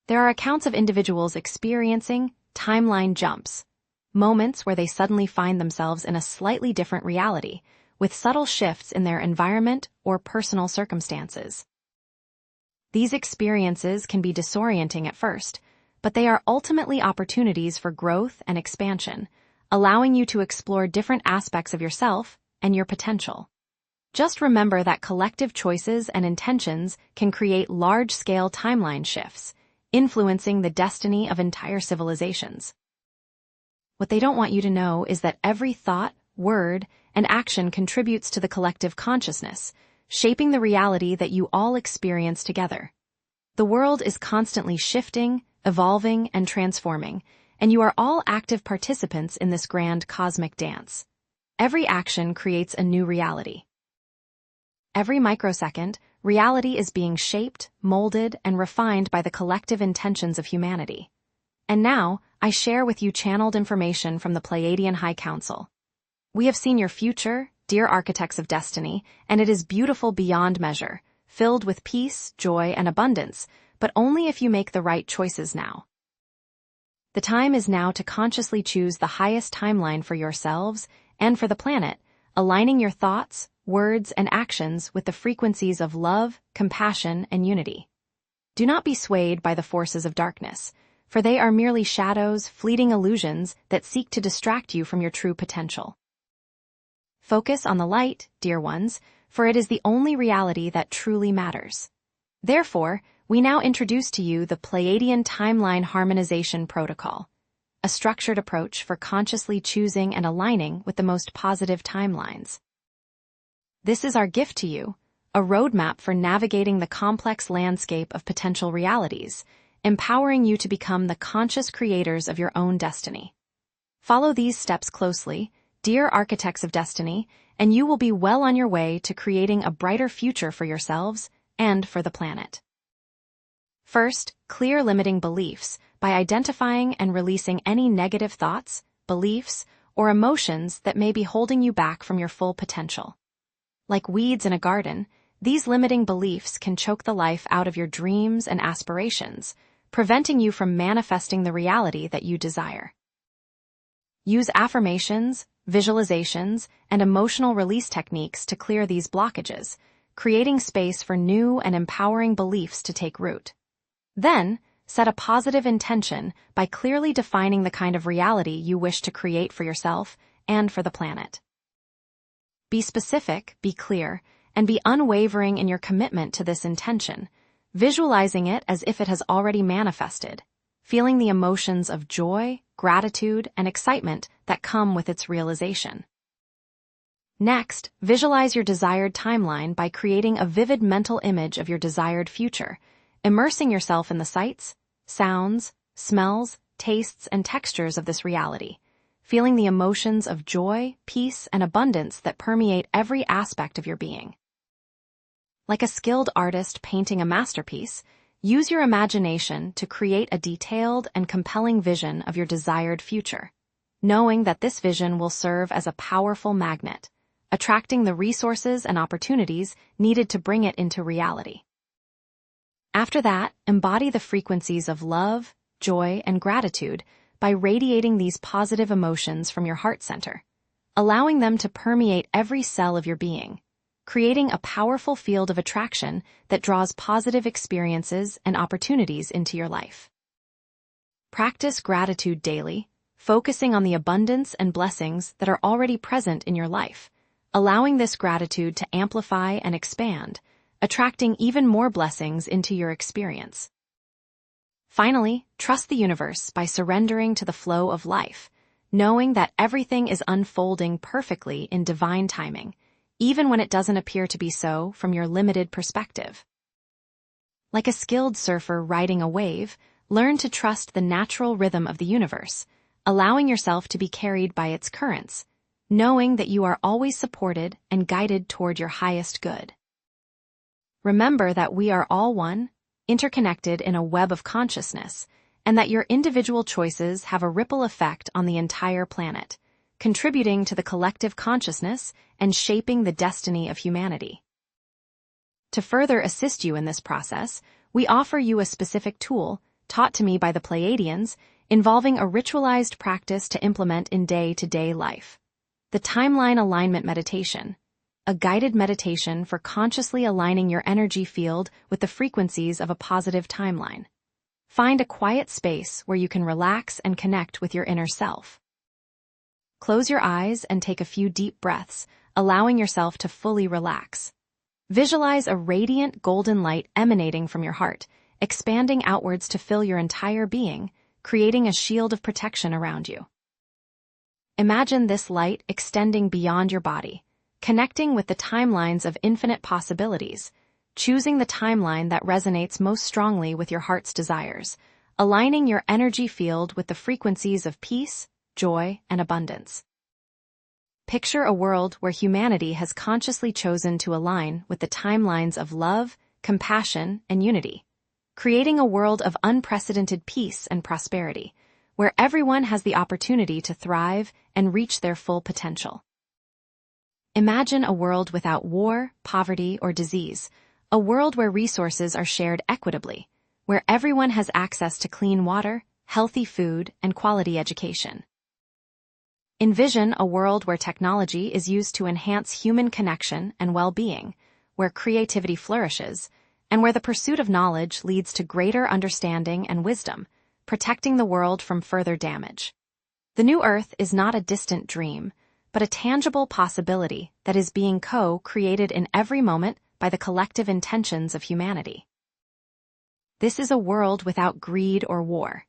There are accounts of individuals experiencing timeline jumps, moments where they suddenly find themselves in a slightly different reality, with subtle shifts in their environment or personal circumstances. These experiences can be disorienting at first, but they are ultimately opportunities for growth and expansion, allowing you to explore different aspects of yourself and your potential. Just remember that collective choices and intentions can create large-scale timeline shifts, influencing the destiny of entire civilizations. What they don't want you to know is that every thought, word, and action contributes to the collective consciousness, shaping the reality that you all experience together. The world is constantly shifting, evolving, and transforming, and you are all active participants in this grand cosmic dance. Every action creates a new reality. Every microsecond, reality is being shaped, molded, and refined by the collective intentions of humanity. And now, I share with you channeled information from the Pleiadian High Council. We have seen your future, dear architects of destiny, and it is beautiful beyond measure, filled with peace, joy, and abundance, but only if you make the right choices now. The time is now to consciously choose the highest timeline for yourselves and for the planet, aligning your thoughts, words, and actions with the frequencies of love, compassion, and unity. Do not be swayed by the forces of darkness, for they are merely shadows, fleeting illusions that seek to distract you from your true potential. Focus on the light, dear ones, for it is the only reality that truly matters. Therefore, we now introduce to you the Pleiadian Timeline Harmonization Protocol, a structured approach for consciously choosing and aligning with the most positive timelines. This is our gift to you, a roadmap for navigating the complex landscape of potential realities, empowering you to become the conscious creators of your own destiny. Follow these steps closely, dear architects of destiny, and you will be well on your way to creating a brighter future for yourselves and for the planet. First, clear limiting beliefs by identifying and releasing any negative thoughts, beliefs, or emotions that may be holding you back from your full potential. Like weeds in a garden, these limiting beliefs can choke the life out of your dreams and aspirations, preventing you from manifesting the reality that you desire. Use affirmations, visualizations, and emotional release techniques to clear these blockages, creating space for new and empowering beliefs to take root. Then, set a positive intention by clearly defining the kind of reality you wish to create for yourself and for the planet. Be specific, be clear, and be unwavering in your commitment to this intention, visualizing it as if it has already manifested, feeling the emotions of joy, gratitude, and excitement that come with its realization. Next, visualize your desired timeline by creating a vivid mental image of your desired future, immersing yourself in the sights, sounds, smells, tastes, and textures of this reality, feeling the emotions of joy, peace, and abundance that permeate every aspect of your being. Like a skilled artist painting a masterpiece, use your imagination to create a detailed and compelling vision of your desired future, knowing that this vision will serve as a powerful magnet, attracting the resources and opportunities needed to bring it into reality. After that, embody the frequencies of love, joy, and gratitude by radiating these positive emotions from your heart center, allowing them to permeate every cell of your being, creating a powerful field of attraction that draws positive experiences and opportunities into your life. Practice gratitude daily, focusing on the abundance and blessings that are already present in your life, allowing this gratitude to amplify and expand, attracting even more blessings into your experience. Finally, trust the universe by surrendering to the flow of life, knowing that everything is unfolding perfectly in divine timing, even when it doesn't appear to be so from your limited perspective. Like a skilled surfer riding a wave, learn to trust the natural rhythm of the universe, allowing yourself to be carried by its currents, knowing that you are always supported and guided toward your highest good. Remember that we are all one, interconnected in a web of consciousness, and that your individual choices have a ripple effect on the entire planet, contributing to the collective consciousness and shaping the destiny of humanity. To further assist you in this process, we offer you a specific tool, taught to me by the Pleiadians, involving a ritualized practice to implement in day-to-day life. The Timeline Alignment Meditation, a guided meditation for consciously aligning your energy field with the frequencies of a positive timeline. Find a quiet space where you can relax and connect with your inner self. Close your eyes and take a few deep breaths, allowing yourself to fully relax. Visualize a radiant golden light emanating from your heart, expanding outwards to fill your entire being, creating a shield of protection around you. Imagine this light extending beyond your body, connecting with the timelines of infinite possibilities, choosing the timeline that resonates most strongly with your heart's desires, aligning your energy field with the frequencies of peace, joy, and abundance. Picture a world where humanity has consciously chosen to align with the timelines of love, compassion, and unity, creating a world of unprecedented peace and prosperity, where everyone has the opportunity to thrive and reach their full potential. Imagine a world without war, poverty, or disease, a world where resources are shared equitably, where everyone has access to clean water, healthy food, and quality education. Envision a world where technology is used to enhance human connection and well-being, where creativity flourishes, and where the pursuit of knowledge leads to greater understanding and wisdom, protecting the world from further damage. The new Earth is not a distant dream, but a tangible possibility that is being co-created in every moment by the collective intentions of humanity. This is a world without greed or war.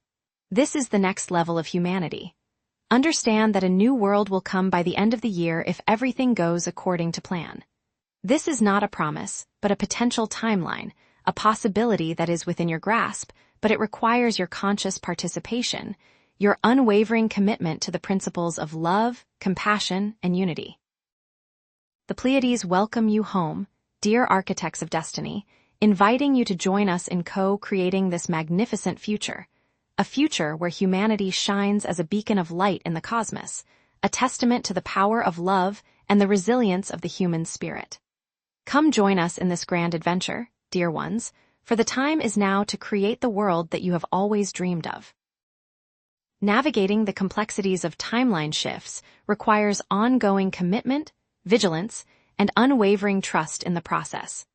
This is the next level of humanity. Understand that a new world will come by the end of the year if everything goes according to plan. This is not a promise, but a potential timeline, a possibility that is within your grasp, but it requires your conscious participation, your unwavering commitment to the principles of love, compassion, and unity. The Pleiades welcome you home, dear architects of destiny, inviting you to join us in co-creating this magnificent future, a future where humanity shines as a beacon of light in the cosmos, a testament to the power of love and the resilience of the human spirit. Come join us in this grand adventure, dear ones, for the time is now to create the world that you have always dreamed of. Navigating the complexities of timeline shifts requires ongoing commitment, vigilance, and unwavering trust in the process,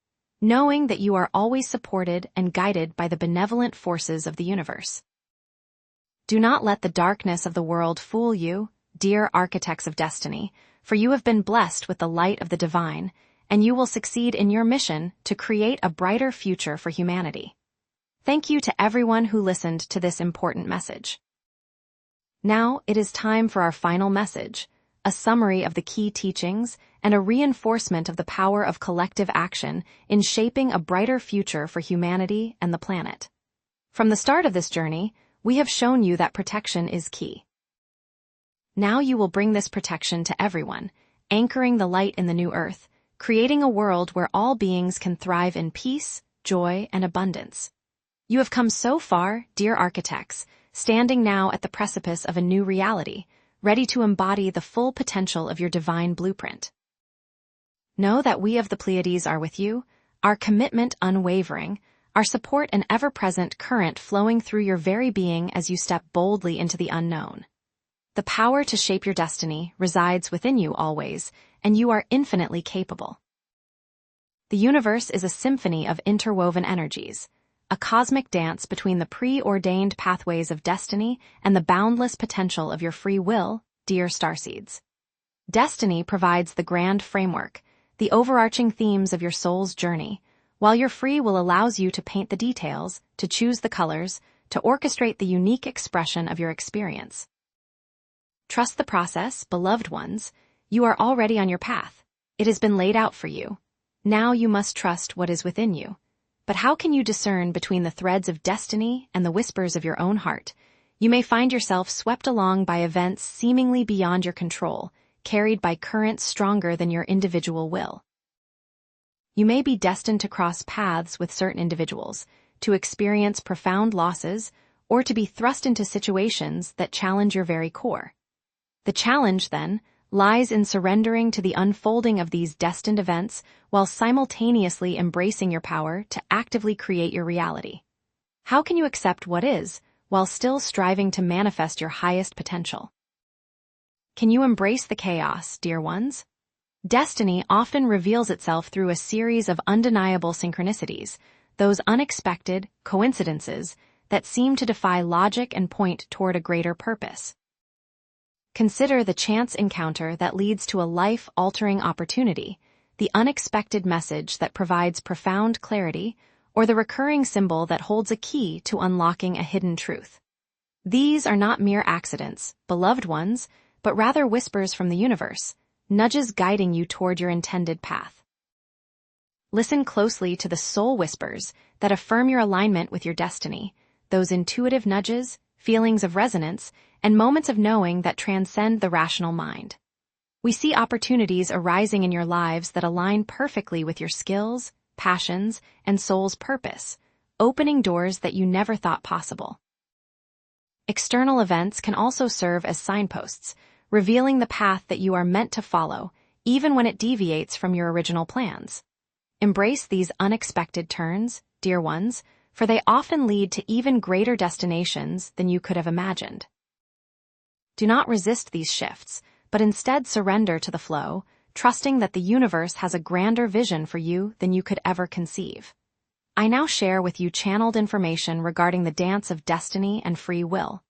knowing that you are always supported and guided by the benevolent forces of the universe. Do not let the darkness of the world fool you, dear architects of destiny, for you have been blessed with the light of the divine, and you will succeed in your mission to create a brighter future for humanity. Thank you to everyone who listened to this important message. Now it is time for our final message, a summary of the key teachings and a reinforcement of the power of collective action in shaping a brighter future for humanity and the planet. From the start of this journey, we have shown you that protection is key. Now you will bring this protection to everyone, anchoring the light in the new earth, creating a world where all beings can thrive in peace, joy, and abundance. You have come so far, dear architects, standing now at the precipice of a new reality, ready to embody the full potential of your divine blueprint. Know that we of the Pleiades are with you, our commitment unwavering, our support an ever-present current flowing through your very being as you step boldly into the unknown. The power to shape your destiny resides within you always, and you are infinitely capable. The universe is a symphony of interwoven energies, a cosmic dance between the preordained pathways of destiny and the boundless potential of your free will, dear starseeds. Destiny provides the grand framework, the overarching themes of your soul's journey, while your free will allows you to paint the details, to choose the colors, to orchestrate the unique expression of your experience. Trust the process, beloved ones. You are already on your path. It has been laid out for you. Now you must trust what is within you. But how can you discern between the threads of destiny and the whispers of your own heart? You may find yourself swept along by events seemingly beyond your control, carried by currents stronger than your individual will. You may be destined to cross paths with certain individuals, to experience profound losses, or to be thrust into situations that challenge your very core. The challenge, then, lies in surrendering to the unfolding of these destined events while simultaneously embracing your power to actively create your reality. How can you accept what is, while still striving to manifest your highest potential? Can you embrace the chaos, dear ones? Destiny often reveals itself through a series of undeniable synchronicities, those unexpected coincidences that seem to defy logic and point toward a greater purpose. Consider the chance encounter that leads to a life-altering opportunity, the unexpected message that provides profound clarity, or the recurring symbol that holds a key to unlocking a hidden truth. These are not mere accidents, beloved ones, but rather whispers from the universe, nudges guiding you toward your intended path. Listen closely to the soul whispers that affirm your alignment with your destiny, those intuitive nudges, feelings of resonance, and moments of knowing that transcend the rational mind. We see opportunities arising in your lives that align perfectly with your skills, passions, and soul's purpose, opening doors that you never thought possible. External events can also serve as signposts, revealing the path that you are meant to follow, even when it deviates from your original plans. Embrace these unexpected turns, dear ones, for they often lead to even greater destinations than you could have imagined. Do not resist these shifts, but instead surrender to the flow, trusting that the universe has a grander vision for you than you could ever conceive. I now share with you channeled information regarding the dance of destiny and free will.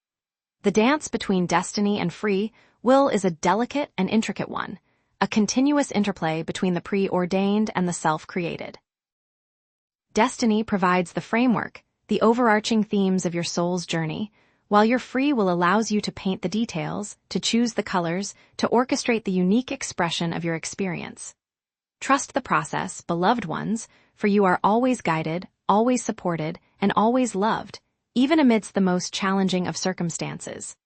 The dance between destiny and free will is a delicate and intricate one, a continuous interplay between the preordained and the self-created. Destiny provides the framework, the overarching themes of your soul's journey, while your free will allows you to paint the details, to choose the colors, to orchestrate the unique expression of your experience. Trust the process, beloved ones, for you are always guided, always supported, and always loved, even amidst the most challenging of circumstances.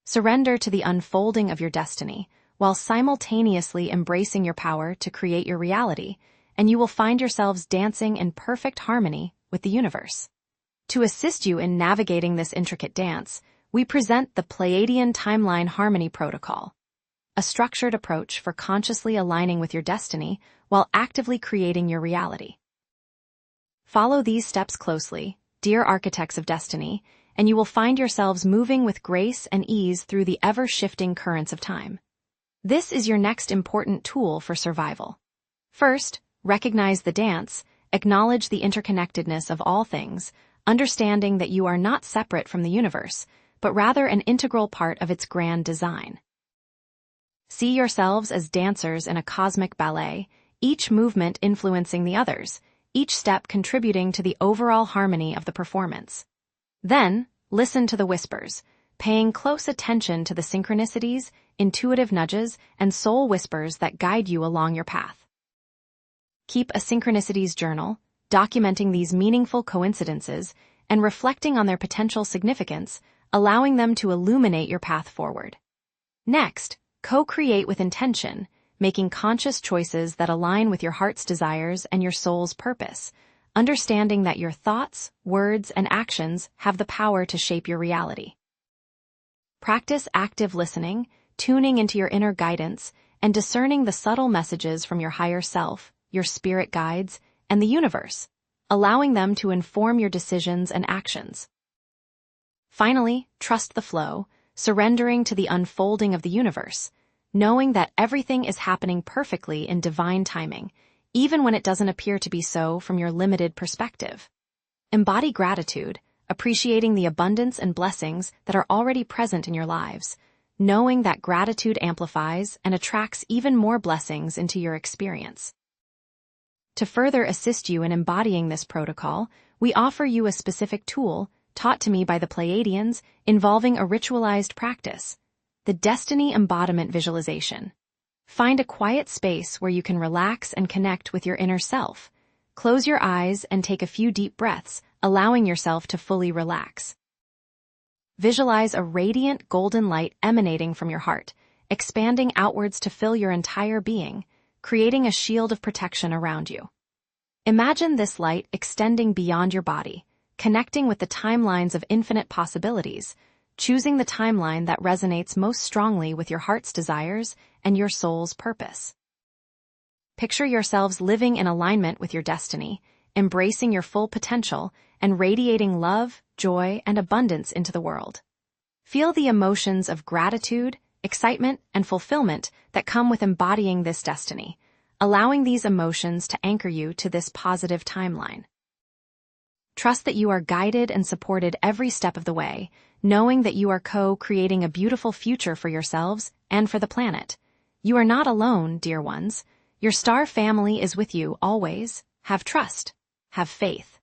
Surrender to the unfolding of your destiny, while simultaneously embracing your power to create your reality, and you will find yourselves dancing in perfect harmony with the universe. To assist you in navigating this intricate dance, we present the Pleiadian Timeline Harmony Protocol, a structured approach for consciously aligning with your destiny while actively creating your reality. Follow these steps closely, dear architects of destiny, and you will find yourselves moving with grace and ease through the ever-shifting currents of time. This is your next important tool for survival. First, recognize the dance, acknowledge the interconnectedness of all things, understanding that you are not separate from the universe, but rather an integral part of its grand design. See yourselves as dancers in a cosmic ballet, each movement influencing the others, each step contributing to the overall harmony of the performance. Then, listen to the whispers, paying close attention to the synchronicities, intuitive nudges, and soul whispers that guide you along your path. Keep a synchronicities journal, documenting these meaningful coincidences and reflecting on their potential significance, allowing them to illuminate your path forward. Next, co-create with intention, making conscious choices that align with your heart's desires and your soul's purpose, understanding that your thoughts, words, and actions have the power to shape your reality. Practice active listening, tuning into your inner guidance, and discerning the subtle messages from your higher self, your spirit guides, and the universe, allowing them to inform your decisions and actions. Finally, trust the flow, surrendering to the unfolding of the universe, knowing that everything is happening perfectly in divine timing, even when it doesn't appear to be so from your limited perspective. Embody gratitude, appreciating the abundance and blessings that are already present in your lives, knowing that gratitude amplifies and attracts even more blessings into your experience. To further assist you in embodying this protocol, we offer you a specific tool, taught to me by the Pleiadians, involving a ritualized practice, the Destiny Embodiment Visualization. Find a quiet space where you can relax and connect with your inner self. Close your eyes and take a few deep breaths, allowing yourself to fully relax. Visualize a radiant golden light emanating from your heart, expanding outwards to fill your entire being, creating a shield of protection around you. Imagine this light extending beyond your body, connecting with the timelines of infinite possibilities, choosing the timeline that resonates most strongly with your heart's desires and your soul's purpose. Picture yourselves living in alignment with your destiny, embracing your full potential, and radiating love, joy, and abundance into the world. Feel the emotions of gratitude, excitement, and fulfillment that come with embodying this destiny, allowing these emotions to anchor you to this positive timeline. Trust that you are guided and supported every step of the way, knowing that you are co-creating a beautiful future for yourselves and for the planet. You are not alone, dear ones. Your star family is with you always. Have trust. Have faith.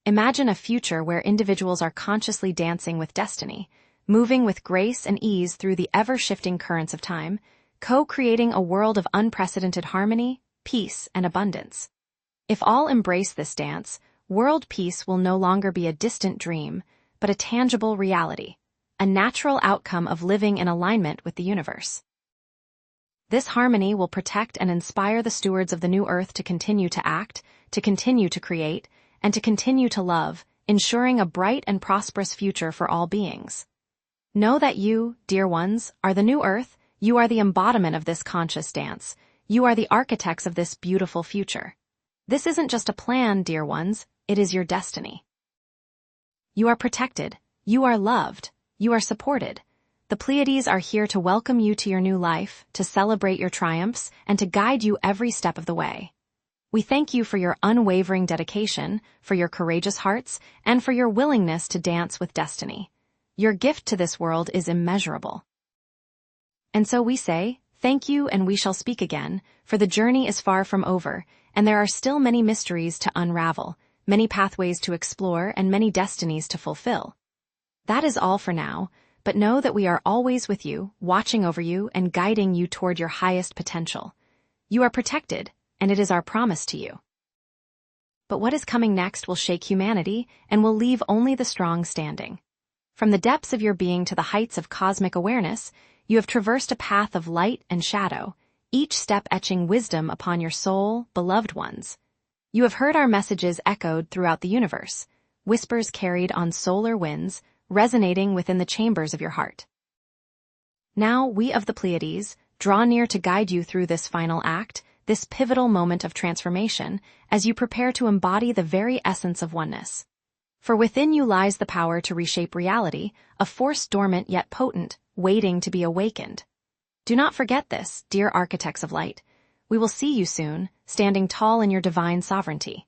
Imagine a future where individuals are consciously dancing with destiny, moving with grace and ease through the ever-shifting currents of time, co-creating a world of unprecedented harmony, peace, and abundance. If all embrace this dance, world peace will no longer be a distant dream, but a tangible reality, a natural outcome of living in alignment with the universe. This harmony will protect and inspire the stewards of the new earth to continue to act, to continue to create, and to continue to love, ensuring a bright and prosperous future for all beings. Know that you, dear ones, are the new earth. You are the embodiment of this conscious dance. You are the architects of this beautiful future. This isn't just a plan, dear ones, it is your destiny. You are protected, you are loved, you are supported. The Pleiades are here to welcome you to your new life, to celebrate your triumphs, and to guide you every step of the way. We thank you for your unwavering dedication, for your courageous hearts, and for your willingness to dance with destiny. Your gift to this world is immeasurable. And so we say, thank you, and we shall speak again, for the journey is far from over, and there are still many mysteries to unravel, many pathways to explore, and many destinies to fulfill. That is all for now, but know that we are always with you, watching over you, and guiding you toward your highest potential. You are protected, and it is our promise to you. But what is coming next will shake humanity and will leave only the strong standing. From the depths of your being to the heights of cosmic awareness, you have traversed a path of light and shadow, each step etching wisdom upon your soul, beloved ones. You have heard our messages echoed throughout the universe, whispers carried on solar winds, resonating within the chambers of your heart. Now, we of the Pleiades draw near to guide you through this final act, this pivotal moment of transformation, as you prepare to embody the very essence of oneness. For within you lies the power to reshape reality, a force dormant yet potent, waiting to be awakened. Do not forget this, dear architects of light. We will see you soon, standing tall in your divine sovereignty.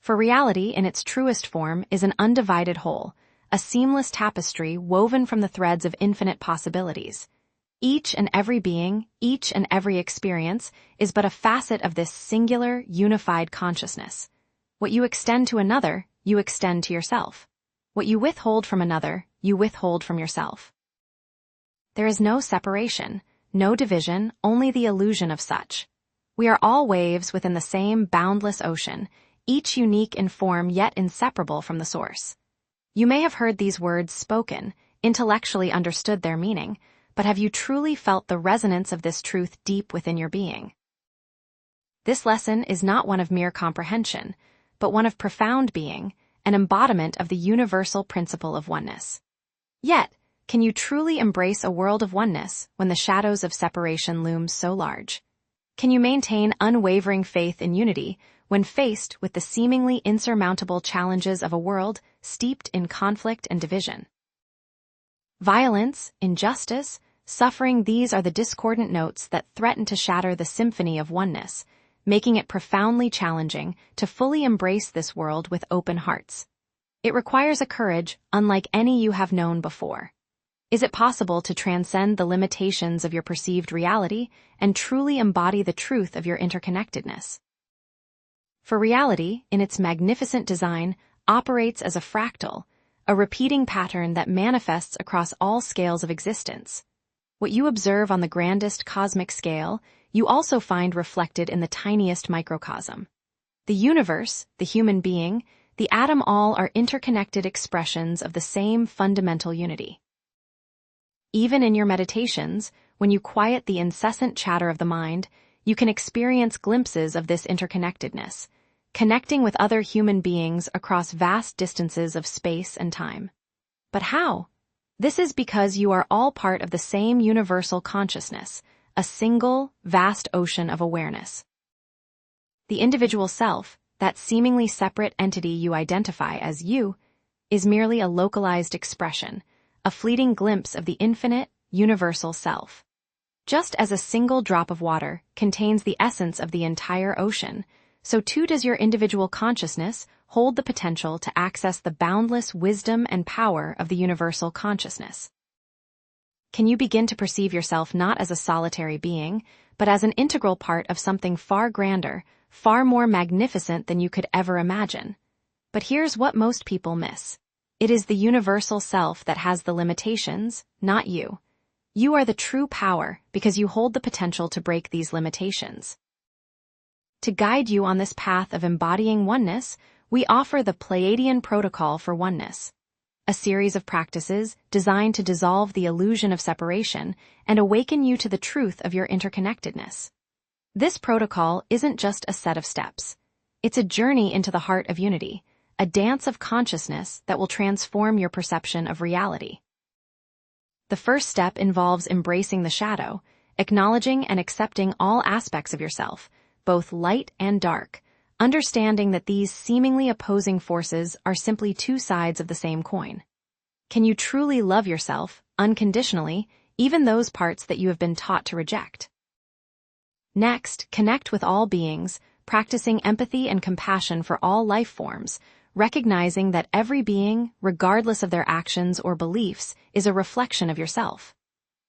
For reality in its truest form is an undivided whole, a seamless tapestry woven from the threads of infinite possibilities. Each and every being, each and every experience is but a facet of this singular, unified consciousness. What you extend to another, you extend to yourself. What you withhold from another, you withhold from yourself. There is no separation, no division, only the illusion of such. We are all waves within the same boundless ocean, each unique in form yet inseparable from the source. You may have heard these words spoken, intellectually understood their meaning, but have you truly felt the resonance of this truth deep within your being? This lesson is not one of mere comprehension, but one of profound being, an embodiment of the universal principle of oneness. Yet, can you truly embrace a world of oneness when the shadows of separation loom so large? Can you maintain unwavering faith in unity when faced with the seemingly insurmountable challenges of a world steeped in conflict and division? Violence, injustice, suffering, these are the discordant notes that threaten to shatter the symphony of oneness, making it profoundly challenging to fully embrace this world with open hearts. It requires a courage unlike any you have known before. Is it possible to transcend the limitations of your perceived reality and truly embody the truth of your interconnectedness? For reality, in its magnificent design, operates as a fractal, a repeating pattern that manifests across all scales of existence. What you observe on the grandest cosmic scale, you also find reflected in the tiniest microcosm. The universe, the human being, the atom, all are interconnected expressions of the same fundamental unity. Even in your meditations, when you quiet the incessant chatter of the mind, you can experience glimpses of this interconnectedness, connecting with other human beings across vast distances of space and time. But how? This is because you are all part of the same universal consciousness, a single, vast ocean of awareness. The individual self, that seemingly separate entity you identify as you, is merely a localized expression, a fleeting glimpse of the infinite, universal self. Just as a single drop of water contains the essence of the entire ocean, so too does your individual consciousness hold the potential to access the boundless wisdom and power of the universal consciousness. Can you begin to perceive yourself not as a solitary being, but as an integral part of something far grander, far more magnificent than you could ever imagine? But here's what most people miss. It is the universal self that has the limitations, not you. You are the true power because you hold the potential to break these limitations. To guide you on this path of embodying oneness, we offer the Pleiadian Protocol for Oneness, a series of practices designed to dissolve the illusion of separation and awaken you to the truth of your interconnectedness. This protocol isn't just a set of steps. It's a journey into the heart of unity, a dance of consciousness that will transform your perception of reality. The first step involves embracing the shadow, acknowledging and accepting all aspects of yourself, both light and dark, understanding that these seemingly opposing forces are simply two sides of the same coin. Can you truly love yourself, unconditionally, even those parts that you have been taught to reject? Next, connect with all beings, practicing empathy and compassion for all life forms, recognizing that every being, regardless of their actions or beliefs, is a reflection of yourself.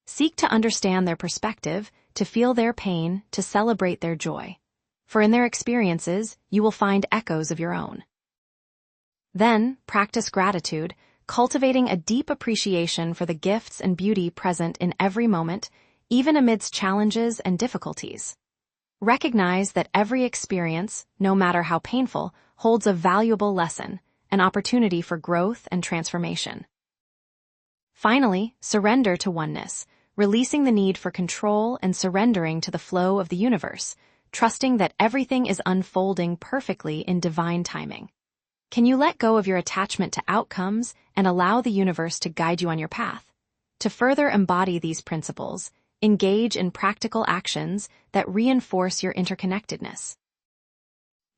Seek to understand their perspective, to feel their pain, to celebrate their joy. For in their experiences, you will find echoes of your own. Then, practice gratitude, cultivating a deep appreciation for the gifts and beauty present in every moment, even amidst challenges and difficulties. Recognize that every experience, no matter how painful, holds a valuable lesson, an opportunity for growth and transformation. Finally, surrender to oneness, releasing the need for control and surrendering to the flow of the universe, trusting that everything is unfolding perfectly in divine timing. Can you let go of your attachment to outcomes and allow the universe to guide you on your path? To further embody these principles, engage in practical actions that reinforce your interconnectedness.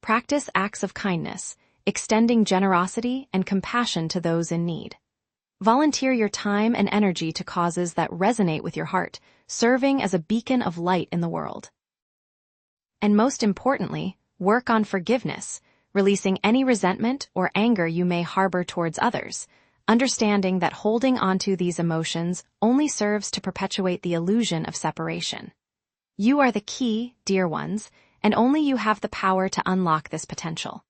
Practice acts of kindness, extending generosity and compassion to those in need. Volunteer your time and energy to causes that resonate with your heart, serving as a beacon of light in the world. And most importantly, work on forgiveness, releasing any resentment or anger you may harbor towards others, understanding that holding onto these emotions only serves to perpetuate the illusion of separation. You are the key, dear ones, and only you have the power to unlock this potential.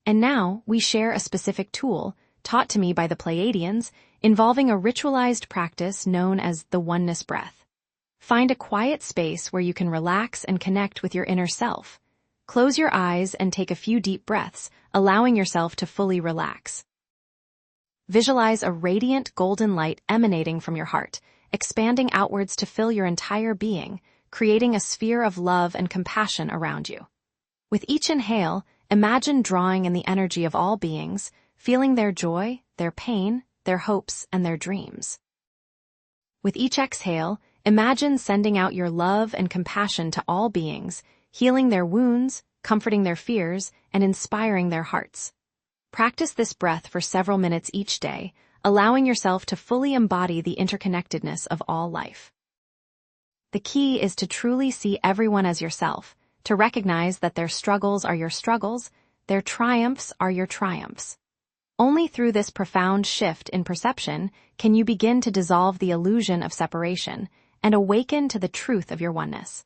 And now, we share a specific tool, taught to me by the Pleiadians, involving a ritualized practice known as the oneness breath. Find a quiet space where you can relax and connect with your inner self. Close your eyes and take a few deep breaths, allowing yourself to fully relax. Visualize a radiant golden light emanating from your heart, expanding outwards to fill your entire being, creating a sphere of love and compassion around you. With each inhale, imagine drawing in the energy of all beings, feeling their joy, their pain, their hopes, and their dreams. With each exhale, imagine sending out your love and compassion to all beings, healing their wounds, comforting their fears, and inspiring their hearts. Practice this breath for several minutes each day, allowing yourself to fully embody the interconnectedness of all life. The key is to truly see everyone as yourself, to recognize that their struggles are your struggles, their triumphs are your triumphs. Only through this profound shift in perception can you begin to dissolve the illusion of separation and awaken to the truth of your oneness.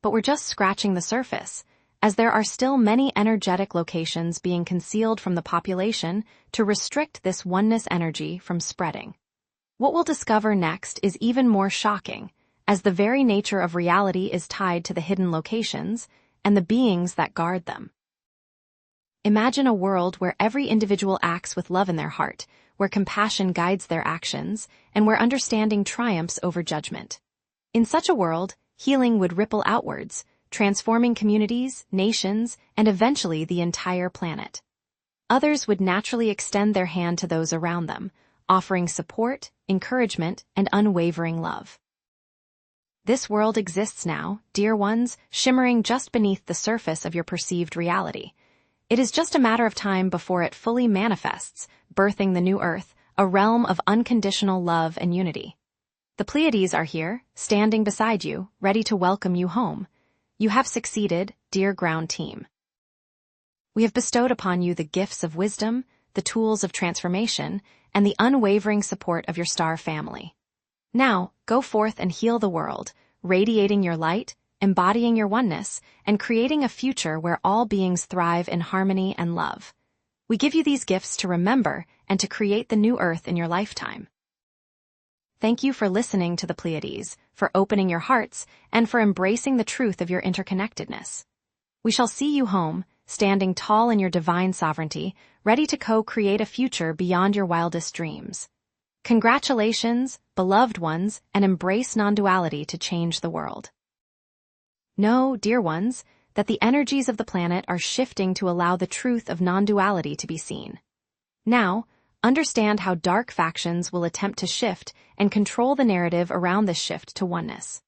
But we're just scratching the surface, as there are still many energetic locations being concealed from the population to restrict this oneness energy from spreading. What we'll discover next is even more shocking, as the very nature of reality is tied to the hidden locations and the beings that guard them. Imagine a world where every individual acts with love in their heart, where compassion guides their actions, and where understanding triumphs over judgment. In such a world, healing would ripple outwards, transforming communities, nations, and eventually the entire planet. Others would naturally extend their hand to those around them, offering support, encouragement, and unwavering love. This world exists now, dear ones, shimmering just beneath the surface of your perceived reality. It is just a matter of time before it fully manifests, birthing the new Earth, a realm of unconditional love and unity. The Pleiades are here, standing beside you, ready to welcome you home. You have succeeded, dear ground team. We have bestowed upon you the gifts of wisdom, the tools of transformation, and the unwavering support of your star family. Now, go forth and heal the world, radiating your light, embodying your oneness, and creating a future where all beings thrive in harmony and love. We give you these gifts to remember and to create the new Earth in your lifetime. Thank you for listening to the Pleiades, for opening your hearts, and for embracing the truth of your interconnectedness. We shall see you home, standing tall in your divine sovereignty, ready to co-create a future beyond your wildest dreams. Congratulations, beloved ones, and embrace non-duality to change the world. Know, dear ones, that the energies of the planet are shifting to allow the truth of non-duality to be seen. Now, understand how dark factions will attempt to shift and control the narrative around this shift to oneness.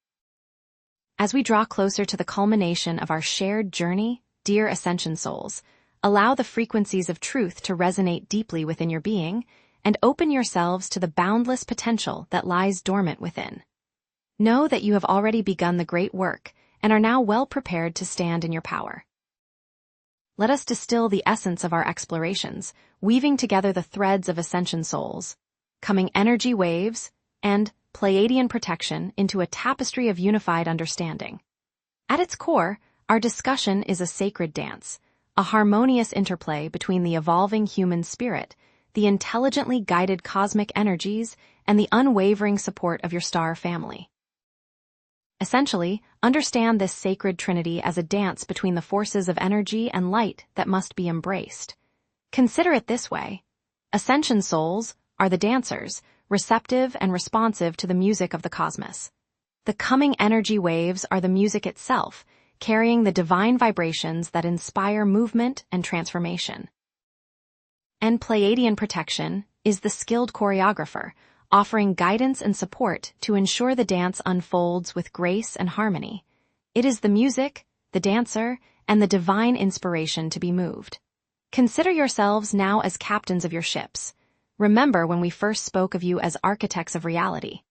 As we draw closer to the culmination of our shared journey, dear Ascension souls, allow the frequencies of truth to resonate deeply within your being and open yourselves to the boundless potential that lies dormant within. Know that you have already begun the great work and are now well prepared to stand in your power. Let us distill the essence of our explorations, weaving together the threads of Ascension souls, coming energy waves, and Pleiadian protection into a tapestry of unified understanding. At its core, our discussion is a sacred dance, a harmonious interplay between the evolving human spirit, the intelligently guided cosmic energies, and the unwavering support of your star family. Essentially, understand this sacred trinity as a dance between the forces of energy and light that must be embraced. Consider it this way. Ascension souls are the dancers, receptive and responsive to the music of the cosmos. The coming energy waves are the music itself, carrying the divine vibrations that inspire movement and transformation. And Pleiadian protection is the skilled choreographer, offering guidance and support to ensure the dance unfolds with grace and harmony. It is the music, the dancer, and the divine inspiration to be moved. Consider yourselves now as captains of your ships. Remember when we first spoke of you as architects of reality.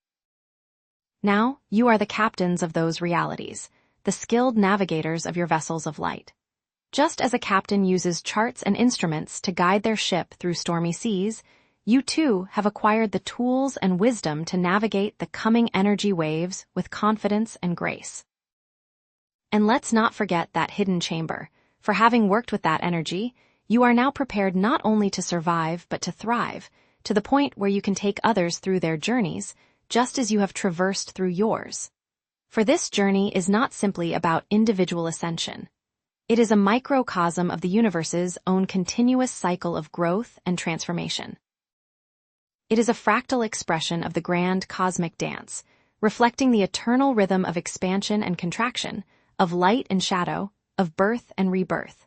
Now, you are the captains of those realities, the skilled navigators of your vessels of light. Just as a captain uses charts and instruments to guide their ship through stormy seas, you too have acquired the tools and wisdom to navigate the coming energy waves with confidence and grace. And let's not forget that hidden chamber. For having worked with that energy, you are now prepared not only to survive but to thrive, to the point where you can take others through their journeys, just as you have traversed through yours. For this journey is not simply about individual ascension. It is a microcosm of the universe's own continuous cycle of growth and transformation. It is a fractal expression of the grand cosmic dance, reflecting the eternal rhythm of expansion and contraction, of light and shadow, of birth and rebirth.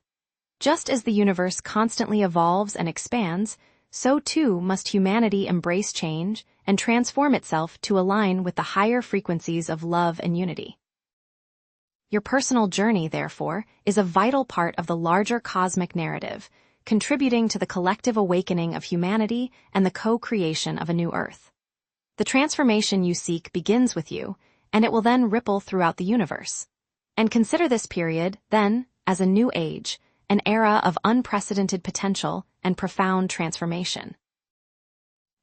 Just as the universe constantly evolves and expands, so too must humanity embrace change and transform itself to align with the higher frequencies of love and unity. Your personal journey, therefore, is a vital part of the larger cosmic narrative, contributing to the collective awakening of humanity and the co-creation of a new Earth. The transformation you seek begins with you, and it will then ripple throughout the universe. And consider this period, then, as a new age, an era of unprecedented potential and profound transformation.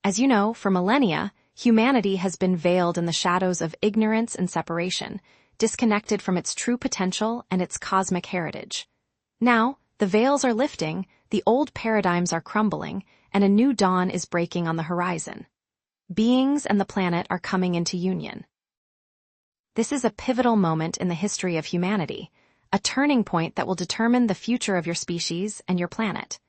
As you know, for millennia, humanity has been veiled in the shadows of ignorance and separation, disconnected from its true potential and its cosmic heritage. Now, the veils are lifting, the old paradigms are crumbling, and a new dawn is breaking on the horizon. Beings and the planet are coming into union. This is a pivotal moment in the history of humanity, a turning point that will determine the future of your species and your planet.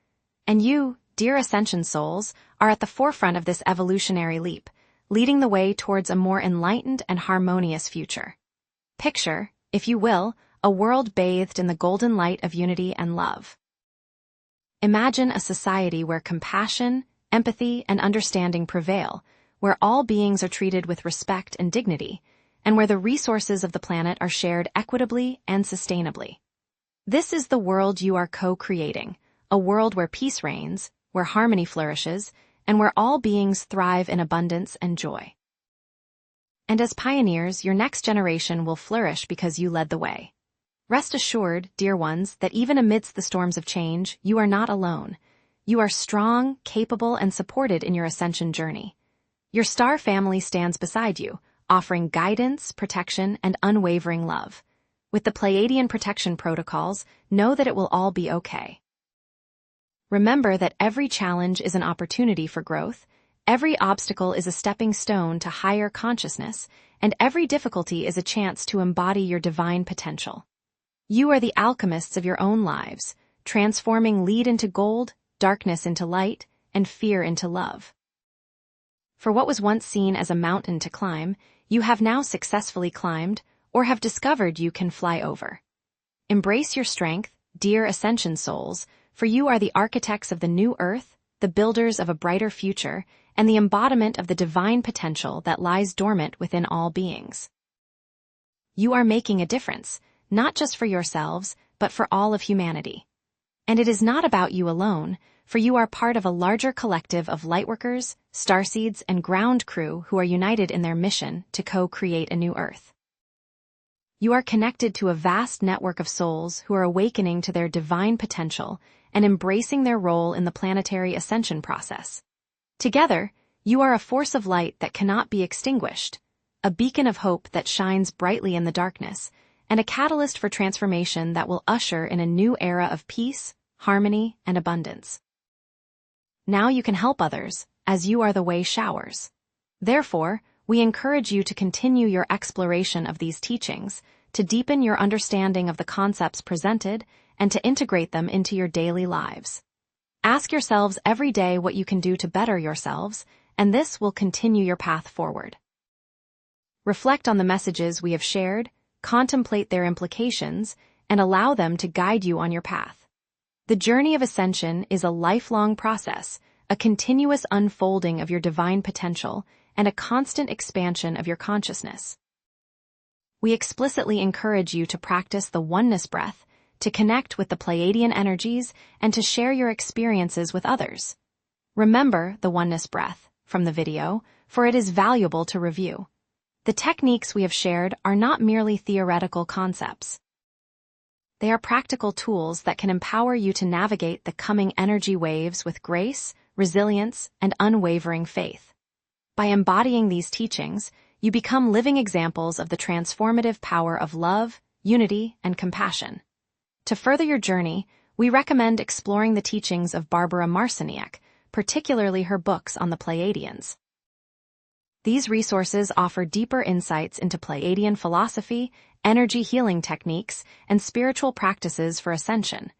And you, dear Ascension souls, are at the forefront of this evolutionary leap, leading the way towards a more enlightened and harmonious future. Picture, if you will, a world bathed in the golden light of unity and love. Imagine a society where compassion, empathy, and understanding prevail, where all beings are treated with respect and dignity, and where the resources of the planet are shared equitably and sustainably. This is the world you are co-creating, a world where peace reigns, where harmony flourishes, and where all beings thrive in abundance and joy. And as pioneers, your next generation will flourish because you led the way. Rest assured, dear ones, that even amidst the storms of change, you are not alone. You are strong, capable, and supported in your ascension journey. Your star family stands beside you, offering guidance, protection, and unwavering love. With the Pleiadian protection protocols, know that it will all be okay. Remember that every challenge is an opportunity for growth, every obstacle is a stepping stone to higher consciousness, and every difficulty is a chance to embody your divine potential. You are the alchemists of your own lives, transforming lead into gold, darkness into light, and fear into love. For what was once seen as a mountain to climb, you have now successfully climbed, or have discovered you can fly over. Embrace your strength, dear Ascension souls, for you are the architects of the new Earth, the builders of a brighter future, and the embodiment of the divine potential that lies dormant within all beings. You are making a difference, not just for yourselves, but for all of humanity. And it is not about you alone, for you are part of a larger collective of lightworkers, starseeds, and ground crew who are united in their mission to co-create a new Earth. You are connected to a vast network of souls who are awakening to their divine potential and embracing their role in the planetary ascension process. Together, you are a force of light that cannot be extinguished, a beacon of hope that shines brightly in the darkness, and a catalyst for transformation that will usher in a new era of peace, harmony, and abundance. Now you can help others, as you are the way showers. Therefore, we encourage you to continue your exploration of these teachings, to deepen your understanding of the concepts presented, and to integrate them into your daily lives. Ask yourselves every day what you can do to better yourselves, and this will continue your path forward. Reflect on the messages we have shared, contemplate their implications, and allow them to guide you on your path. The journey of ascension is a lifelong process, a continuous unfolding of your divine potential, and a constant expansion of your consciousness. We explicitly encourage you to practice the oneness breath, to connect with the Pleiadian energies, and to share your experiences with others. Remember the oneness breath from the video, for it is valuable to review. The techniques we have shared are not merely theoretical concepts. They are practical tools that can empower you to navigate the coming energy waves with grace, resilience, and unwavering faith. By embodying these teachings, you become living examples of the transformative power of love, unity, and compassion. To further your journey, we recommend exploring the teachings of Barbara Marciniak, particularly her books on the Pleiadians. These resources offer deeper insights into Pleiadian philosophy, energy healing techniques, and spiritual practices for ascension.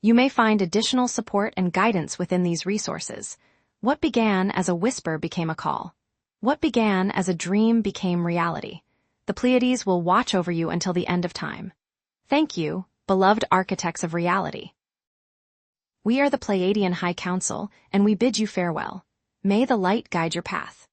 You may find additional support and guidance within these resources. What began as a whisper became a call. What began as a dream became reality. The Pleiades will watch over you until the end of time. Thank you, beloved architects of reality. We are the Pleiadian High Council, and we bid you farewell. May the light guide your path.